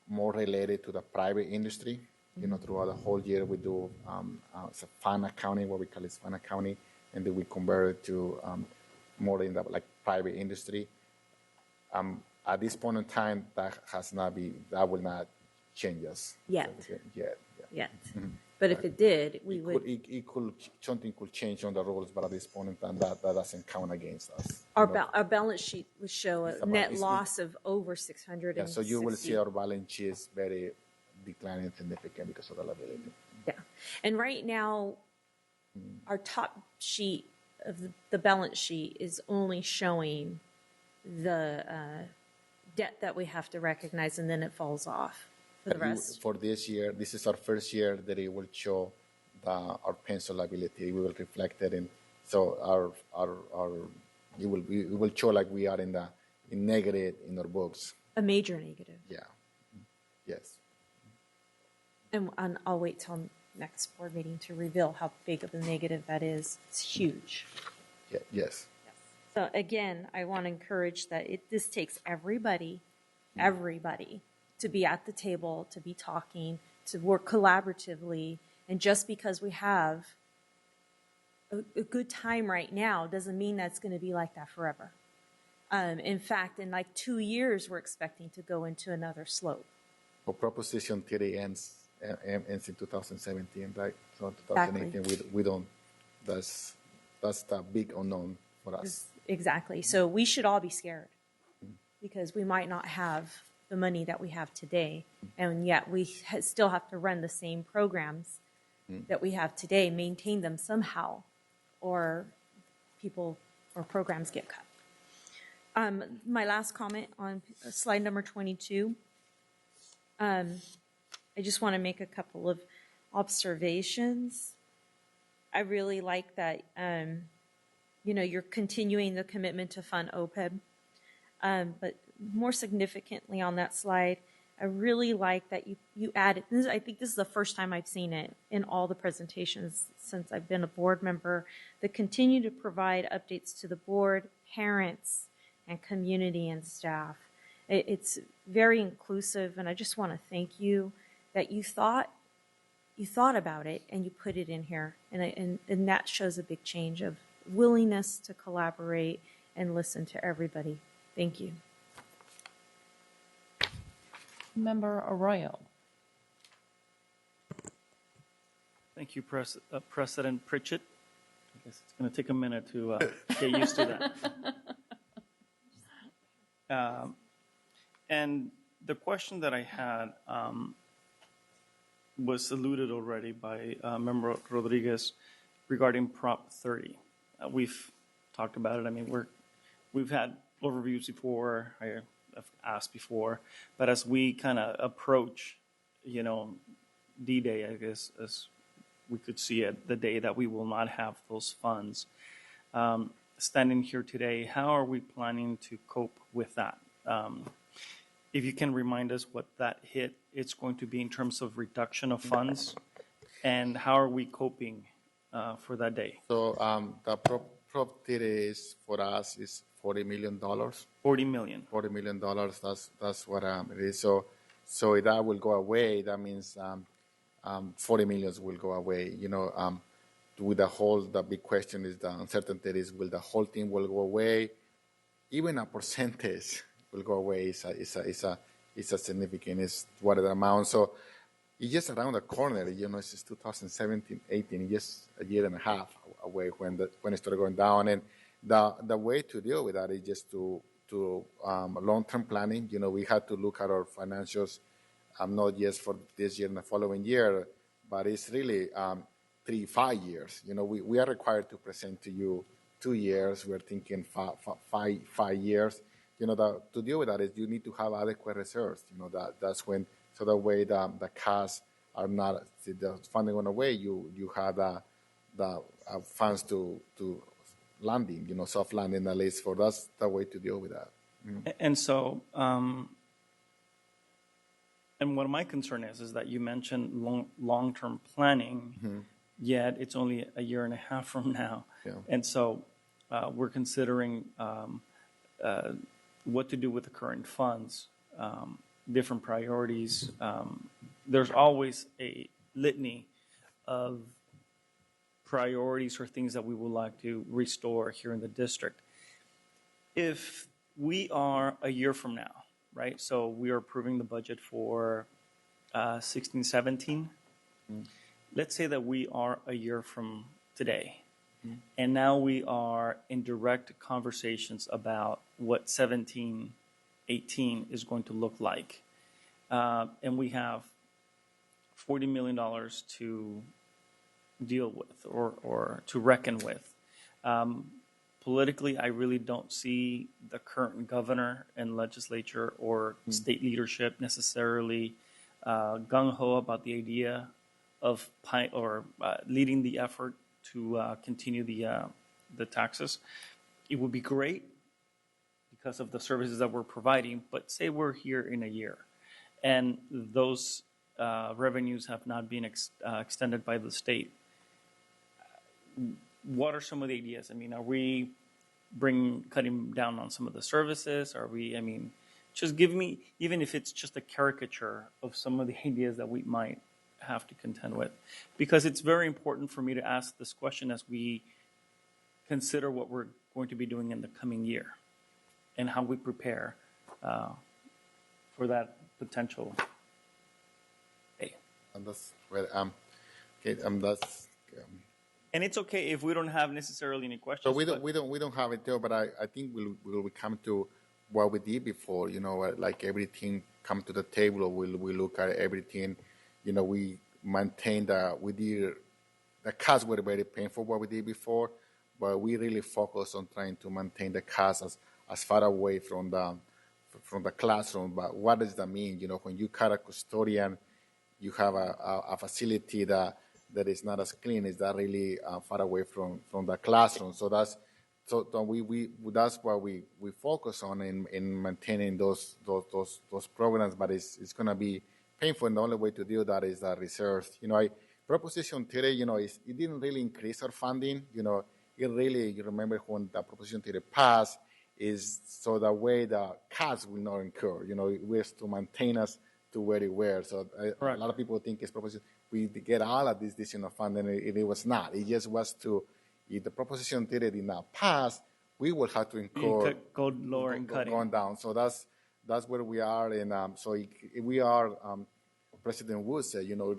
more related to the private industry. You know, throughout the whole year we do it's a fund accounting, what we call it fund accounting, and then we convert it to more in the like private industry. At this point in time, that will not change us Yet. Yeah. Mm-hmm. But if it did, Something could change on the rules, but at this point in time, that doesn't count against us. Our balance sheet would show a net loss of over 660. Yeah, so you will see our balance sheet is very declining significant because of the liability. Yeah, and right now, our top sheet of the balance sheet is only showing the debt that we have to recognize, and then it falls off for the rest. For this year, this is our first year that it will show our pension liability. We will reflect it in, so it will show like we are in negative in our books. A major negative. Yeah. Yes. And I'll wait till next board meeting to reveal how big of a negative that is. It's huge. Yeah, yes. So again, I want to encourage that this takes everybody to be at the table, to be talking, to work collaboratively. And just because we have a good time right now doesn't mean that's going to be like that forever. In fact, in like 2 years, we're expecting to go into another slope. Well, Proposition 30 ends in 2017, right? So 2018, exactly. we don't. That's the big unknown for us. Exactly. So we should all be scared because we might not have the money that we have today, and yet we still have to run the same programs that we have today, maintain them somehow, or people or programs get cut. My last comment on slide number 22. I just want to make a couple of observations. I really like that, you're continuing the commitment to fund OPEB. But more significantly on that slide, I really like that you added, I think this is the first time I've seen it in all the presentations since I've been a board member, that continue to provide updates to the board, parents, and community and staff. It's very inclusive, and I just want to thank you that you thought about it and you put it in here, and that shows a big change of willingness to collaborate and listen to everybody. Thank you. Member Arroyo. Thank you, President Pritchett. I guess it's going to take a minute to get used to that. And the question that I had was alluded already by Member Rodriguez regarding Prop 30. We've talked about it. I mean, we've had overviews before. I've asked before, but as we kind of approach, D-Day, I guess, as we could see it, the day that we will not have those funds. Standing here today, how are we planning to cope with that? If you can remind us what that hit it's going to be in terms of reduction of funds, and how are we coping for that day? So the Prop 30 is, for us, is $40 million. $40 million. $40 million. That's what it is. So if that will go away, that means 40 million will go away. With the big question is the uncertainty is, will the whole thing will go away? Even a percentage will go away. It's a significant, it's what the amount. So it's just around the corner. It's 2017, 18, just a year and a half away when it started going down. And the way to deal with that is just to long-term planning. We had to look at our financials, not just for this year and the following year, but it's really 3-5 years. We are required to present to you 2 years. We're thinking 5 years. To deal with that is you need to have adequate reserves. That's when, so that way the costs are not, the funding on the way, you have the funds to landing, soft landing at least, for that's the way to deal with that. And so And what my concern is that you mentioned long-term planning, yet it's only a year and a half from now. Yeah. And so we're considering what to do with the current funds, different priorities. There's always a litany of priorities or things that we would like to restore here in the district. If we are a year from now, right? So we are approving the budget for 16-17. Let's say that we are a year from today. And now we are in direct conversations about what 17-18 is going to look like. And we have $40 million to deal with or to reckon with. Politically, I really don't see the current governor and legislature or state leadership necessarily gung-ho about the idea of leading the effort to continue the taxes. It would be great because of the services that we're providing, but say we're here in a year and those revenues have not been extended by the state. What are some of the ideas? I mean, are we cutting down on some of the services? Are we, I mean, just give me, even if it's just a caricature of some of the ideas that we might have to contend with. Because it's very important for me to ask this question as we consider what we're going to be doing in the coming year and how we prepare for that potential. Hey. And that's where, okay, that's. And it's okay if we don't have necessarily any questions. So we don't have it there, but I think we'll come to what we did before. You know, like everything come to the table. We look at everything. You know, we maintain the costs were very painful what we did before, but we really focus on trying to maintain the costs as far away from the classroom. But what does that mean? You know, when you cut a custodian, you have a facility that is not as clean. Is that really far away from the classroom? So that's what we focus on in maintaining those programs. But it's going to be painful, and the only way to do that is reserves. You know, Proposition 30, you know, it didn't really increase our funding. You know, it really, you remember when the Proposition 30 passed, is so the way the costs will not incur. You know, it was to maintain us to where we were. So a lot of people think it's Proposition, we get all of this additional funding, and it was not. It just was to, if the Proposition 30 did not pass, we will have to incur go lower and cutting. Going down. So that's where we are. And so we are, President Wood said, you know,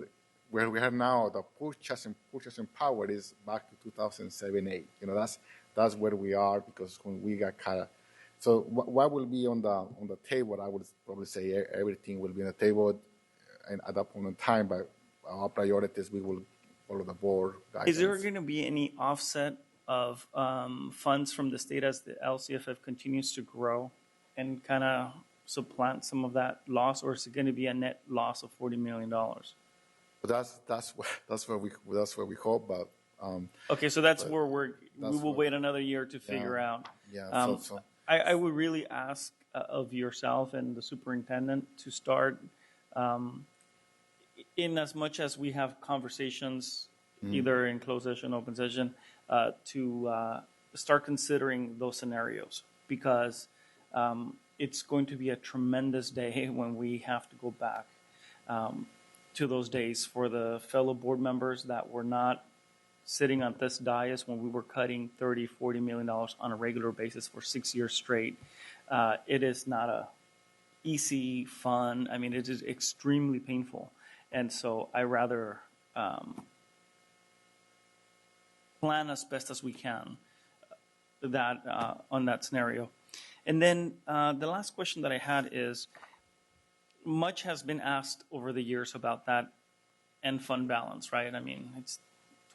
where we are now, the purchasing power is back to 2007-8. You know, that's where we are, because when we got cut. So what will be on the table? I would probably say everything will be on the table, and at that point in time. But our priorities, we will follow the board guidance. Is there going to be any offset of funds from the state as the LCFF continues to grow and kind of supplant some of that loss, or is it going to be a net loss of $40 million? But that's where we hope. But okay, so that's where we will wait another year to figure out. Yeah. I would really ask of yourself and the superintendent to start, in as much as we have conversations, either in closed session, open session, to start considering those scenarios, because it's going to be a tremendous day when we have to go back to those days for the fellow board members that were not sitting on this dais when we were cutting $30-40 million on a regular basis for 6 years straight. It is not a easy, fun. I mean, it is extremely painful. And so I rather plan as best as we can that on that scenario. And then the last question that I had is, much has been asked over the years about that end fund balance, right? I mean, it's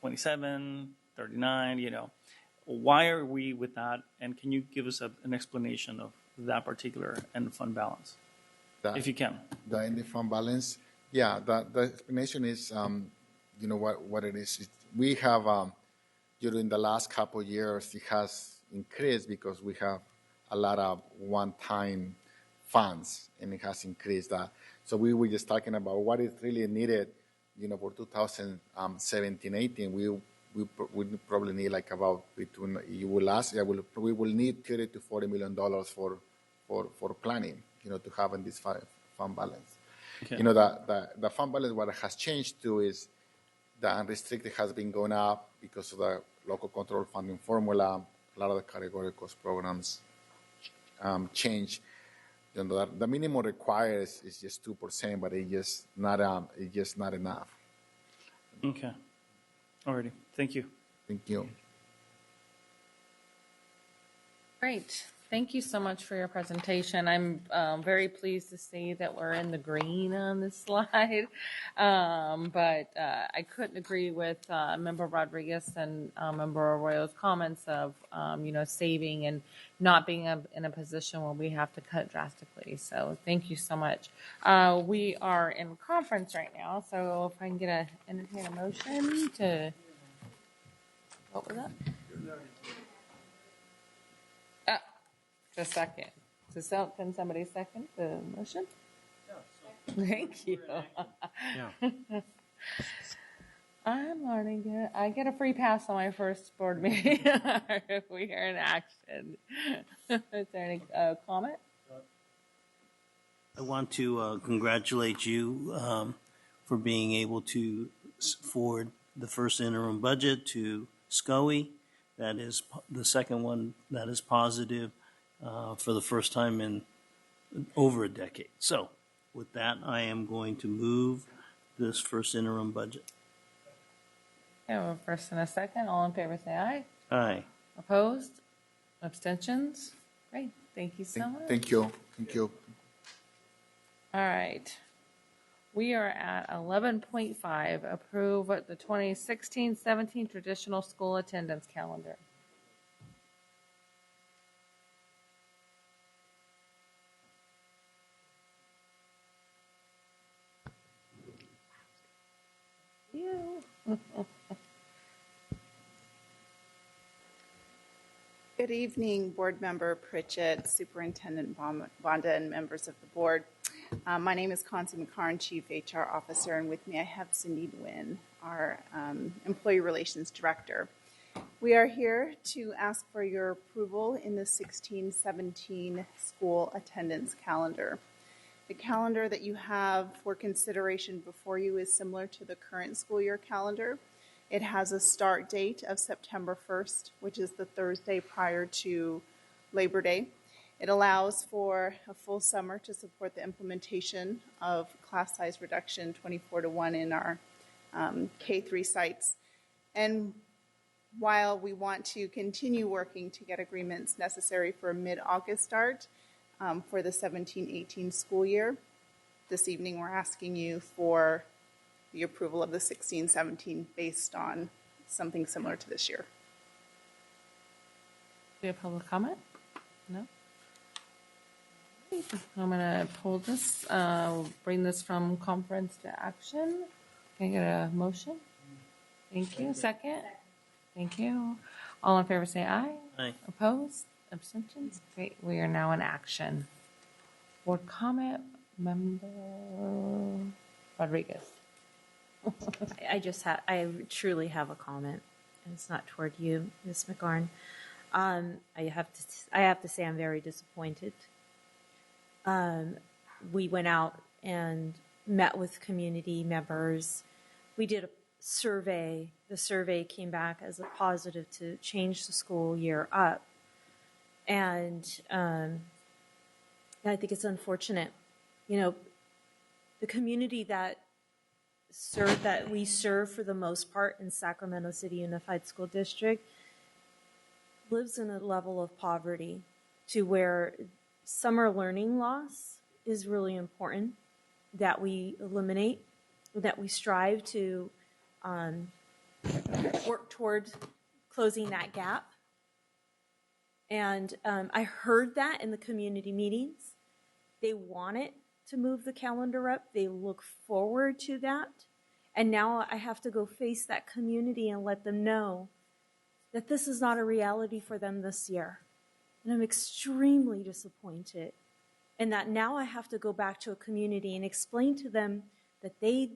27, 39, you know. Why are we with that? And can you give us an explanation of that particular end fund balance, if you can? The end fund balance, yeah, the explanation is, you know, what it is. We have, during the last couple of years, it has increased because we have a lot of one-time funds, and it has increased that. So we were just talking about what is really needed, for 2017-18. We probably need like about between, you will ask, we will need $30 to $40 million for planning, to have in this fund balance. Okay. The fund balance, what has changed too is the unrestricted has been going up because of the local control funding formula. A lot of the category cost programs change. The minimum required is just 2%, but it's just not enough. Okay. Alrighty. Thank you. Thank you. Great. Thank you so much for your presentation. I'm very pleased to see that we're in the green on this slide. But I couldn't agree with Member Rodriguez and Member Arroyo's comments of, saving and not being in a position where we have to cut drastically. So thank you so much. We are in conference right now, so if I can entertain a motion to, what was that? Just a second. Can somebody second the motion? Thank you. Yeah. I'm learning it. I get a free pass on my first board meeting if we are in action. Is there any comment? I want to congratulate you for being able to forward the first interim budget to SCUSD. That is the second one that is positive for the first time in over a decade. So with that, I am going to move this first interim budget. Yeah, a first and a second. All in favor say aye. Aye. Opposed? Abstentions? Great. Thank you so much. Thank you. Thank you. All right. We are at 11.5. Approve the 2016-17 traditional school attendance calendar. You. Good evening, Board Member Pritchett, Superintendent Bonda, and members of the board. My name is Consi McCarn, Chief HR Officer, and with me I have Cindy Nguyen, our Employee Relations Director. We are here to ask for your approval in the 16-17 school attendance calendar. The calendar that you have for consideration before you is similar to the current school year calendar. It has a start date of September 1st, which is the Thursday prior to Labor Day. It allows for a full summer to support the implementation of class size reduction 24-1 in our K-3 sites. And while we want to continue working to get agreements necessary for a mid-August start for the 17-18 school year, this evening we're asking you for the approval of the 16-17 based on something similar to this year. Do you have public comment? No? I'm going to pull this, bring this from conference to action. Can I get a motion? Thank you. Second? Thank you. All in favor say aye. Aye. Opposed? Abstentions? Great. We are now in action. Board comment, Member Rodriguez. I truly have a comment, and it's not toward you, Ms. McGarn. I have to say I'm very disappointed. We went out and met with community members. We did a survey. The survey came back as a positive to change the school year up. And I think it's unfortunate. The community that we serve for the most part in Sacramento City Unified School District lives in a level of poverty to where summer learning loss is really important that we eliminate, that we strive to work toward closing that gap. And I heard that in the community meetings. They want it to move the calendar up. They look forward to that. And now I have to go face that community and let them know that this is not a reality for them this year. And I'm extremely disappointed And that now I have to go back to a community and explain to them that they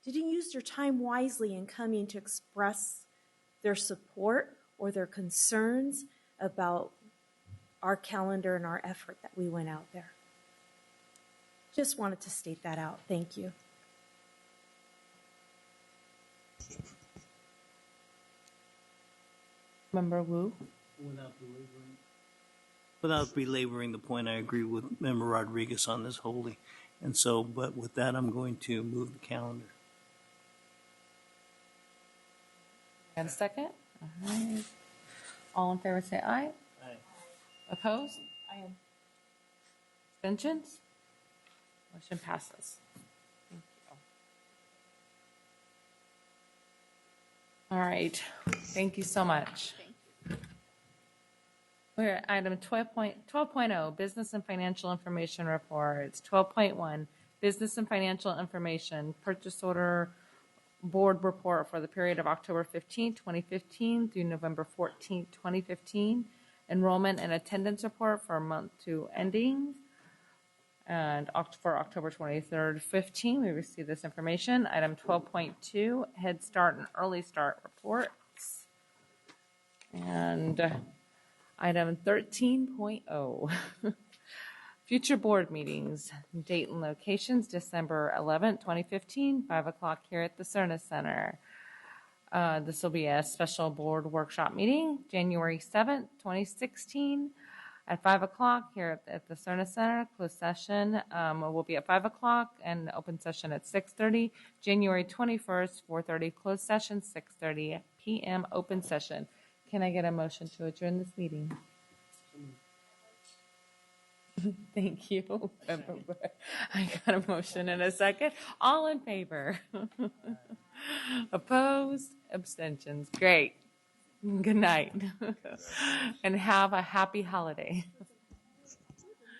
didn't use their time wisely in coming to express their support or their concerns about our calendar and our effort that we went out there. Just wanted to state that out. Thank you. Member Wu? Without belaboring the point, I agree with Member Rodriguez on this wholly. And so, but with that, I'm going to move the calendar. And a second? All right. All in favor say aye. Aye. Opposed? I am. Abstentions? Motion passes. Thank you. All right. Thank you so much. We're at item 12.0, Business and Financial Information Reports. 12.1, Business and Financial Information, Purchase Order Board Report for the period of October 15, 2015 through November 14, 2015. Enrollment and Attendance Report for a month to ending. And for October 23rd, 15, we received this information. Item 12.2, Head Start and Early Start Reports. And item 13.0, future board meetings, date and locations, December 11th, 2015, 5 o'clock here at the Cerna Center. This will be a special board workshop meeting, January 7th, 2016, at 5 o'clock here at the Cerna Center. Closed session will be at 5 o'clock and open session at 6:30. January 21st, 4:30, closed session, 6:30 p.m. open session. Can I get a motion to adjourn this meeting? Thank you. I got a motion in a second. All in favor? Opposed? Abstentions? Great. Good night. And have a happy holiday.